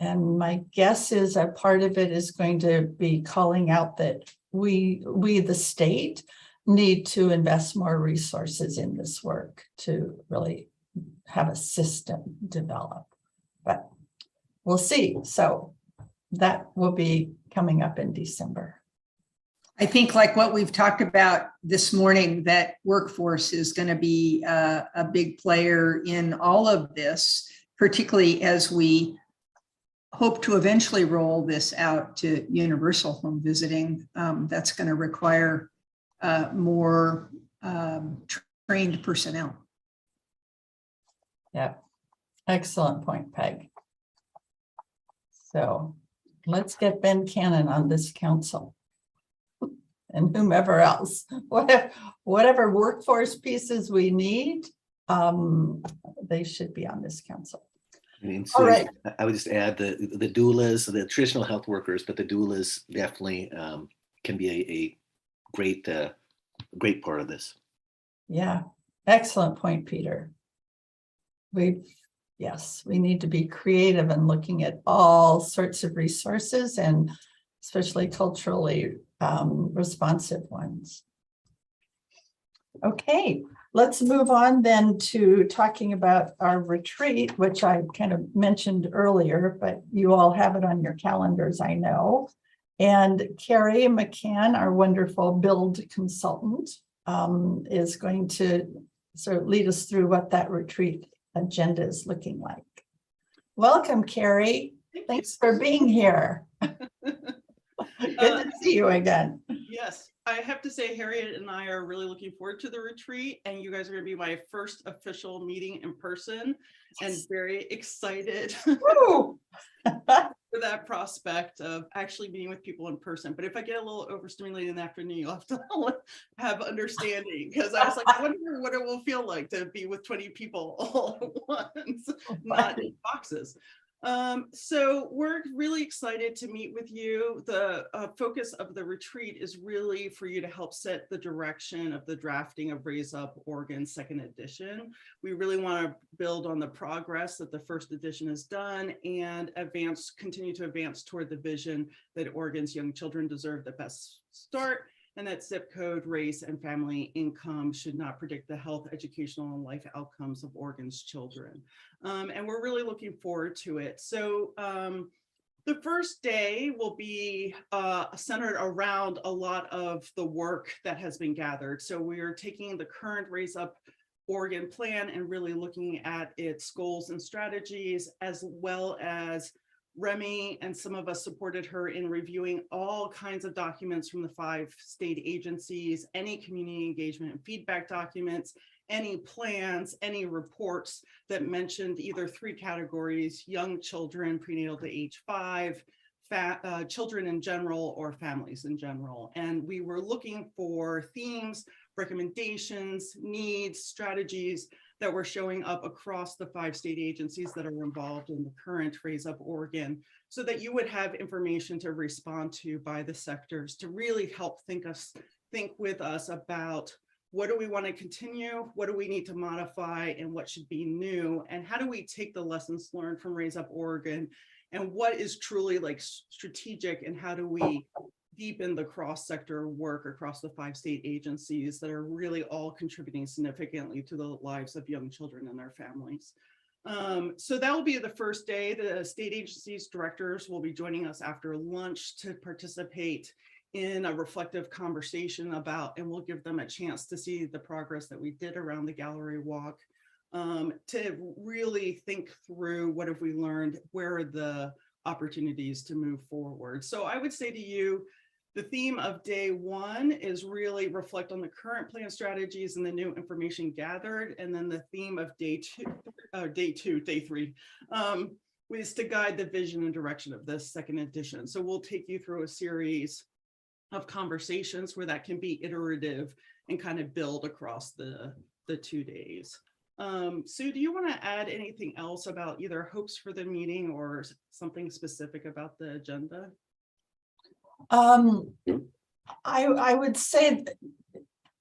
And my guess is a part of it is going to be calling out that we the state need to invest more resources in this work to really have a system develop. But we'll see. So that will be coming up in December. I think like what we've talked about this morning, that workforce is going to be a big player in all of this, particularly as we hope to eventually roll this out to universal home visiting. That's going to require more trained personnel. Yeah, excellent point, Peg. So let's get Ben Cannon on this council. And whomever else, whatever workforce pieces we need, they should be on this council. And All right. I would just add the doulas, the traditional health workers, but the doulas definitely can be a great part of this. Yeah, excellent point, Peter. Yes, we need to be creative and looking at all sorts of resources, and especially culturally responsive ones. Okay, let's move on then to talking about our retreat, which I kind of mentioned earlier, but you all have it on your calendars, I know. And Carrie McCann, our wonderful build consultant, is going to sort of lead us through what that retreat agenda is looking like. Welcome, Carrie. Thanks for being here. Good to see you again. Yes, I have to say Harriet and I are really looking forward to the retreat, and you guys are going to be my first official meeting in person, and very excited for that prospect of actually meeting with people in person. But if I get a little overstimulated in the afternoon, you'll have to have understanding, because I was like, I wonder what it will feel like to be with 20 people all at once, not in boxes. So we're really excited to meet with you. The focus of the retreat is really for you to help set the direction of the drafting of Raise Up Oregon second edition. We really want to build on the progress that the first edition has done and continue to advance toward the vision that Oregon's young children deserve the best start, and that zip code, race, and family income should not predict the health, educational, and life outcomes of Oregon's children. And we're really looking forward to it. So the first day will be centered around a lot of the work that has been gathered. So we are taking the current Raise Up Oregon plan and really looking at its goals and strategies, as well as Remy and some of us supported her in reviewing all kinds of documents from the 5 state agencies, any community engagement and feedback documents, any plans, any reports that mentioned either 3 categories: young children prenatal to age 5, children in general, or families in general. And we were looking for themes, recommendations, needs, strategies that were showing up across the 5 state agencies that are involved in the current Raise Up Oregon, so that you would have information to respond to by the sectors to really help think with us about what do we want to continue, what do we need to modify, and what should be new, and how do we take the lessons learned from Raise Up Oregon, and what is truly like strategic, and how do we deepen the cross-sector work across the 5 state agencies that are really all contributing significantly to the lives of young children and their families. So that will be the first day. The state agencies directors will be joining us after lunch to participate in a reflective conversation about, and we'll give them a chance to see the progress that we did around the gallery walk, to really think through what have we learned, where are the opportunities to move forward. So I would say to you, the theme of day one is really reflect on the current plan strategies and the new information gathered. And then the theme of day three, is to guide the vision and direction of this second edition. So we'll take you through a series of conversations where that can be iterative and kind of build across the 2 days. Sue, do you want to add anything else about either hopes for the meeting or something specific about the agenda? I would say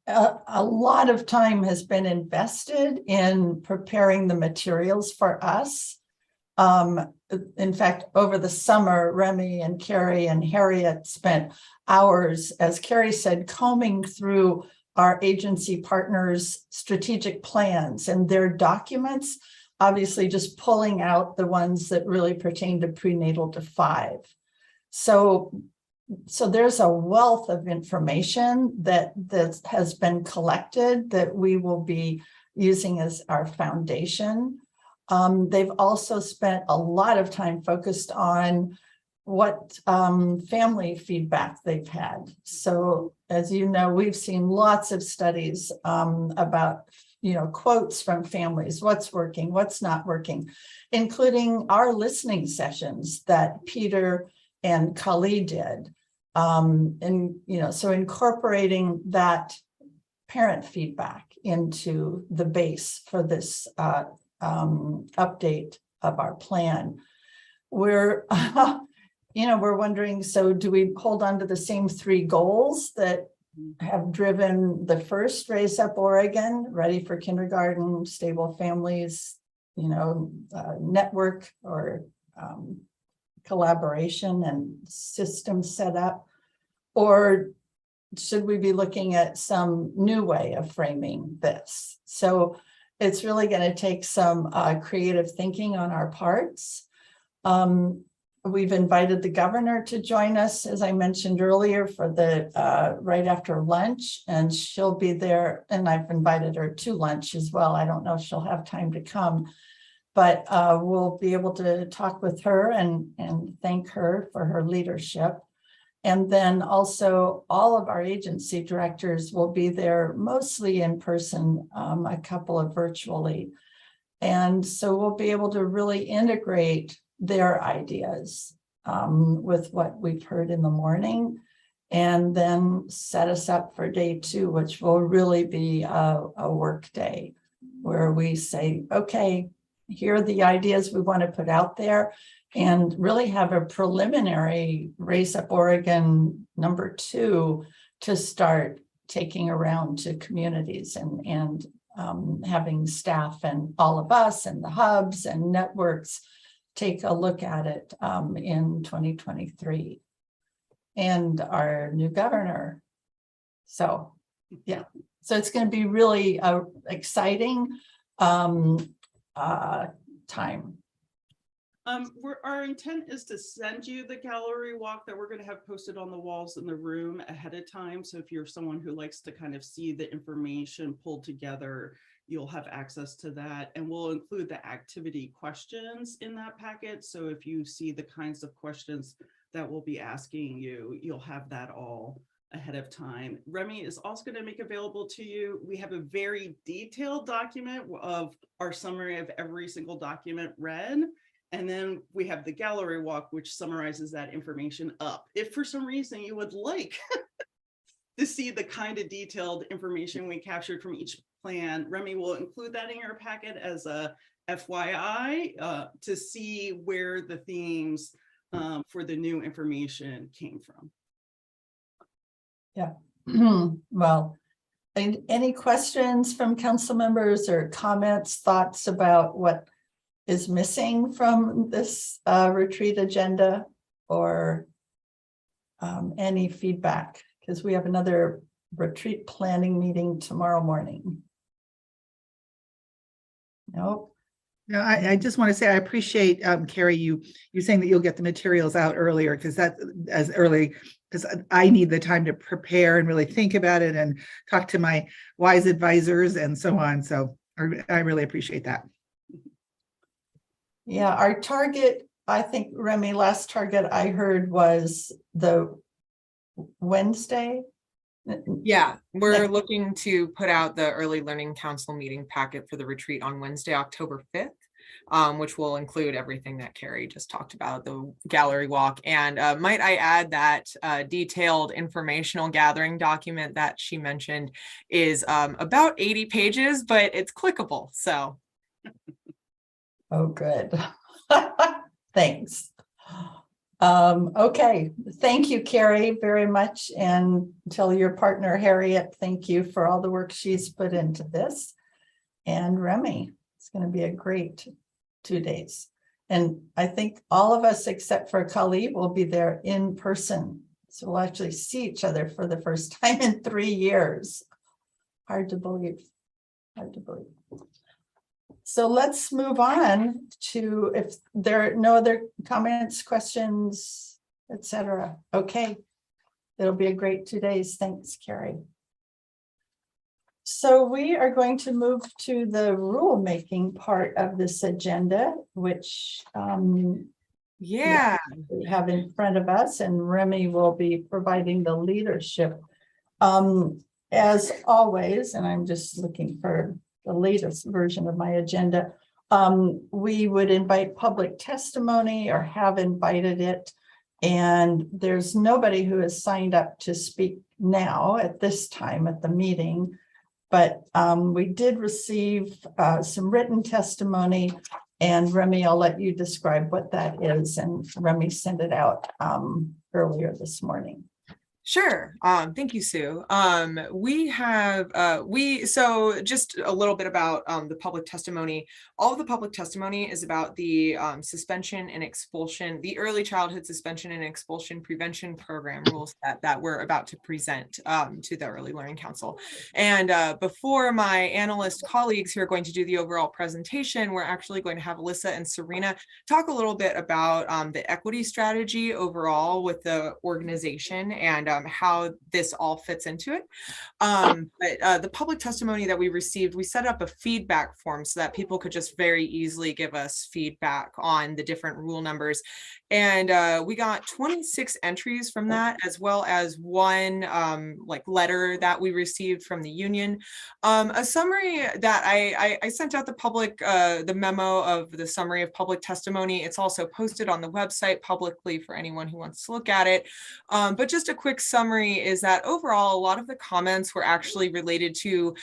a lot of time has been invested in preparing the materials for us. In fact, over the summer, Remy and Carrie and Harriet spent hours, as Carrie said, combing through our agency partners' strategic plans and their documents, obviously just pulling out the ones that really pertain to prenatal to 5. So there's a wealth of information that has been collected that we will be using as our foundation. They've also spent a lot of time focused on what family feedback they've had. So as you know, we've seen lots of studies about, quotes from families, what's working, what's not working, including our listening sessions that Peter and Kali did. So incorporating that parent feedback into the base for this update of our plan. We're wondering, so do we hold on to the same 3 goals that have driven the first Raise Up Oregon, ready for kindergarten, stable families, network or collaboration and system set up? Or should we be looking at some new way of framing this? So it's really going to take some creative thinking on our parts. We've invited the governor to join us, as I mentioned earlier, for the right after lunch, and she'll be there. And I've invited her to lunch as well. I don't know if she'll have time to come, but we'll be able to talk with her and thank her for her leadership. And then also all of our agency directors will be there, mostly in person, a couple of virtually. And so we'll be able to really integrate their ideas with what we've heard in the morning, and then set us up for day 2, which will really be a work day where we say, okay, here are the ideas we want to put out there, and really have a preliminary Raise Up Oregon number 2 to start taking around to communities and having staff and all of us and the hubs and networks take a look at it in 2023. And our new governor. So, yeah, so it's going to be really exciting time. Our intent is to send you the gallery walk that we're going to have posted on the walls in the room ahead of time. So if you're someone who likes to kind of see the information pulled together, you'll have access to that. And we'll include the activity questions in that packet. So if you see the kinds of questions that we'll be asking you, you'll have that all ahead of time. Remy is also going to make available to you. We have a very detailed document of our summary of every single document read. And then we have the gallery walk, which summarizes that information up. If for some reason you would like to see the kind of detailed information we captured from each plan, Remy will include that in your packet as a FYI to see where the themes for the new information came from. Yeah. Well, any questions from council members or comments, thoughts about what is missing from this retreat agenda, or any feedback? Because we have another retreat planning meeting tomorrow morning. Nope. No, I just want to say I appreciate Carrie, you saying that you'll get the materials out earlier because that's as early because I need the time to prepare and really think about it and talk to my wise advisors and so on. So I really appreciate that. Yeah, our target, I think, Remy, last target I heard was the Wednesday. Yeah, we're looking to put out the Early Learning Council meeting packet for the retreat on Wednesday, October 5th, which will include everything that Carrie just talked about, the gallery walk. And might I add that detailed informational gathering document that she mentioned is about 80 pages, but it's clickable, so. Oh, good. Thanks. Okay, thank you, Carrie, very much. And tell your partner, Harriet, thank you for all the work she's put into this. And Remy, it's going to be a great 2 days. And I think all of us, except for Khalid, will be there in person. So we'll actually see each other for the first time in 3 years. Hard to believe. Hard to believe. So let's move on to if there are no other comments, questions, etc. Okay, it'll be a great 2 days. Thanks, Carrie. So we are going to move to the rulemaking part of this agenda, which we have in front of us, and Remy will be providing the leadership. As always, and I'm just looking for the latest version of my agenda, we would invite public testimony or have invited it. And there's nobody who has signed up to speak now at this time at the meeting. But we did receive some written testimony, and Remy, I'll let you describe what that is. And Remy sent it out earlier this morning. Sure. Thank you, Sue. We have, so just a little bit about the public testimony. All of the public testimony is about the suspension and expulsion, the early childhood suspension and expulsion prevention program rules that we're about to present to the Early Learning Council. And before my analyst colleagues who are going to do the overall presentation, we're actually going to have Alyssa and Serena talk a little bit about the equity strategy overall with the organization and how this all fits into it. But the public testimony that we received, we set up a feedback form so that people could just very easily give us feedback on the different rule numbers. And we got 26 entries from that, as well as one letter that we received from the union. A summary that I sent out the public, the memo of the summary of public testimony. It's also posted on the website publicly for anyone who wants to look at it. But just a quick summary is that overall, a lot of the comments were actually related to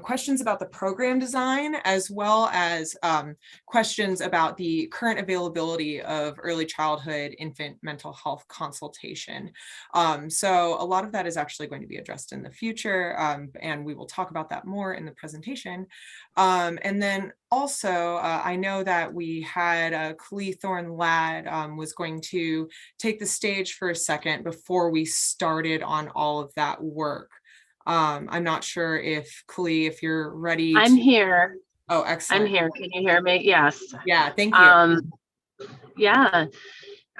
questions about the program design, as well as questions about the current availability of early childhood infant mental health consultation. So a lot of that is actually going to be addressed in the future, and we will talk about that more in the presentation. And then also, I know that we had Khalid Thorne-Ladd was going to take the stage for a second before we started on all of that work. I'm not sure if Khalid, if you're ready. I'm here. Oh, excellent. I'm here. Can you hear me? Yes. Yeah, thank you. Yeah.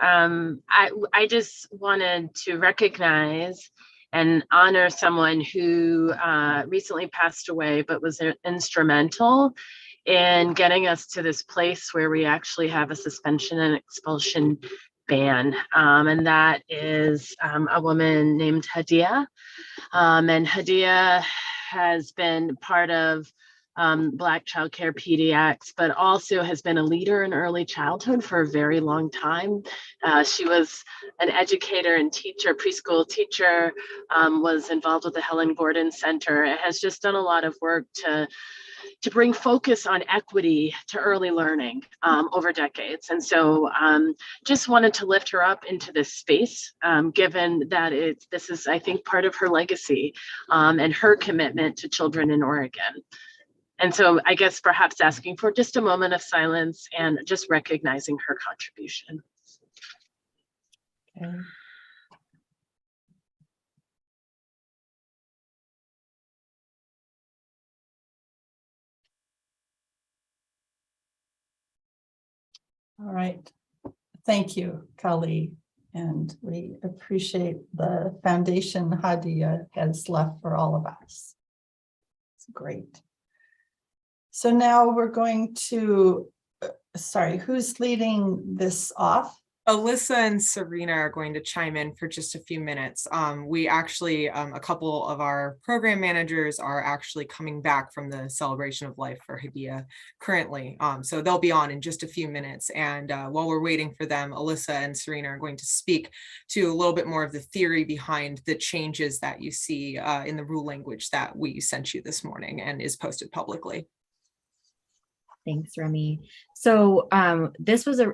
I just wanted to recognize and honor someone who recently passed away, but was instrumental in getting us to this place where we actually have a suspension and expulsion ban. And that is a woman named Hadia. And Hadia has been part of Black Child Care Pediatrics, but also has been a leader in early childhood for a very long time. She was an educator and teacher, preschool teacher, was involved with the Helen Gordon Center. It has just done a lot of work to bring focus on equity to early learning over decades. And so just wanted to lift her up into this space, given that this is, I think, part of her legacy and her commitment to children in Oregon. And so I guess perhaps asking for just a moment of silence and just recognizing her contribution. Okay. All right. Thank you, Kali. And we appreciate the foundation Hadia has left for all of us. It's great. So now we're going to, sorry, who's leading this off? Alyssa and Serena are going to chime in for just a few minutes. We actually, a couple of our program managers are actually coming back from the Celebration of Life for Hadia currently. So they'll be on in just a few minutes. And while we're waiting for them, Alyssa and Serena are going to speak to a little bit more of the theory behind the changes that you see in the rule language that we sent you this morning and is posted publicly. Thanks, Remy. So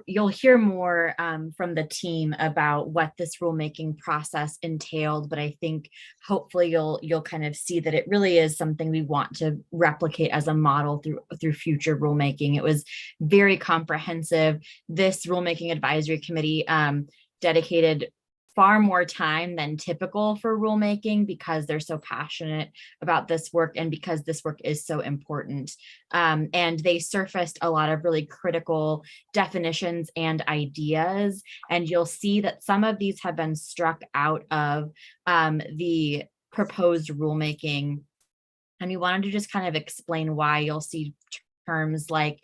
you'll hear more from the team about what this rulemaking process entailed, but I think hopefully you'll kind of see that it really is something we want to replicate as a model through future rulemaking. It was very comprehensive. This rulemaking advisory committee dedicated far more time than typical for rulemaking because they're so passionate about this work and because this work is so important. And they surfaced a lot of really critical definitions and ideas. And you'll see that some of these have been struck out of the proposed rulemaking. And we wanted to just kind of explain why. You'll see terms like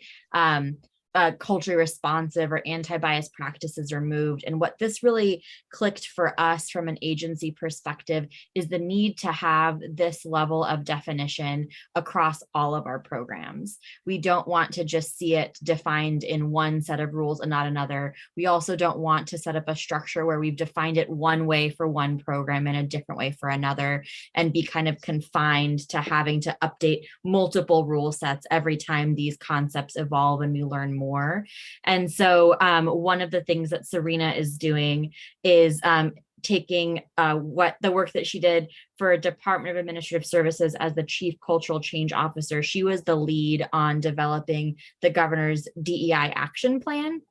culturally responsive or anti-bias practices removed. And what this really clicked for us from an agency perspective is the need to have this level of definition across all of our programs. We don't want to just see it defined in one set of rules and not another. We also don't want to set up a structure where we've defined it one way for one program and a different way for another, and be kind of confined to having to update multiple rule sets every time these concepts evolve and we learn more. And so one of the things that Serena is doing is taking what the work that she did for Department of Administrative Services as the Chief Cultural Change Officer. She was the lead on developing the governor's DEI action plan.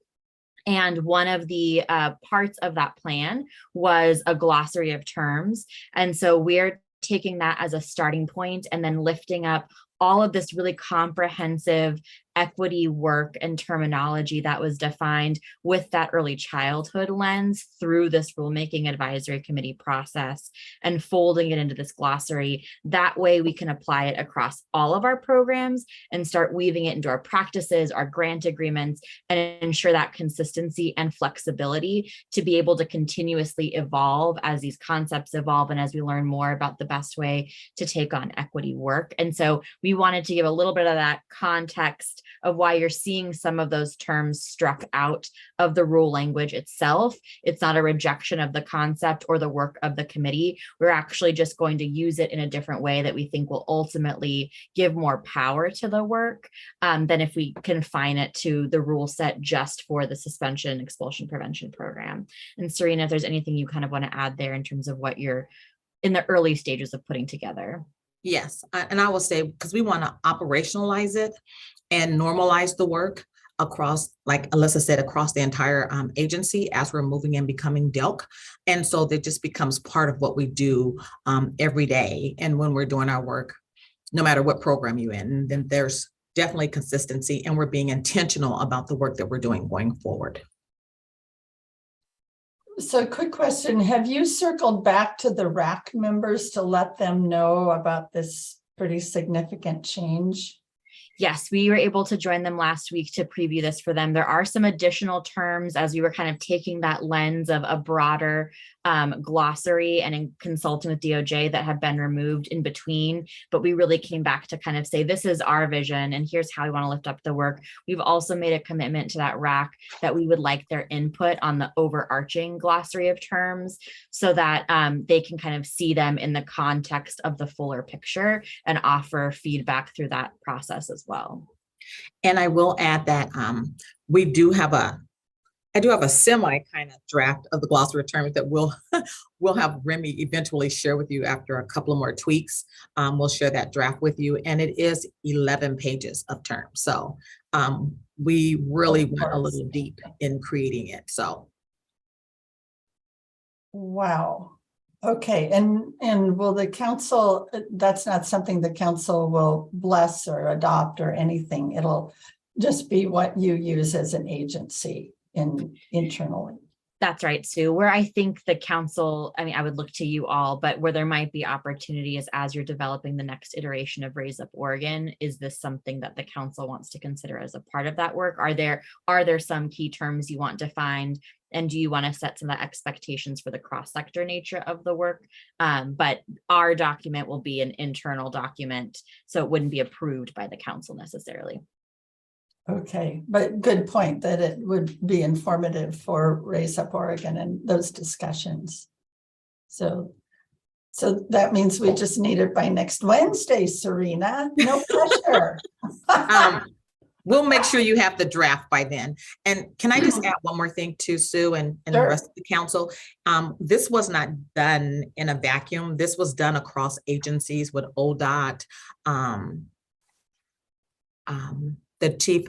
And one of the parts of that plan was a glossary of terms. And so we're taking that as a starting point and then lifting up all of this really comprehensive equity work and terminology that was defined with that early childhood lens through this rulemaking advisory committee process and folding it into this glossary. That way we can apply it across all of our programs and start weaving it into our practices, our grant agreements, and ensure that consistency and flexibility to be able to continuously evolve as these concepts evolve and as we learn more about the best way to take on equity work. And so we wanted to give a little bit of that context of why you're seeing some of those terms struck out of the rule language itself. It's not a rejection of the concept or the work of the committee. We're actually just going to use it in a different way that we think will ultimately give more power to the work than if we confine it to the rule set just for the suspension and expulsion prevention program. And Serena, if there's anything you kind of want to add there in terms of what you're in the early stages of putting together. Yes, and I will say, because we want to operationalize it and normalize the work across, like Alyssa said, across the entire agency as we're moving and becoming DELC. And so that just becomes part of what we do every day. And when we're doing our work, no matter what program you're in, then there's definitely consistency and we're being intentional about the work that we're doing going forward. So quick question, have you circled back to the RAC members to let them know about this pretty significant change? Yes, we were able to join them last week to preview this for them. There are some additional terms as we were kind of taking that lens of a broader glossary and in consulting with DOJ that have been removed in between, but we really came back to kind of say, this is our vision and here's how we want to lift up the work. We've also made a commitment to that RAC that we would like their input on the overarching glossary of terms so that they can kind of see them in the context of the fuller picture and offer feedback through that process as well. And I will add that I do have a semi kind of draft of the glossary of terms that we'll have Remy eventually share with you after a couple of more tweaks. We'll share that draft with you, and it is 11 pages of terms. So we really went a little deep in creating it. So. Wow. Okay, and will the council, that's not something the council will bless or adopt or anything. just be what you use as an agency internally. That's right, Sue. Where I think the council, I mean, I would look to you all, but where there might be opportunities as you're developing the next iteration of Raise Up Oregon, is this something that the council wants to consider as a part of that work? Are there some key terms you want defined? And do you want to set some of the expectations for the cross-sector nature of the work? But our document will be an internal document, so it wouldn't be approved by the council necessarily. Okay, but good point that it would be informative for Raise Up Oregon and those discussions. So that means we just need it by next Wednesday, Serena. No pressure. We'll make sure you have the draft by then. And can I just add one more thing to Sue and the rest of the council? This was not done in a vacuum. This was done across agencies with ODOT, the chief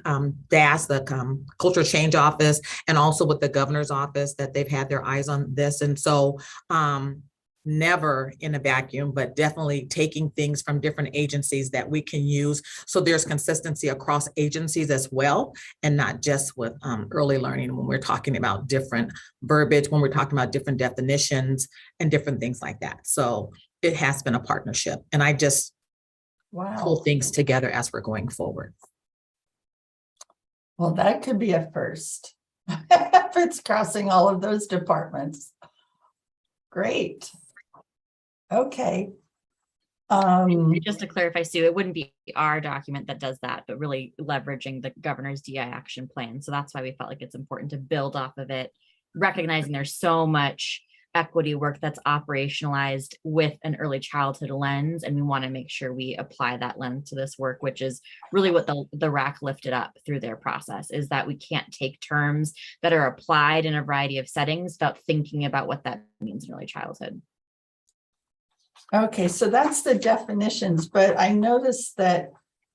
DAS, the cultural change office, and also with the governor's office, that they've had their eyes on this. And so never in a vacuum, but definitely taking things from different agencies that we can use. So there's consistency across agencies as well, and not just with early learning when we're talking about different verbiage, when we're talking about different definitions and different things like that. So it has been a partnership, and I just pull things together as we're going forward. Well, that could be a first if it's crossing all of those departments. Great. Okay. Just to clarify, Sue, it wouldn't be our document that does that, but really leveraging the governor's DI action plan. So that's why we felt like it's important to build off of it, recognizing there's so much equity work that's operationalized with an early childhood lens, and we want to make sure we apply that lens to this work, which is really what the RAC lifted up through their process, is that we can't take terms that are applied in a variety of settings without thinking about what that means in early childhood. Okay, so that's the definitions, but I noticed that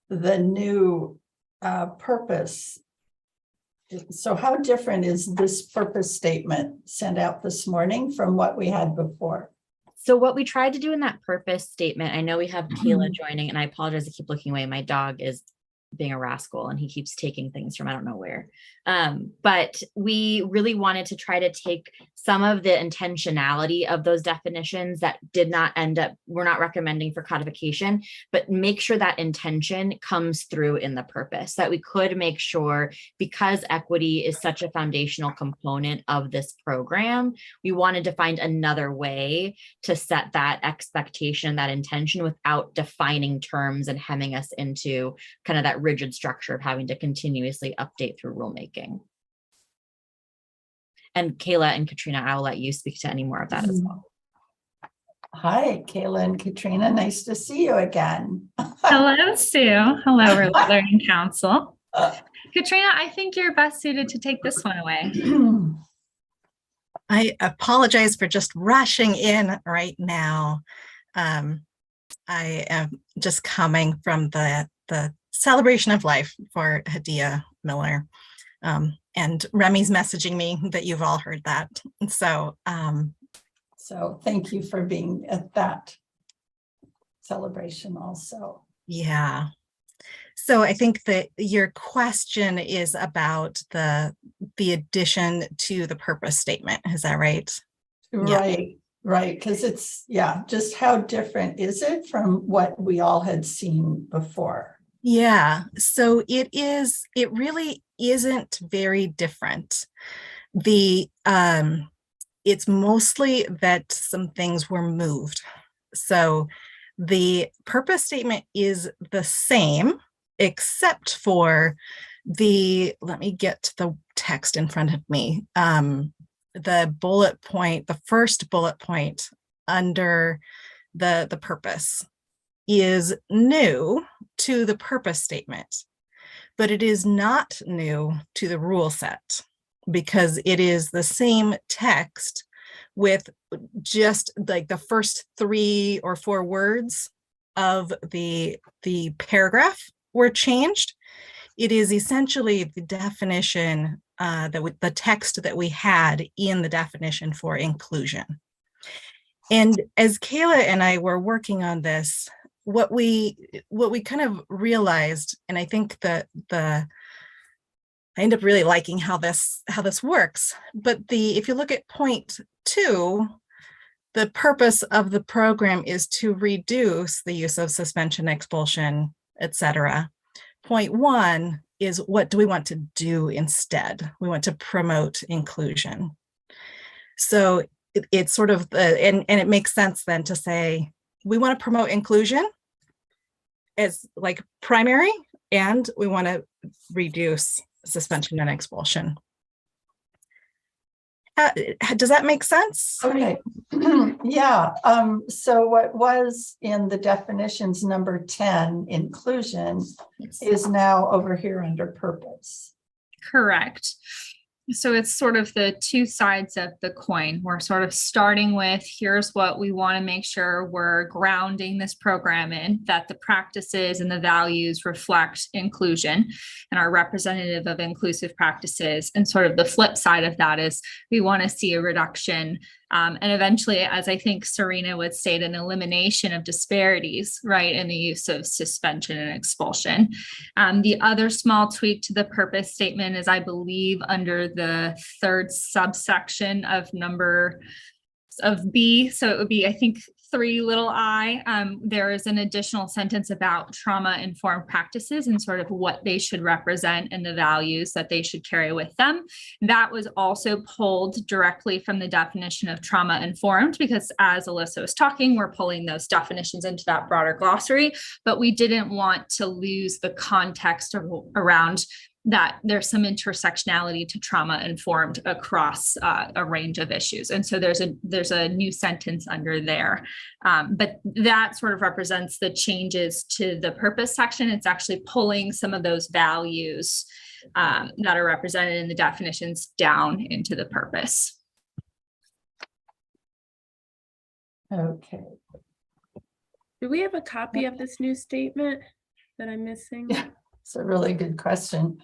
the new purpose. So how different is this purpose statement sent out this morning from what we had before? So what we tried to do in that purpose statement, I know we have Kayla joining, and I apologize, I keep looking away. My dog is being a rascal and he keeps taking things from I don't know where. But we really wanted to try to take some of the intentionality of those definitions that did not end up, we're not recommending for codification, but make sure that intention comes through in the purpose, that we could make sure, because equity is such a foundational component of this program, we wanted to find another way to set that expectation, that intention, without defining terms and hemming us into kind of that rigid structure of having to continuously update through rulemaking. And Kayla and Katrina, I will let you speak to any more of that as well. Hi, Kayla and Katrina. Nice to see you again. Hello, Sue. Hello, Early Learning Council. Katrina, I think you're best suited to take this one away. I apologize for just rushing in right now. I am just coming from the celebration of life for Hadia Miller. And Remy's messaging me that you've all heard that. So, so thank you for being at that celebration also. Yeah. So I think that your question is about the addition to the purpose statement. Is that right? Right, yeah. Right. Because it's, yeah, just how different is it from what we all had seen before? Yeah, so it really isn't very different. It's mostly that some things were moved. So the purpose statement is the same, except for let me get the text in front of me. The bullet point, the first bullet point under the purpose is new to the purpose statement, but it is not new to the rule set, because it is the same text with just like the first 3 or 4 words of the paragraph were changed. It is essentially the definition, the text that we had in the definition for inclusion. And as Kayla and I were working on this, what we kind of realized, and I think that I end up really liking how this works. But if you look at point 2, the purpose of the program is to reduce the use of suspension, expulsion, etc. Point 1 is, what do we want to do instead? We want to promote inclusion. So it's sort of and it makes sense then to say we want to promote inclusion as like primary, and we want to reduce suspension and expulsion. Does that make sense? Okay. Yeah. So what was in the definitions number 10, inclusion, is now over here under purpose. Correct. So it's sort of the two sides of the coin. We're sort of starting with, here's what we want to make sure we're grounding this program in, that the practices and the values reflect inclusion and are representative of inclusive practices. And sort of the flip side of that is we want to see a reduction and eventually, as I think Serena would state, an elimination of disparities, right, in the use of suspension and expulsion. The other small tweak to the purpose statement is, I believe, under the 3rd subsection of B. So it would be, I think, 3i. There is an additional sentence about trauma-informed practices and sort of what they should represent and the values that they should carry with them. That was also pulled directly from the definition of trauma-informed, because as Alyssa was talking, we're pulling those definitions into that broader glossary, but we didn't want to lose the context around that there's some intersectionality to trauma-informed across a range of issues. And so there's a new sentence under there. But that sort of represents the changes to the purpose section. It's actually pulling some of those values that are represented in the definitions down into the purpose. Okay. Do we have a copy of this new statement that I'm missing? Yeah, it's a really good question.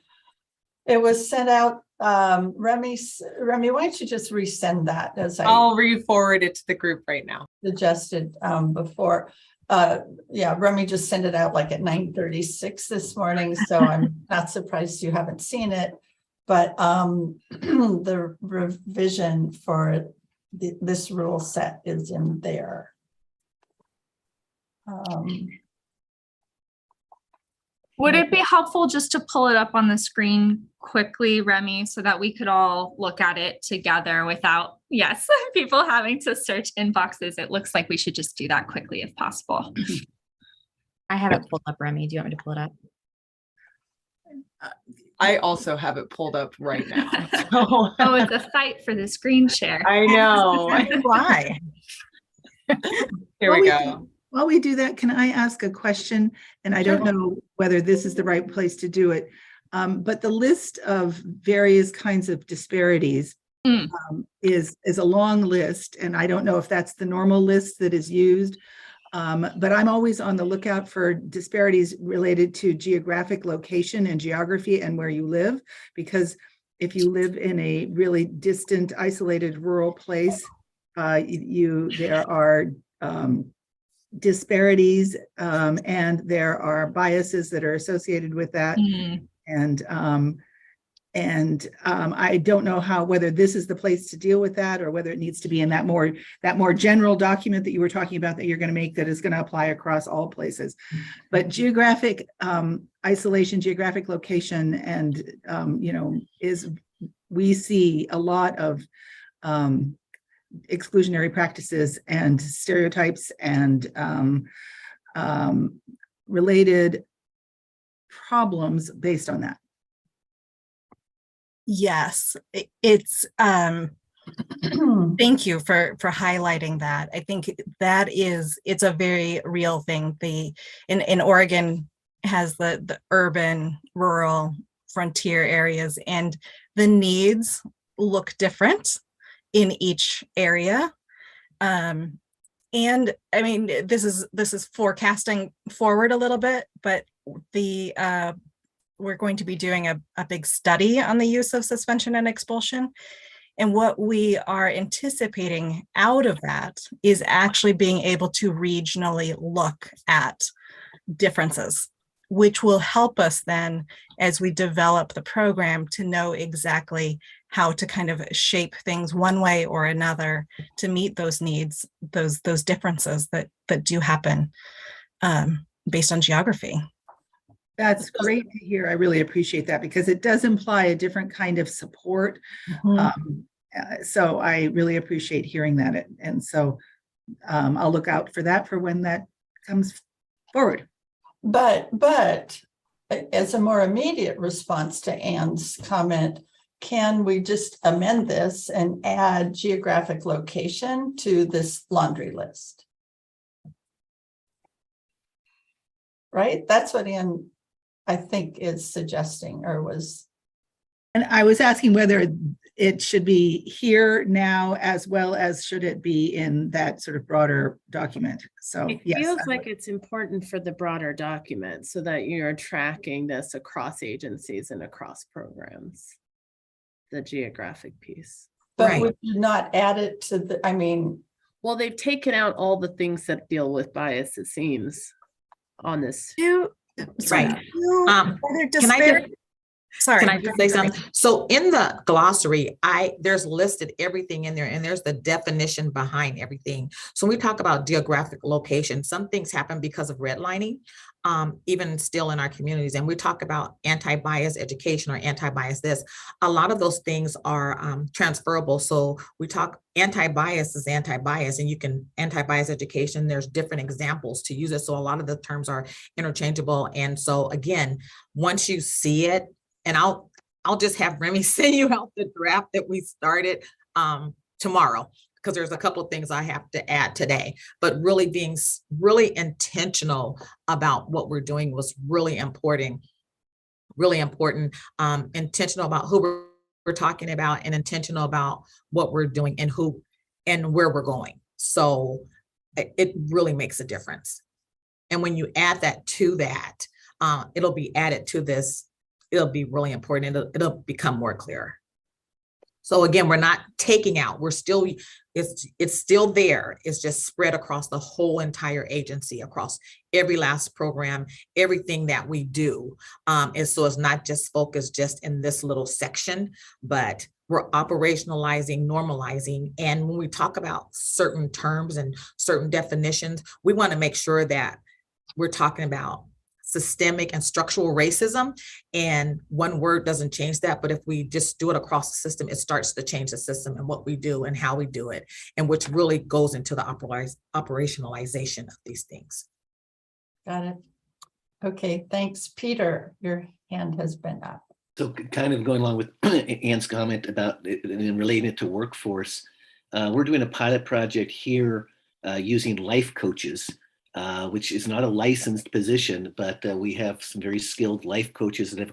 It was sent out, Remy, why don't you just resend that as I'll re-forward it to the group right now. Suggested before. Yeah, Remy just sent it out like at 9:36 this morning, so I'm not surprised you haven't seen it. But the revision for this rule set is in there. Would it be helpful just to pull it up on the screen quickly, Remy, so that we could all look at it together without, yes, people having to search inboxes? It looks like we should just do that quickly if possible. I have it pulled up, Remy. Do you want me to pull it up? I also have it pulled up right now. So. Oh, it's a fight for the screen share. I know. Why? Here we go. While we do that, can I ask a question? And I don't know whether this is the right place to do it, but the list of various kinds of disparities is a long list, and I don't know if that's the normal list that is used, but I'm always on the lookout for disparities related to geographic location and geography and where you live, because if you live in a really distant, isolated rural place, there are disparities and there are biases that are associated with that. And I don't know whether this is the place to deal with that, or whether it needs to be in that more general document that you were talking about that you're going to make that is going to apply across all places. But geographic isolation, geographic location, and we see a lot of exclusionary practices and stereotypes and related problems based on that. Yes, it's thank you for highlighting that. I think it's a very real thing. In Oregon has the urban, rural, frontier areas, and the needs look different in each area. And I mean, this is forecasting forward a little bit, but we're going to be doing a big study on the use of suspension and expulsion. And what we are anticipating out of that is actually being able to regionally look at differences which will help us then as we develop the program to know exactly how to kind of shape things one way or another to meet those needs, those differences that do happen based on geography. That's great to hear. I really appreciate that because it does imply a different kind of support. So I really appreciate hearing that. And so I'll look out for that for when that comes forward. But as a more immediate response to Anne's comment, can we just amend this and add geographic location to this laundry list? Right? That's what Anne, I think, is suggesting or was. And I was asking whether it should be here now as well as should it be in that sort of broader document. So it yes, feels like it's important for the broader document so that you're tracking this across agencies and across programs, the geographic piece. But would you not add it to the, I mean. Well, they've taken out all the things that deal with bias, it seems, on this. Right. Can I Sorry. Can I just say something? So in the glossary, there's listed everything in there and there's the definition behind everything. So when we talk about geographic location, some things happen because of redlining, even still in our communities. And we talk about anti-bias education or anti-bias this. A lot of those things are transferable. So we talk anti-bias is anti-bias and you can anti-bias education. There's different examples to use it. So a lot of the terms are interchangeable. And so again, once you see it, and I'll just have Remy send you out the draft that we started tomorrow, because there's a couple of things I have to add today, but really being really intentional about what we're doing was really important, intentional about who we're talking about and intentional about what we're doing and who and where we're going. So it really makes a difference. And when you add that to that, it'll be added to this. It'll be really important. It'll become more clear. So again, we're not taking out, we're still, it's still there. It's just spread across the whole entire agency, across every last program, everything that we do. And so it's not just focused just in this little section, but we're operationalizing, normalizing. And when we talk about certain terms and certain definitions, we want to make sure that we're talking about systemic and structural racism, and one word doesn't change that, but if we just do it across the system, it starts to change the system and what we do and how we do it, and which really goes into the operationalization of these things. Got it. Okay, thanks. Peter, your hand has been up. So kind of going along with Anne's comment about it and relating it to workforce, we're doing a pilot project here using life coaches, which is not a licensed position, but we have some very skilled life coaches that have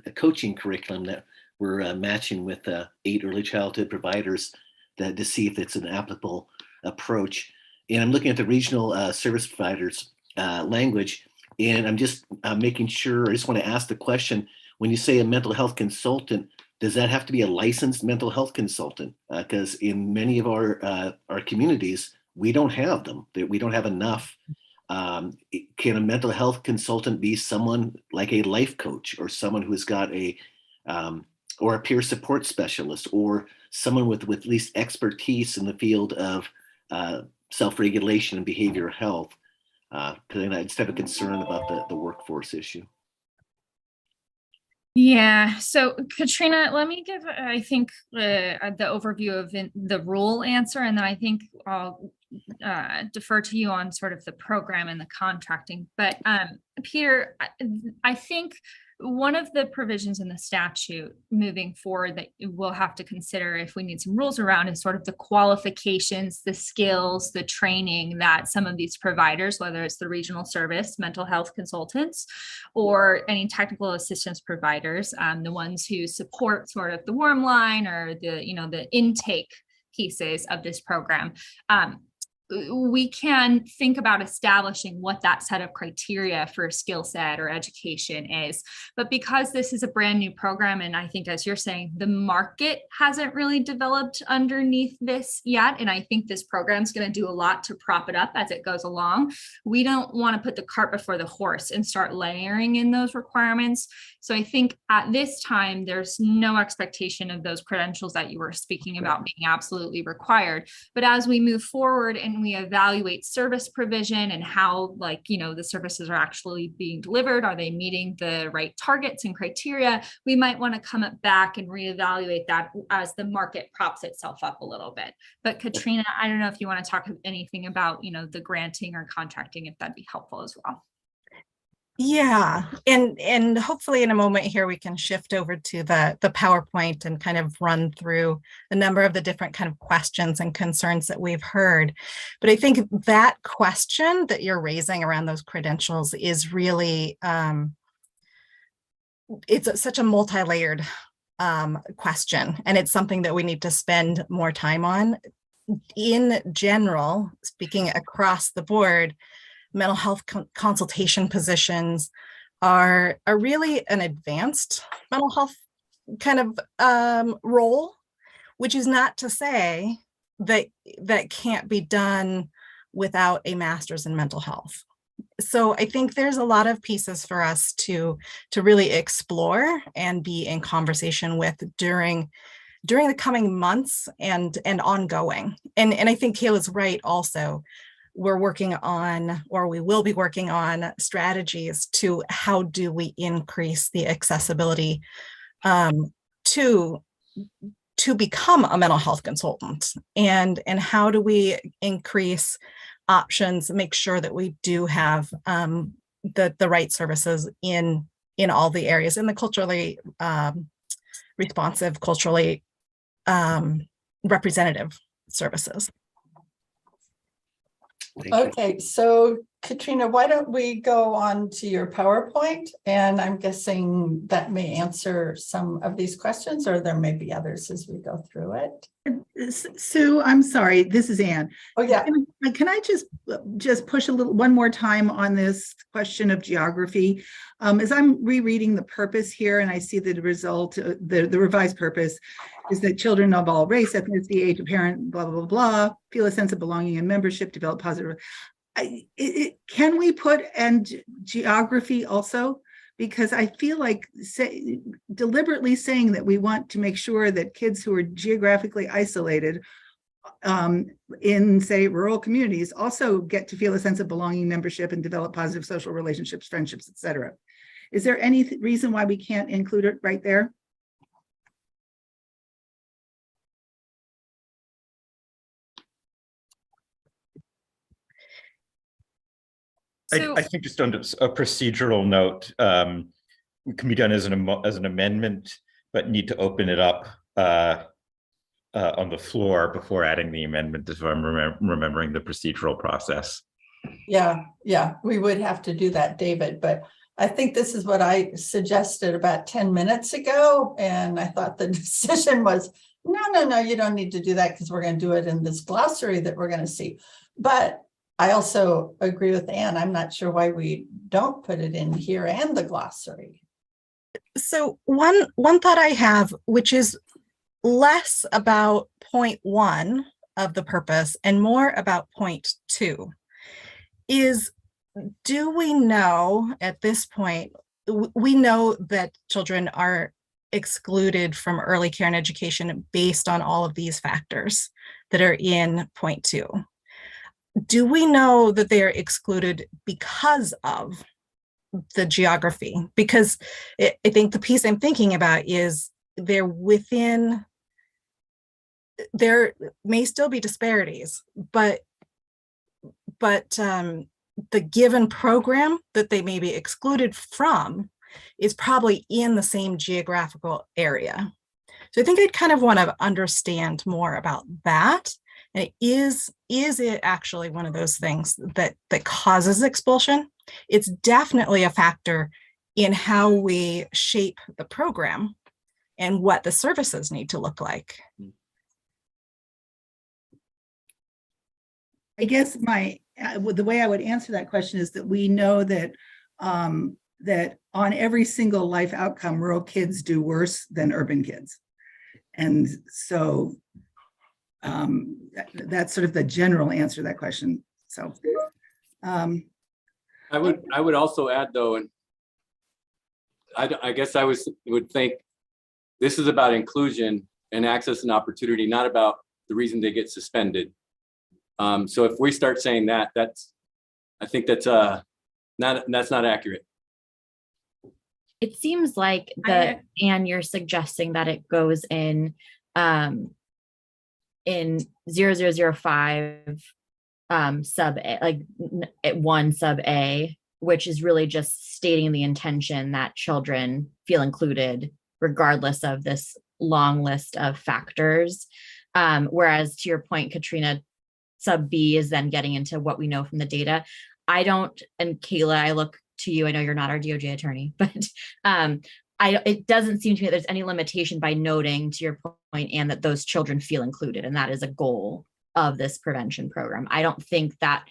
a coaching curriculum that we're matching with 8 early childhood providers to see if it's an applicable approach. And I'm looking at the regional service providers language, and I'm just making sure, I just want to ask the question, when you say a mental health consultant, does that have to be a licensed mental health consultant? Because in many of our communities, we don't have them. We don't have enough. Can a mental health consultant be someone like a life coach, or someone who's got or a peer support specialist, or someone with at least expertise in the field of self-regulation and behavioral health? Because I just have a concern about the workforce issue. Yeah, so Katrina, let me give, I think, the overview of the rule answer, and then I think I'll defer to you on sort of the program and the contracting. But Peter, I think one of the provisions in the statute moving forward that we'll have to consider if we need some rules around is sort of the qualifications, the skills, the training that some of these providers, whether it's the regional service, mental health consultants, or any technical assistance providers, the ones who support sort of the warm line or the intake pieces of this program. we can think about establishing what that set of criteria for skill set or education is. But because this is a brand new program, and I think, as you're saying, the market hasn't really developed underneath this yet, and I think this program is going to do a lot to prop it up as it goes along, we don't want to put the cart before the horse and start layering in those requirements. So I think at this time, there's no expectation of those credentials that you were speaking about being absolutely required. But as we move forward and we evaluate service provision and how, like, you know, the services are actually being delivered, are they meeting the right targets and criteria, we might want to come back and reevaluate that as the market props itself up a little bit. But Katrina, I don't know if you want to talk anything about, you know, the granting or contracting, if that'd be helpful as well. Yeah, and hopefully in a moment here we can shift over to the PowerPoint and kind of run through a number of the different kind of questions and concerns that we've heard. But I think that question that you're raising around those credentials is really, it's such a multi-layered question, and it's something that we need to spend more time on. In general, speaking across the board, mental health consultation positions are really an advanced mental health kind of role, which is not to say that that can't be done without a master's in mental health. So I think there's a lot of pieces for us to really explore and be in conversation with during the coming months and ongoing. And I think Kayla's right also. We're working on, or we will be working on, strategies to how do we increase the accessibility to become a mental health consultant, and how do we increase options, make sure that we do have the right services in all the areas, in the culturally responsive, culturally representative services. Okay, so Katrina, why don't we go on to your PowerPoint? And I'm guessing that may answer some of these questions, or there may be others as we go through it. Sue, I'm sorry, this is Anne. Oh yeah. Can I just push one more time on this question of geography? As I'm rereading the purpose here, and I see the result, the revised purpose is that children of all race, ethnicity, age, apparent, blah, blah, blah, blah, feel a sense of belonging and membership, develop positive. Can we put and geography also? Because I feel like deliberately saying that we want to make sure that kids who are geographically isolated in, say, rural communities also get to feel a sense of belonging, membership, and develop positive social relationships, friendships, etc. Is there any reason why we can't include it right there? I think just on a procedural note, it can be done as an amendment, but need to open it up on the floor before adding the amendment, if I'm remembering the procedural process. Yeah, we would have to do that, David, but I think this is what I suggested about 10 minutes ago, and I thought the decision was, no, you don't need to do that because we're going to do it in this glossary that we're going to see. But I also agree with Anne. I'm not sure why we don't put it in here and the glossary. So one thought I have, which is less about point 1 of the purpose and more about point 2, is, do we know at this point, we know that children are excluded from early care and education based on all of these factors that are in point 2. Do we know that they are excluded because of the geography? Because I think the piece I'm thinking about is there may still be disparities, but the given program that they may be excluded from is probably in the same geographical area. So I think I'd kind of want to understand more about that. And is it actually one of those things that causes expulsion? It's definitely a factor in how we shape the program and what the services need to look like. I guess the way I would answer that question is that we know that that on every single life outcome, rural kids do worse than urban kids. And so that's sort of the general answer to that question. So I would also add though, and I guess I would think this is about inclusion and access and opportunity, not about the reason they get suspended. So if we start saying that, I think that's not accurate. It seems like and you're suggesting that it goes in 0005 sub A, like 1 sub A, which is really just stating the intention that children feel included regardless of this long list of factors. Whereas to your point, Katrina, sub B is then getting into what we know from the data. And Kayla, I look to you, I know you're not our DOJ attorney, but it doesn't seem to me that there's any limitation by noting, to your point, and that those children feel included, and that is a goal of this prevention program. I don't think that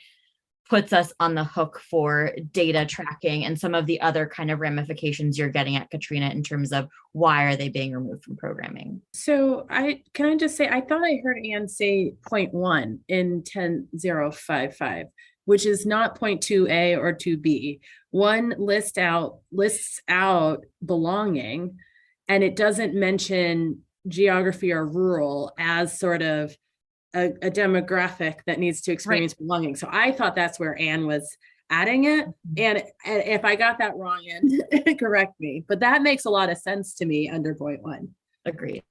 puts us on the hook for data tracking and some of the other kind of ramifications you're getting at, Katrina, in terms of why are they being removed from programming. So can I just say, I thought I heard Anne say 0.1 in 10055, which is not 0.2A or 2B. One lists out belonging, and it doesn't mention geography or rural as sort of a demographic that needs to experience belonging. So I thought that's where Anne was adding it. And if I got that wrong, Anne, correct me. But that makes a lot of sense to me under 0.1. Agreed.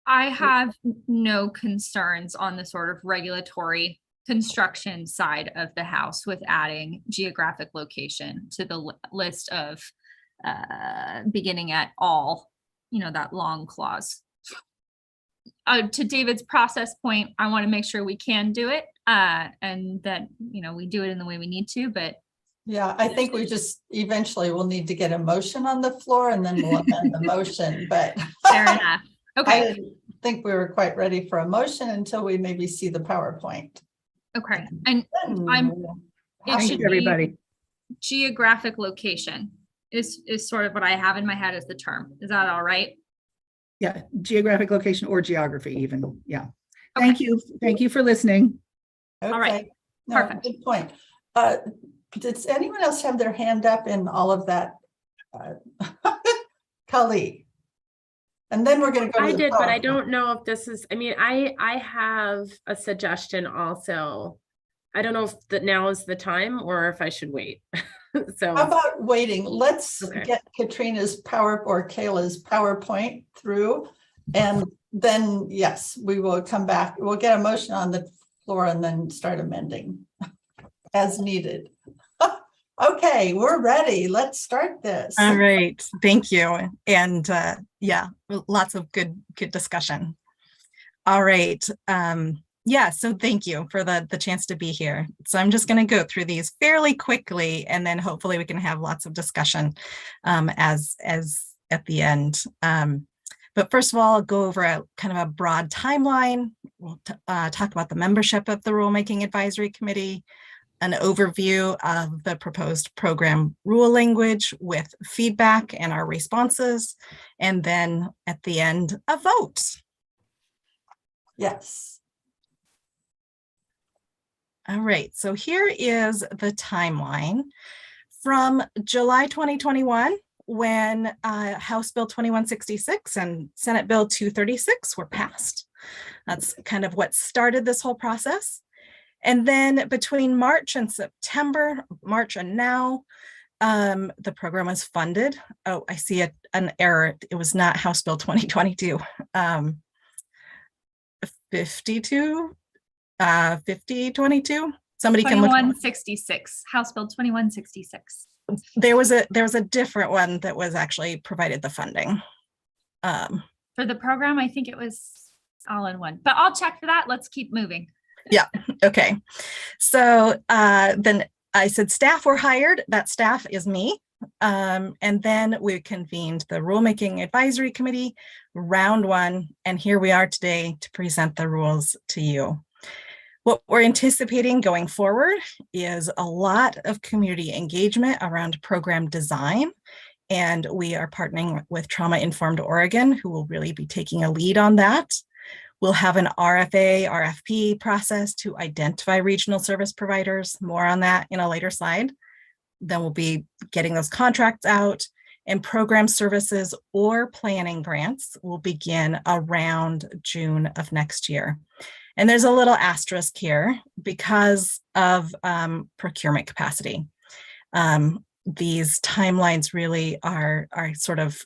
I have no concerns on the sort of regulatory construction side of the house with adding geographic location to the list of beginning at all, that long clause. To David's process point, I want to make sure we can do it and that, we do it in the way we need to, but. Yeah, I think we just eventually will need to get a motion on the floor and then we'll amend the motion, but. Fair enough. Okay. I didn't think we were quite ready for a motion until we maybe see the PowerPoint. Okay, and Thank you, everybody. Geographic location is sort of what I have in my head as the term. Is that all right? Yeah, geographic location or geography even. Yeah. Okay. Thank you. Thank you for listening. Okay. All right. No, perfect. Good point. Does anyone else have their hand up in all of that? Kali. And then we're going to go to I did, but I don't know if this is, I have a suggestion also. I don't know if now is the time or if I should wait. So how about waiting? Let's get Katrina's or Kayla's PowerPoint through. And then, yes, we will come back. We'll get a motion on the floor and then start amending as needed. Okay, we're ready. Let's start this. All right. Thank you. And yeah, lots of good discussion. All right. Yeah, so thank you for the chance to be here. So I'm just going to go through these fairly quickly, and then hopefully we can have lots of discussion as at the end. But first of all, I'll go over a kind of a broad timeline. We'll talk about the membership of the Rulemaking Advisory Committee, an overview of the proposed program rule language with feedback and our responses, and then at the end, a vote. Yes. All right, so here is the timeline from July 2021, when House Bill 2166 and Senate Bill 236 were passed. That's kind of what started this whole process. And then between March and September, March and now, the program was funded. Oh, I see an error. It was not House Bill 2022. 5022. Somebody can look. 2166, House Bill 2166. There was a different one that was actually provided the funding. For the program, I think it was all in one, but I'll check for that. Let's keep moving. Yeah. Okay. So then I said staff were hired. That staff is me. And then we convened the Rulemaking Advisory Committee, round one. And here we are today to present the rules to you. What we're anticipating going forward is a lot of community engagement around program design. And we are partnering with Trauma Informed Oregon, who will really be taking a lead on that. We'll have an RFA, RFP process to identify regional service providers. More on that in a later slide. Then we'll be getting those contracts out, and program services or planning grants will begin around June of next year. And there's a little asterisk here because of procurement capacity. These timelines really are sort of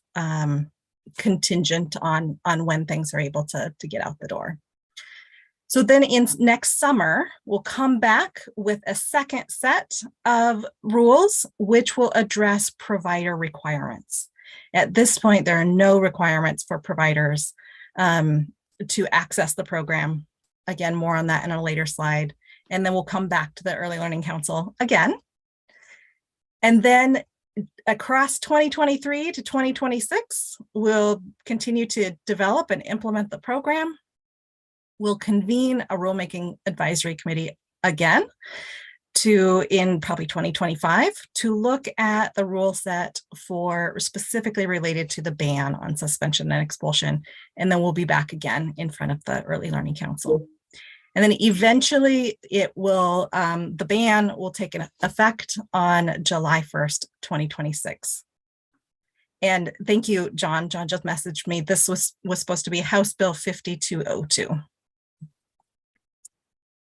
contingent on when things are able to get out the door. So then in next summer, we'll come back with a second set of rules, which will address provider requirements. At this point, there are no requirements for providers to access the program. Again, more on that in a later slide. And then we'll come back to the Early Learning Council again. And then across 2023 to 2026, we'll continue to develop and implement the program. We'll convene a rulemaking advisory committee again in probably 2025 to look at the rule set for specifically related to the ban on suspension and expulsion. And then we'll be back again in front of the Early Learning Council. And then eventually it will, the ban will take an effect on July 1st, 2026. And thank you, John. John just messaged me. This was supposed to be House Bill 5202.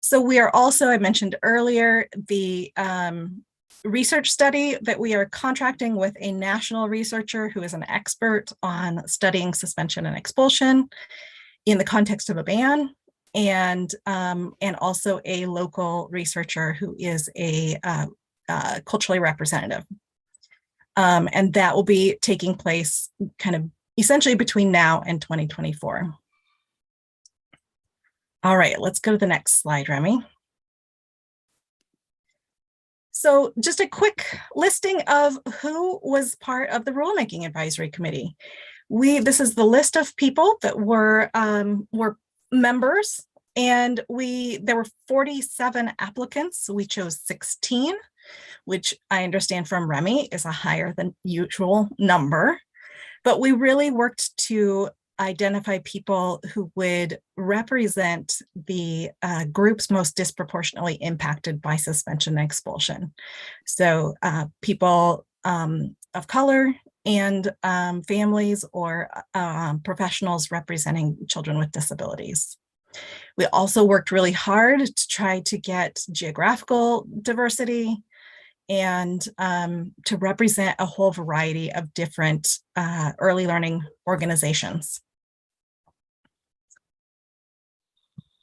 So we are also, I mentioned earlier, the research study that we are contracting with a national researcher who is an expert on studying suspension and expulsion in the context of a ban. And also a local researcher who is a culturally representative. And that will be taking place kind of essentially between now and 2024. All right, let's go to the next slide, Remy. So just a quick listing of who was part of the Rulemaking Advisory Committee. This is the list of people that were members, and there were 47 applicants. So we chose 16, which I understand from Remy is a higher than usual number, but we really worked to identify people who would represent the groups most disproportionately impacted by suspension and expulsion. So people of color and families or professionals representing children with disabilities. We also worked really hard to try to get geographical diversity and to represent a whole variety of different early learning organizations.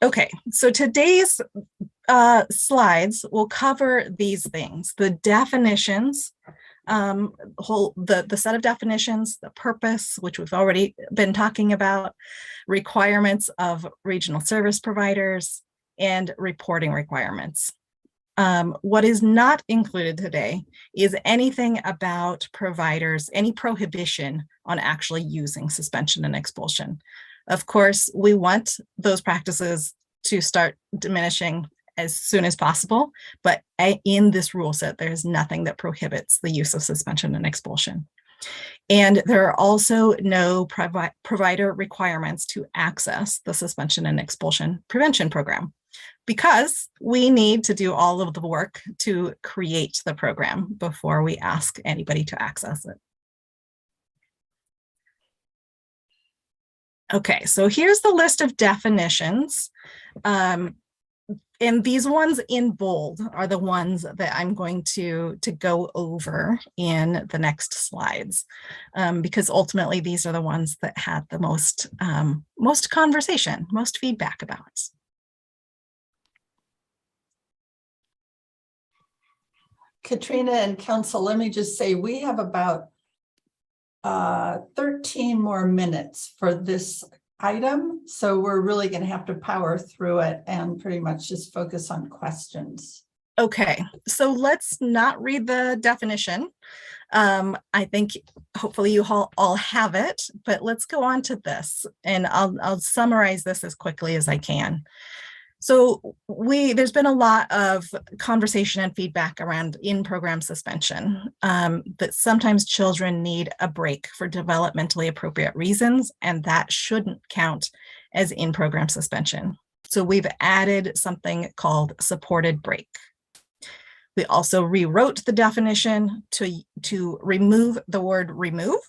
Okay, so today's slides will cover these things: the definitions, the set of definitions, the purpose, which we've already been talking about, requirements of regional service providers, and reporting requirements. What is not included today is anything about providers, any prohibition on actually using suspension and expulsion. Of course, we want those practices to start diminishing as soon as possible, but in this rule set, there's nothing that prohibits the use of suspension and expulsion. And there are also no provider requirements to access the suspension and expulsion prevention program, because we need to do all of the work to create the program before we ask anybody to access it. Okay, so here's the list of definitions. And these ones in bold are the ones that I'm going to go over in the next slides, because ultimately these are the ones that had the most conversation, most feedback about. Katrina and Council, let me just say we have about 13 more minutes for this item. So we're really going to have to power through it and pretty much just focus on questions. Okay, so let's not read the definition. I think hopefully you all have it, but let's go on to this, and I'll summarize this as quickly as I can. So there's been a lot of conversation and feedback around in-program suspension, that sometimes children need a break for developmentally appropriate reasons, and that shouldn't count as in-program suspension. So we've added something called supported break. We also rewrote the definition to remove the word remove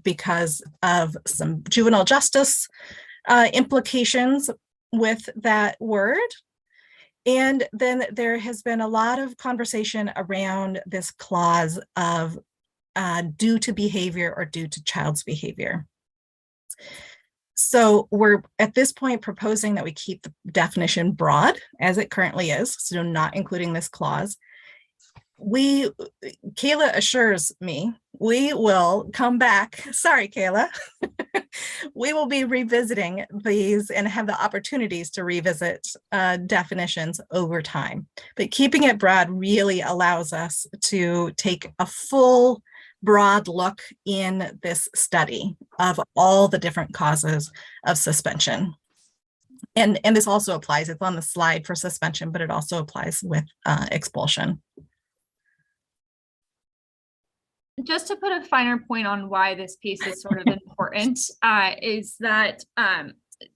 because of some juvenile justice implications with that word. And then there has been a lot of conversation around this clause of due to behavior or due to child's behavior. So we're at this point proposing that we keep the definition broad as it currently is, so not including this clause. Kayla assures me we will come back. Sorry, Kayla. We will be revisiting these and have the opportunities to revisit definitions over time. But keeping it broad really allows us to take a full broad look in this study of all the different causes of suspension. And this also applies, it's on the slide for suspension, but it also applies with expulsion. Just to put a finer point on why this piece is sort of important, is that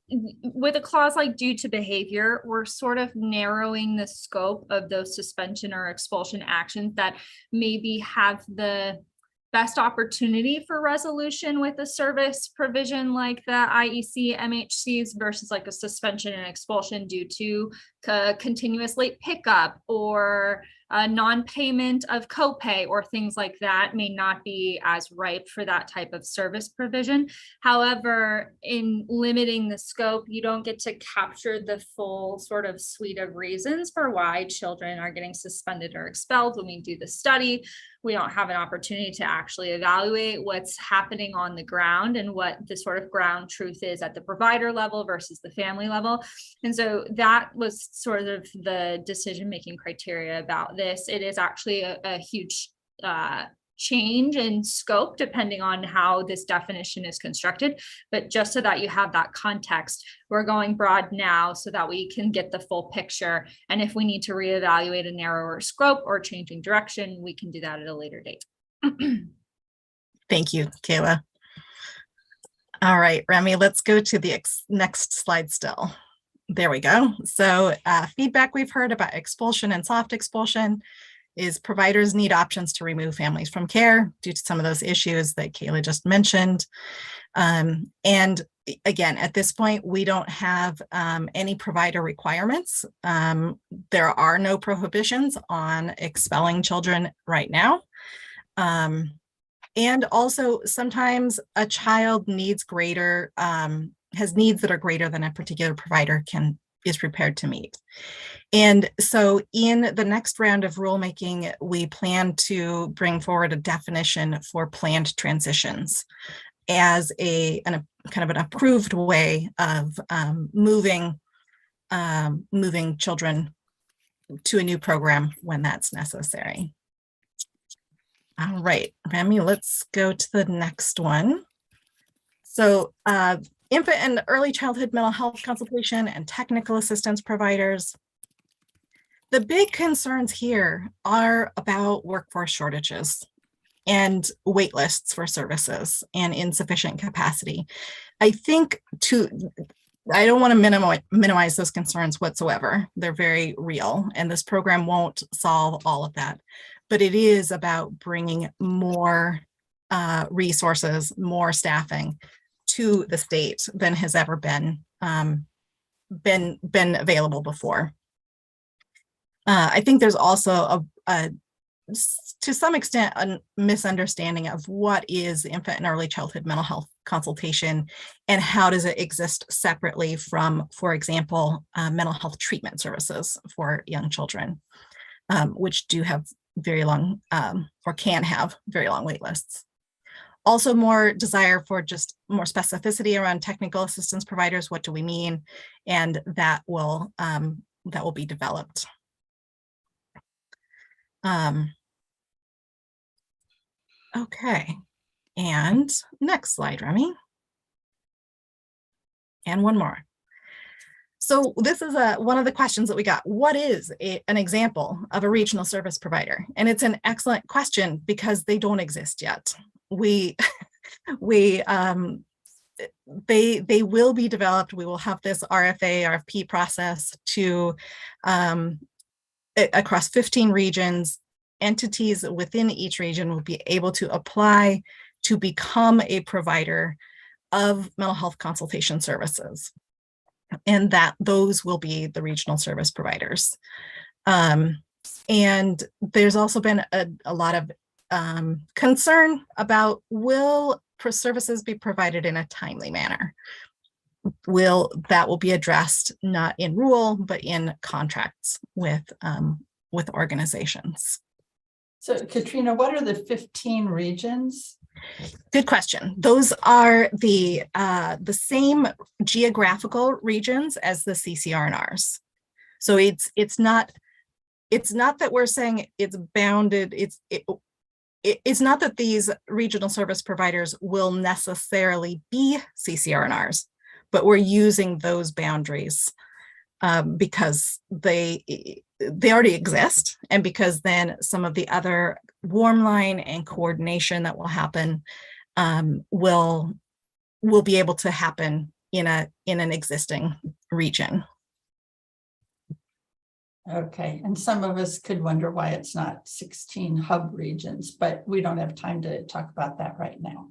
with a clause like due to behavior, we're sort of narrowing the scope of those suspension or expulsion actions that maybe have the best opportunity for resolution with a service provision like the IEC MHCs versus like a suspension and expulsion due to continuous late pickup or a non-payment of copay or things like that may not be as ripe for that type of service provision. However, in limiting the scope, you don't get to capture the full sort of suite of reasons for why children are getting suspended or expelled. When we do the study, we don't have an opportunity to actually evaluate what's happening on the ground and what the sort of ground truth is at the provider level versus the family level. And so that was sort of the decision-making criteria about this. It is actually a huge change in scope depending on how this definition is constructed. But just so that you have that context, we're going broad now so that we can get the full picture. And if we need to reevaluate a narrower scope or changing direction, we can do that at a later date. Thank you, Kayla. All right, Remy, let's go to the next slide still. There we go. So feedback we've heard about expulsion and soft expulsion is providers need options to remove families from care due to some of those issues that Kayla just mentioned. And again, at this point, we don't have any provider requirements. There are no prohibitions on expelling children right now. And also sometimes a child needs greater, has needs that are greater than a particular provider is prepared to meet. And so in the next round of rulemaking, we plan to bring forward a definition for planned transitions as a kind of an approved way of moving children to a new program when that's necessary. All right, Remy, let's go to the next one. So infant and early childhood mental health consultation and technical assistance providers. The big concerns here are about workforce shortages and wait lists for services and insufficient capacity. I don't want to minimize those concerns whatsoever. They're very real, and this program won't solve all of that. But it is about bringing more resources, more staffing to the state than has ever been available before. I think there's also to some extent a misunderstanding of what is infant and early childhood mental health consultation and how does it exist separately from, for example, mental health treatment services for young children, which do have very long or can have very long wait lists. Also more desire for just more specificity around technical assistance providers. What do we mean? And that will be developed. Okay, and next slide, Remy. And one more. So So this is one of the questions that we got. What is an example of a regional service provider? And it's an excellent question because they don't exist yet. They will be developed. We will have this RFA, RFP process to across 15 regions. Entities within each region will be able to apply to become a provider of mental health consultation services. And that those will be the regional service providers. And there's also been a lot of concern about will services be provided in a timely manner? That will be addressed not in rule, but in contracts with organizations. So Katrina, what are the 15 regions? Good question. Those are the same geographical regions as the CCR&Rs. So it's not that we're saying it's bounded. It's not that these regional service providers will necessarily be CCR&Rs, but we're using those boundaries because they already exist, and because then some of the other warm line and coordination that will happen will be able to happen in an existing region. Okay, and some of us could wonder why it's not 16 hub regions, but we don't have time to talk about that right now.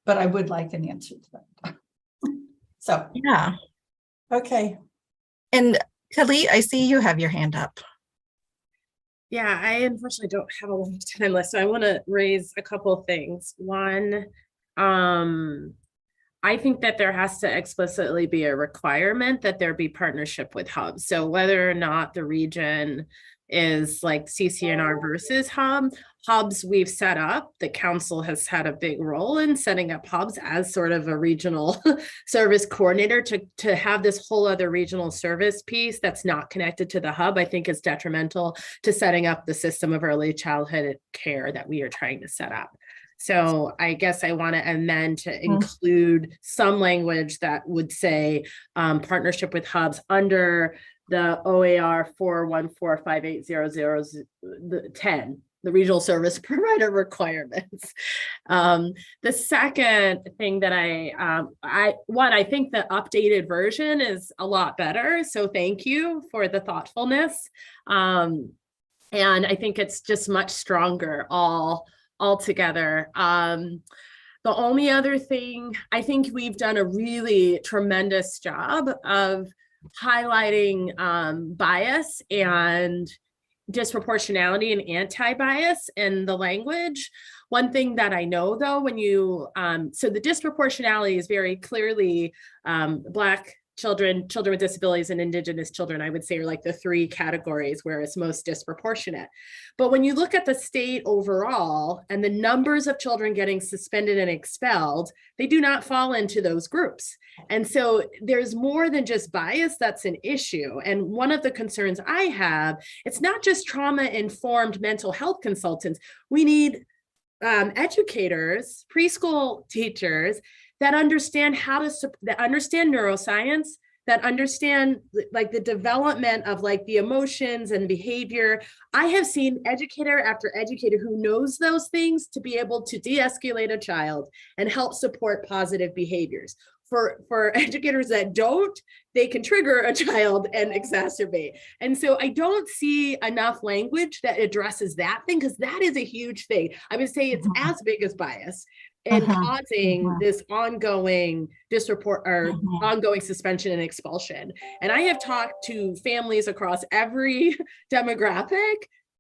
But I would like an answer to that. So yeah, okay. And Kelly, I see you have your hand up. Yeah, I unfortunately don't have a long time left, so I want to raise a couple of things. One, I think that there has to explicitly be a requirement that there be partnership with hubs. So whether or not the region is like CCNR versus hubs we've set up, the council has had a big role in setting up hubs as sort of a regional service coordinator to have this whole other regional service piece that's not connected to the hub, I think is detrimental to setting up the system of early childhood care that we are trying to set up. So I guess I want to amend to include some language that would say partnership with hubs under the OAR 414580010, the regional service provider requirements. The second thing that I think the updated version is a lot better. So thank you for the thoughtfulness. And I think it's just much stronger all together. The only other thing, I think we've done a really tremendous job of highlighting bias and disproportionality and anti-bias in the language. One thing that I know though, when you, so the disproportionality is very clearly Black children with disabilities, and Indigenous children, I would say, are like the three categories where it's most disproportionate. But when you look at the state overall and the numbers of children getting suspended and expelled, they do not fall into those groups. And so there's more than just bias that's an issue. And one of the concerns I have, it's not just trauma-informed mental health consultants. We need educators, preschool teachers that understand that understand neuroscience, that understand like the development of like the emotions and behavior. I have seen educator after educator who knows those things to be able to de-escalate a child and help support positive behaviors. For educators that don't, they can trigger a child and exacerbate. And so I don't see enough language that addresses that thing, because that is a huge thing. I would say it's as big as bias and causing this ongoing ongoing suspension and expulsion. And I have talked to families across every demographic,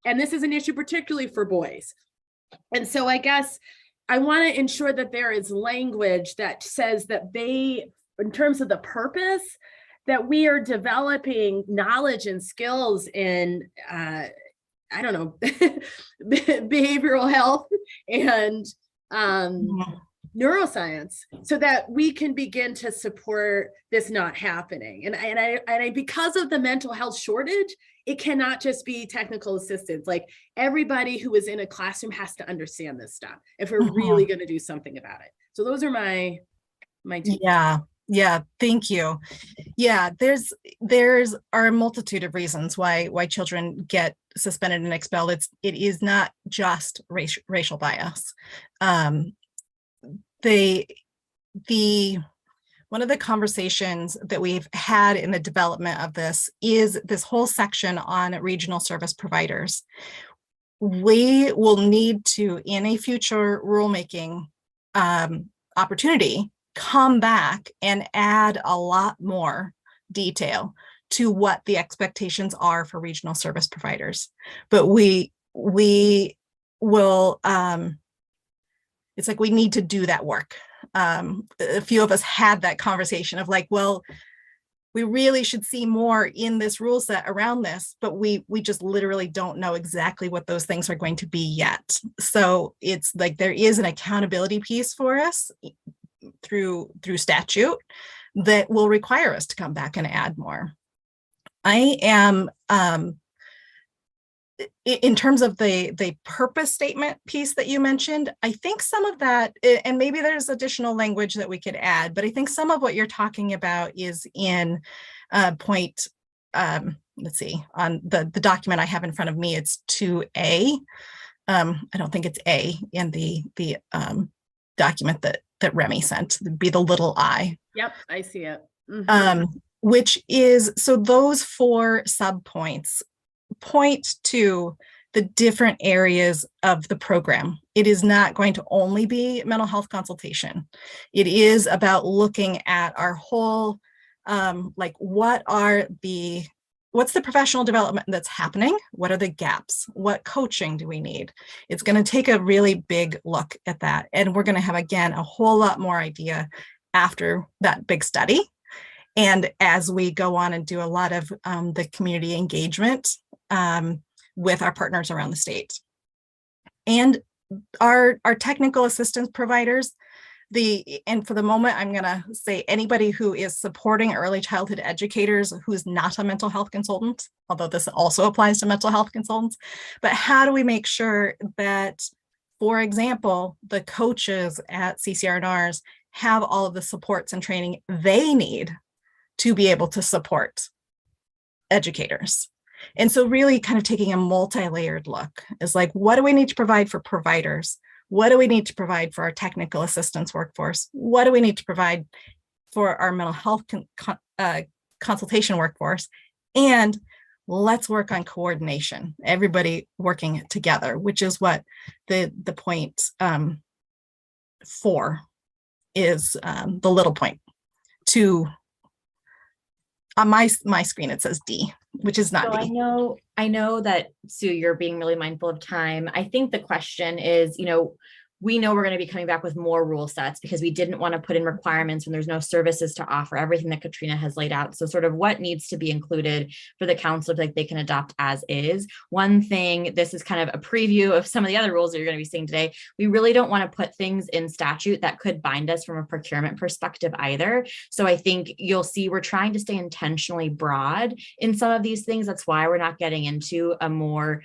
and this is an issue particularly for boys. And so I guess I want to ensure that there is language that says that in terms of the purpose, that we are developing knowledge and skills in, I don't know, behavioral health and neuroscience, so that we can begin to support this not happening. And I because of the mental health shortage, it cannot just be technical assistance. Like everybody who is in a classroom has to understand this stuff if we're really going to do something about it. So those are my two. Yeah, thank you. Yeah, there's are a multitude of reasons why children get suspended and expelled. It is not just racial bias. The one of the conversations that we've had in the development of this is this whole section on regional service providers. We will need to, in a future rulemaking opportunity, come back and add a lot more detail to what the expectations are for regional service providers. But we will, it's like we need to do that work. A few of us had that conversation of like, well, we really should see more in this rule set around this, but we just literally don't know exactly what those things are going to be yet. So it's like there is an accountability piece for us through statute that will require us to come back and add more. I am in terms of the purpose statement piece that you mentioned, I think some of that, and maybe there's additional language that we could add, but I think some of what you're talking about is in point, let's see, on the document I have in front of me, it's 2A. I don't think it's A in the document that Remy sent. It'd be the little I. Yep, I see it. Which is, so those 4 subpoints point to the different areas of the program. It is not going to only be mental health consultation. It is about looking at our whole, like what's the professional development that's happening? What are the gaps? What coaching do we need? It's going to take a really big look at that. And we're going to have, again, a whole lot more idea after that big study. And as we go on and do a lot of the community engagement with our partners around the state. And our technical assistance providers, and for the moment, I'm gonna say anybody who is supporting early childhood educators who's not a mental health consultant, although this also applies to mental health consultants, but how do we make sure that, for example, the coaches at CCR&Rs have all of the supports and training they need to be able to support educators? And so really kind of taking a multi-layered look is like, what do we need to provide for providers? What do we need to provide for our technical assistance workforce? What do we need to provide for our mental health consultation workforce? And let's work on coordination, everybody working together, which is what the point 4 is, the little point 2. On my screen, it says D, which is not So D. I know that, Sue, you're being really mindful of time. I think the question is, we know we're going to be coming back with more rule sets because we didn't want to put in requirements when there's no services to offer, everything that Katrina has laid out. So sort of what needs to be included for the council like they can adopt as is. One thing, this is kind of a preview of some of the other rules that you're going to be seeing today. We really don't want to put things in statute that could bind us from a procurement perspective either. So I think you'll see we're trying to stay intentionally broad in some of these things. That's why we're not getting into a more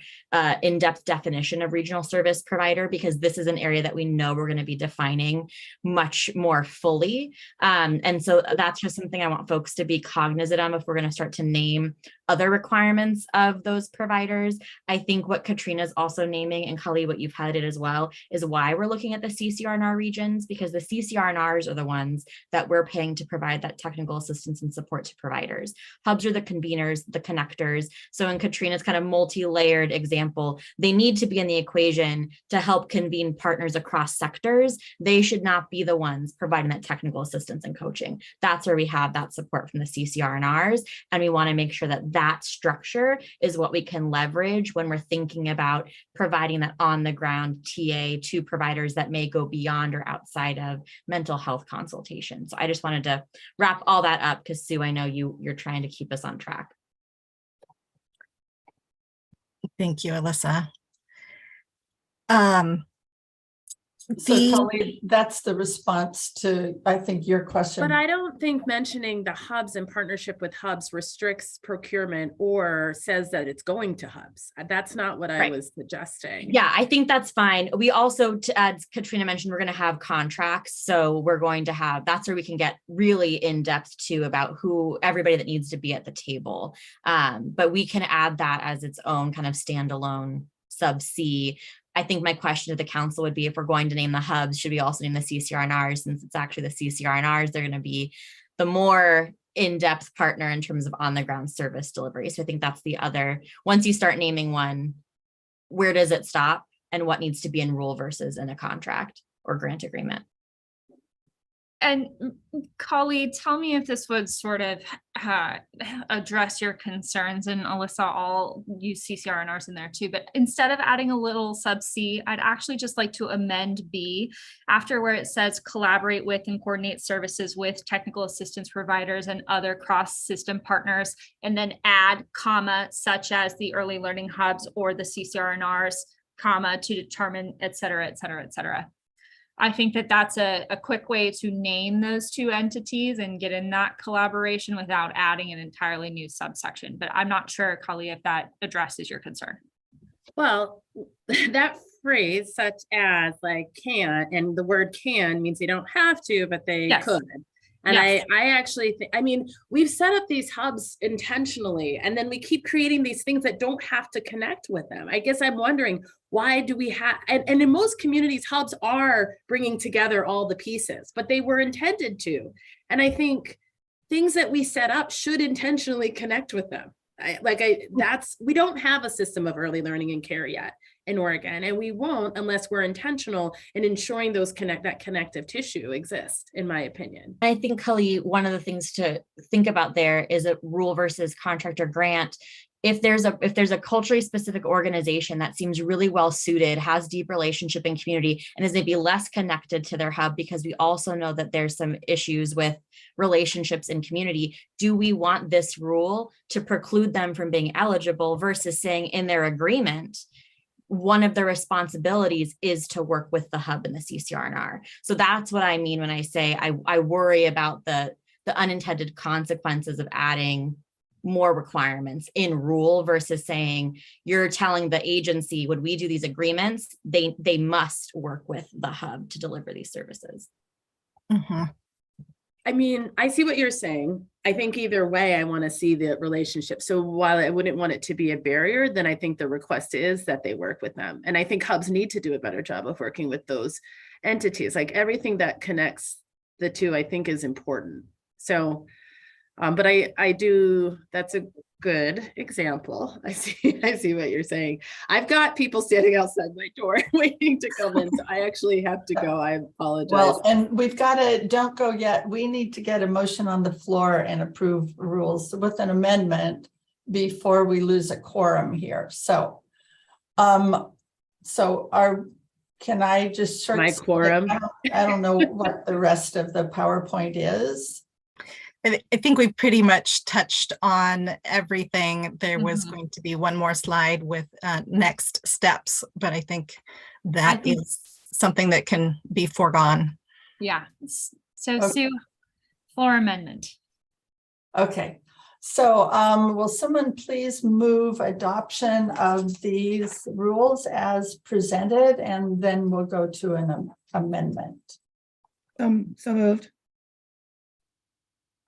in-depth definition of regional service provider, because this is an area that we know we're going to be defining much more fully. And so that's just something I want folks to be cognizant of if we're going to start to name other requirements of those providers. I think what Katrina's also naming, and Kali, what you've highlighted as well, is why we're looking at the CCR&R regions, because the CCR&Rs are the ones that we're paying to provide that technical assistance and support to providers. Hubs are the conveners, the connectors. So in Katrina's kind of multi-layered example, they need to be in the equation to help convene partners across sectors. They should not be the ones providing that technical assistance and coaching. That's where we have that support from the CCR&Rs. And we want to make sure that that structure is what we can leverage when we're thinking about providing that on the ground TA to providers that may go beyond or outside of mental health consultation. So I just wanted to wrap all that up because Sue, I know you're trying to keep us on track. Thank you, Alyssa. So Tully, that's the response to, I think, your question. But I don't think mentioning the hubs in partnership with hubs restricts procurement or says that it's going to hubs. That's not what I was suggesting. Yeah, I think that's fine. We also, as Katrina mentioned, we're going to have contracts. So we're going to have, that's where we can get really in depth too about who, everybody that needs to be at the table. But we can add that as its own kind of standalone sub C. I think my question to the council would be, if we're going to name the hubs, should we also name the CCRNRs, since it's actually the CCRNRs, they're going to be the more in-depth partner in terms of on-the-ground service delivery. So I think that's the other, once you start naming one, where does it stop and what needs to be in rule versus in a contract or grant agreement? And Kali, tell me if this would sort of address your concerns, and Alyssa, I'll use CCRNRs in there too, but instead of adding a little sub C, I'd actually just like to amend B after where it says collaborate with and coordinate services with technical assistance providers and other cross-system partners, and then add comma, such as the early learning hubs or the CCRNRs, comma, to determine, et cetera, et cetera, et cetera. I think that that's a quick way to name those two entities and get in that collaboration without adding an entirely new subsection. But I'm not sure, Kali, if that addresses your concern. Well, that phrase, such as like can, and the word can means they don't have to, but they could. And I actually think, I mean, we've set up these hubs intentionally, and then we keep creating these things that don't have to connect with them. I guess I'm wondering, why do we have, and in most communities, hubs are bringing together all the pieces, but they were intended to. And I think things that we set up should intentionally connect with them. We don't have a system of early learning and care yet in Oregon, and we won't unless we're intentional in ensuring that connective tissue exists, in my opinion. I think, Kali, one of the things to think about there is a rule versus contract or grant. If there's a culturally specific organization that seems really well suited, has deep relationship and community, and is maybe less connected to their hub, because we also know that there's some issues with relationships and community, do we want this rule to preclude them from being eligible versus saying in their agreement, one of the responsibilities is to work with the hub and the CCRNR? So that's what I mean when I say I worry about the unintended consequences of adding more requirements in rule versus saying you're telling the agency, when we do these agreements, they must work with the hub to deliver these services. Mm-hmm. I mean, I see what you're saying. I think either way, I want to see the relationship. So while I wouldn't want it to be a barrier, then I think the request is that they work with them. And I think hubs need to do a better job of working with those entities. Like everything that connects the two, I think is important. So, but I do, that's a good example. I see what you're saying. I've got people standing outside my door waiting to come in. So I actually have to go. I apologize. Well, and we've got to, don't go yet. We need to get a motion on the floor and approve rules with an amendment before we lose a quorum here. So, can I just my quorum? I don't know what the rest of the PowerPoint is. I think we pretty much touched on everything. There was going to be one more slide with next steps, but I think that is something that can be foregone. Yeah. So Sue, floor amendment. Okay. So will someone please move adoption of these rules as presented, and then we'll go to an amendment. So moved.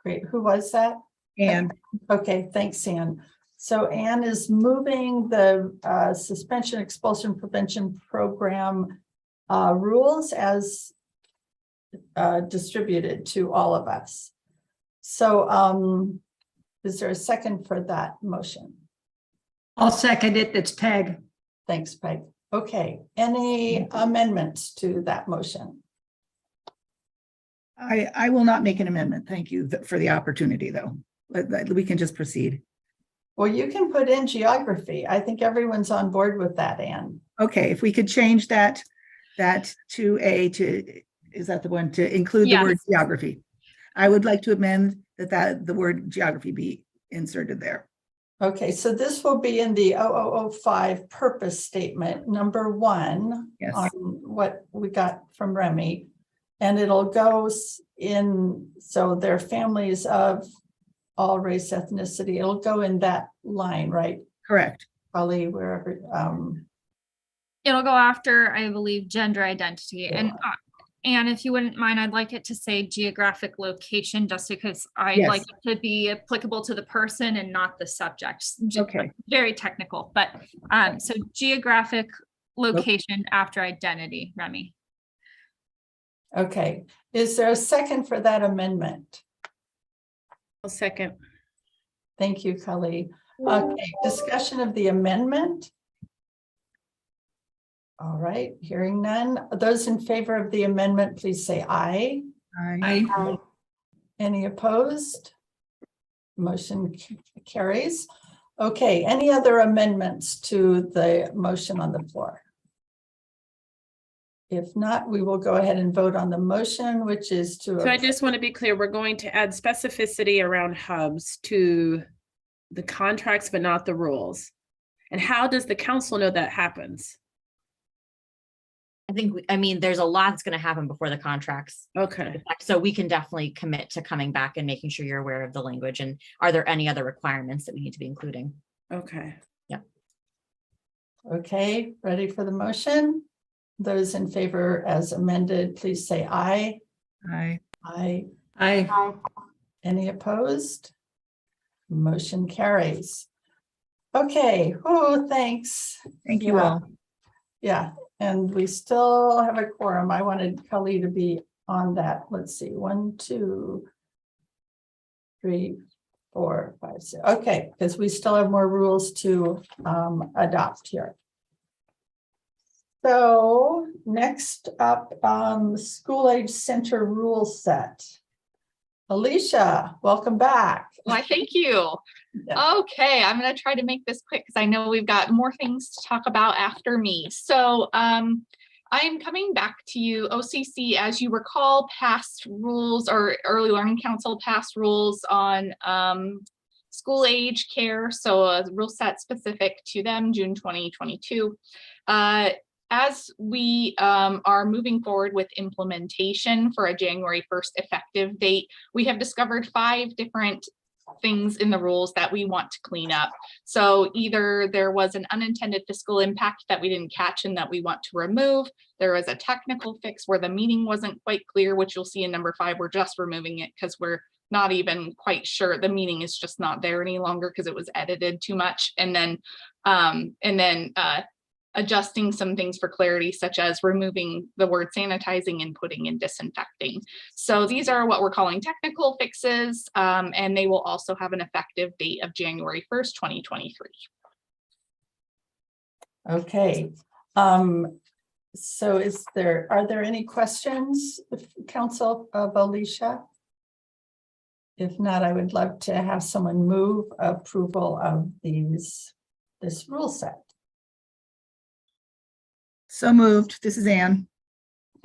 Great. Who was that? Anne. Okay, thanks, Anne. So Anne is moving the suspension expulsion prevention program rules as distributed to all of us. So is there a second for that motion? I'll second it. That's Peg. Thanks, Peg. Okay, any amendments to that motion? I will not make an amendment. Thank you for the opportunity, though. We can just proceed. Well, you can put in geography. I think everyone's on board with that, Anne. Okay, if we could change that to is that the one to include the word geography? I would like to amend that the word geography be inserted there. Okay, so this will be in the 0005 purpose statement, number 1, Yes. on what we got from Remy. And it'll go in, so they're families of all race, ethnicity. It'll go in that line, right? Correct. Probably wherever, It'll go after, I believe, gender identity. And if you wouldn't mind, I'd like it to say geographic location, just because I'd Yes. like it to be applicable to the person and not the subject. Okay. Very technical, but so geographic location after identity, Remy. okay. Is there a second for that amendment? I'll second. Thank you, Kali. Okay, discussion of the amendment. All right, hearing none. Those in favor of the amendment, please say aye. Aye. Any opposed? Motion carries. Okay, any other amendments to the motion on the floor? If not, we will go ahead and vote on the motion, which is to. So I just want to be clear, we're going to add specificity around hubs to the contracts, but not the rules. And how does the council know that happens? I mean, there's a lot that's going to happen before the contracts. Okay. So we can definitely commit to coming back and making sure you're aware of the language. And are there any other requirements that we need to be including? Okay. Yeah. Okay, ready for the motion? Those in favor as amended, please say aye. Aye. Aye. Aye. Any opposed? Motion carries. Okay, oh, thanks. Thank you all. Yeah, and we still have a quorum. I wanted Kali to be on that. Let's see, 1, 2, 3, 4, 5, 6. Okay, because we still have more rules to adopt here. So next up, school age center rule set. Alicia, welcome back. Why, thank you. Yeah. Okay, I'm going to try to make this quick because I know we've got more things to talk about after me. So I'm coming back to you. OCC, as you recall, passed rules, or Early Learning Council passed rules on school age care. So a rule set specific to them, June 2022. As we are moving forward with implementation for a January 1st effective date, we have discovered 5 different things in the rules that we want to clean up. So either there was an unintended fiscal impact that we didn't catch and that we want to remove. There was a technical fix where the meaning wasn't quite clear, which you'll see in number 5. We're just removing it because we're not even quite sure. The meaning is just not there any longer because it was edited too much. And then adjusting some things for clarity, such as removing the word sanitizing and putting in disinfecting. So these are what we're calling technical fixes, and they will also have an effective date of January 1st, 2023. Okay. So are there any questions, Council of Alicia? If not, I would love to have someone move approval of this rule set. So moved. This is Anne.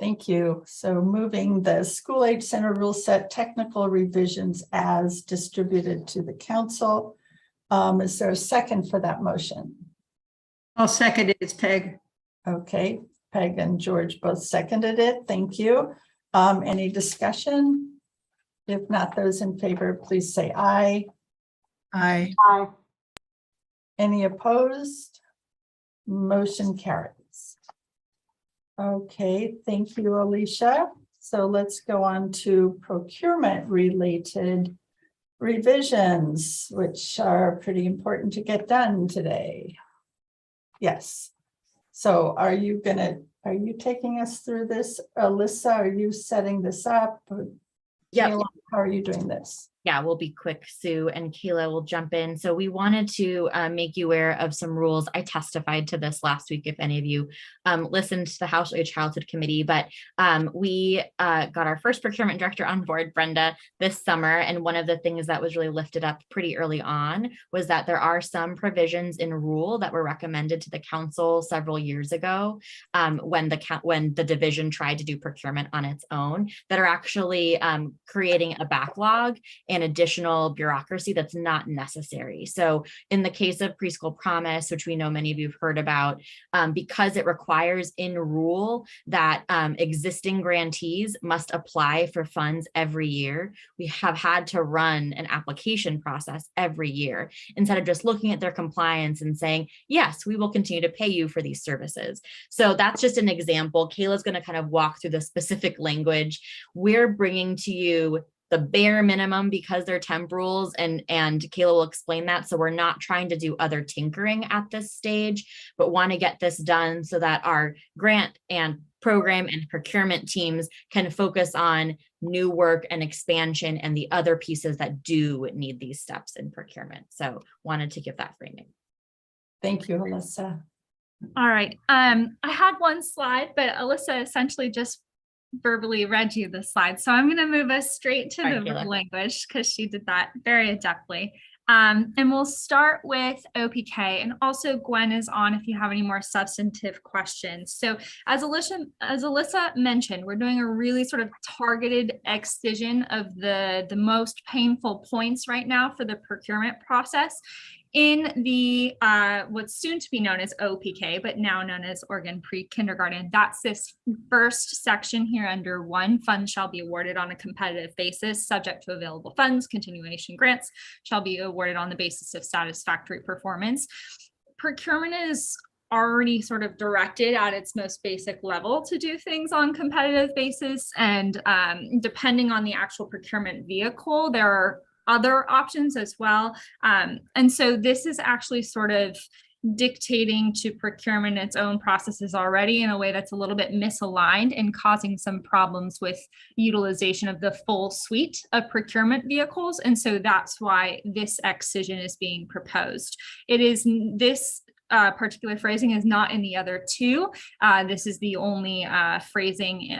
Thank you. So moving the school age center rule set technical revisions as distributed to the council. Is there a second for that motion? I'll second it. It's Peg. Okay, Peg and George both seconded it. Thank you. Any discussion? If not, those in favor, please say aye. Aye. Aye. Any opposed? Motion carries. Okay, thank you, Alicia. So let's go on to procurement related revisions, which are pretty important to get done today. Yes. So are you taking us through this, Alyssa? Are you setting this up? Yeah. Kayla, how are you doing this? Yeah, we'll be quick. Sue and Kayla will jump in. So we wanted to make you aware of some rules. I testified to this last week, if any of you listened to the House Early Childhood Committee, but we got our first procurement director on board, Brenda, this summer. And one of the things that was really lifted up pretty early on was that there are some provisions in rule that were recommended to the council several years ago when the division tried to do procurement on its own that are actually creating a backlog and additional bureaucracy that's not necessary. So in the case of Preschool Promise, which we know many of you have heard about, because it requires in rule that existing grantees must apply for funds every year, we have had to run an application process every year instead of just looking at their compliance and saying, yes, we will continue to pay you for these services. So that's just an example. Kayla's going to kind of walk through the specific language. We're bringing to you the bare minimum because they're temp rules, and Kayla will explain that. So we're not trying to do other tinkering at this stage, but want to get this done so that our grant and program and procurement teams can focus on new work and expansion and the other pieces that do need these steps in procurement. So wanted to give that framing. Thank you, Alyssa. All right. I had one slide, but Alyssa essentially just verbally read you the slide. So I'm going to move us straight to the language because she did that very adeptly. And we'll start with OPK, and also Gwen is on if you have any more substantive questions. So as Alyssa mentioned, we're doing a really sort of targeted excision of the most painful points right now for the procurement process in the what's soon to be known as OPK, but now known as Oregon Pre-Kindergarten. That's this first section here under 1. Funds shall be awarded on a competitive basis, subject to available funds. Continuation grants shall be awarded on the basis of satisfactory performance. Procurement is already sort of directed at its most basic level to do things on competitive basis. And depending on the actual procurement vehicle, there are other options as well. And so this is actually sort of dictating to procurement its own processes already in a way that's a little bit misaligned and causing some problems with utilization of the full suite of procurement vehicles. And so that's why this excision is being proposed. It is this particular phrasing is not in the other 2. This is the only phrasing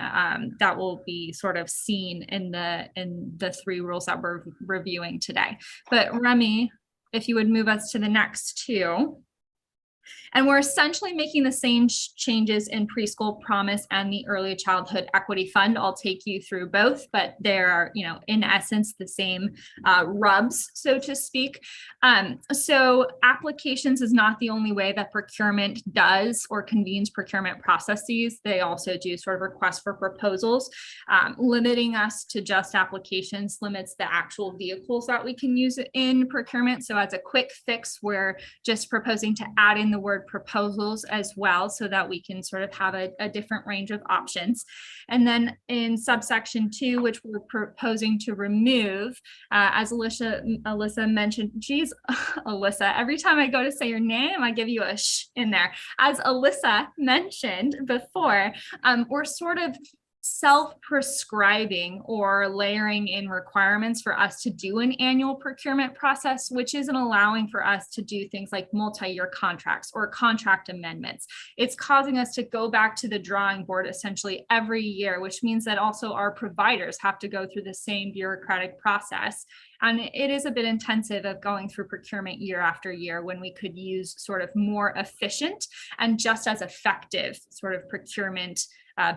that will be sort of seen in the 3 rules that we're reviewing today. But Remy, if you would move us to the next 2. And we're essentially making the same changes in Preschool Promise and the Early Childhood Equity Fund. I'll take you through both, but they're, in essence, the same rubs, so to speak. So applications is not the only way that procurement does or convenes procurement processes. They also do sort of requests for proposals. Limiting us to just applications limits the actual vehicles that we can use in procurement. So as a quick fix, we're just proposing to add in the word proposals as well, so that we can sort of have a different range of options. And then in subsection 2, which we're proposing to remove, as Alyssa mentioned, geez, Alyssa, every time I go to say your name, I give you a sh in there. As Alyssa mentioned before, we're sort of self-prescribing or layering in requirements for us to do an annual procurement process, which isn't allowing for us to do things like multi-year contracts or contract amendments. It's causing us to go back to the drawing board essentially every year, which means that also our providers have to go through the same bureaucratic process. And it is a bit intensive of going through procurement year after year when we could use sort of more efficient and just as effective sort of procurement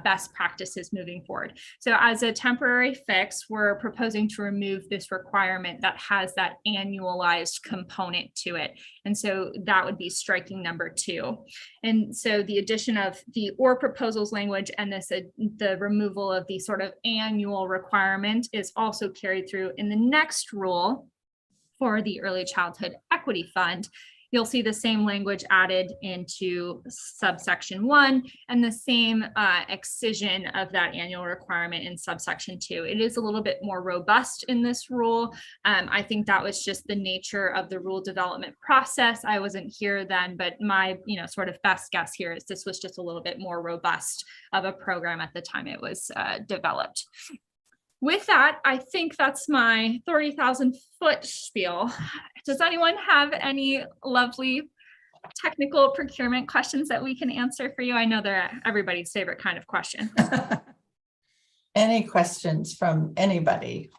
best practices moving forward. So as a temporary fix, we're proposing to remove this requirement that has that annualized component to it. And so that would be striking number 2. And so the addition of the or proposals language and this the removal of the sort of annual requirement is also carried through in the next rule for the Early Childhood Equity Fund. You'll see the same language added into subsection 1 and the same excision of that annual requirement in subsection 2. It is a little bit more robust in this rule. I think that was just the nature of the rule development process. I wasn't here then, but my sort of best guess here is this was just a little bit more robust of a program at the time it was developed. With that, I think that's my 30,000 foot spiel. Does anyone have any lovely technical procurement questions that we can answer for you? I know they're everybody's favorite kind of question. Any questions from anybody?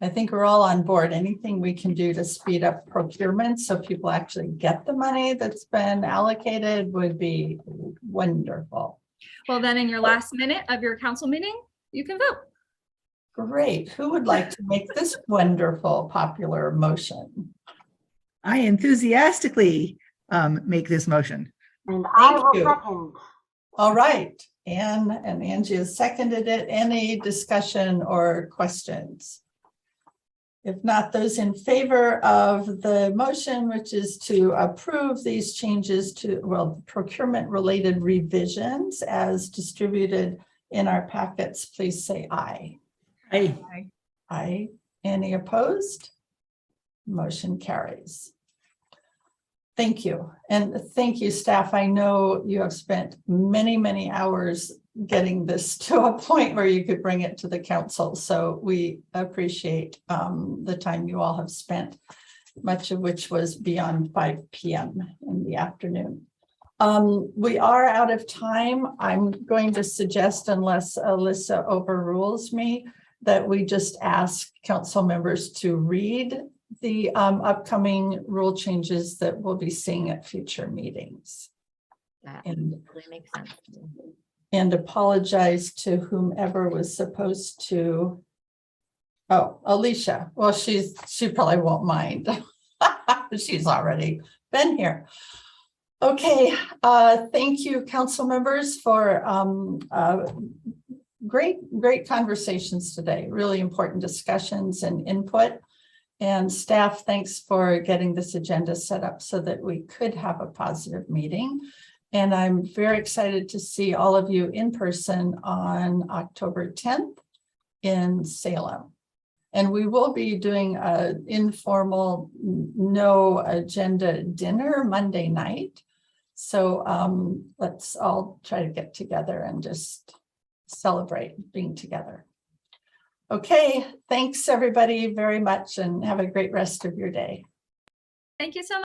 I think we're all on board. Anything we can do to speed up procurement so people actually get the money that's been allocated would be wonderful. Well, then in your last minute of your council meeting, you can vote. Great. Who would like to make this wonderful popular motion? I enthusiastically make this motion. And I Thank will you. second. All right. Anne and Angie has seconded it. Any discussion or questions? If not, those in favor of the motion, which is to approve these changes to, well, procurement related revisions as distributed in our packets, please say aye. Aye. Aye. Any opposed? Motion carries. Thank you. And thank you, staff. I know you have spent many, many hours getting this to a point where you could bring it to the council. So we appreciate the time you all have spent, much of which was beyond 5 p.m. in the afternoon. We are out of time. I'm going to suggest, unless Alyssa overrules me, that we just ask council members to read the upcoming rule changes that we'll be seeing at future meetings. And really makes sense. And apologize to whomever was supposed to. Oh, Alicia. Well, she probably won't mind. She's already been here. Okay, thank you, council members, for great conversations today. Really important discussions and input. And staff, thanks for getting this agenda set up so that we could have a positive meeting. And I'm very excited to see all of you in person on October 10th in Salem. And we will be doing an informal, no agenda dinner Monday night. So let's all try to get together and just celebrate being together. Okay, thanks everybody very much and have a great rest of your day. Thank you so much.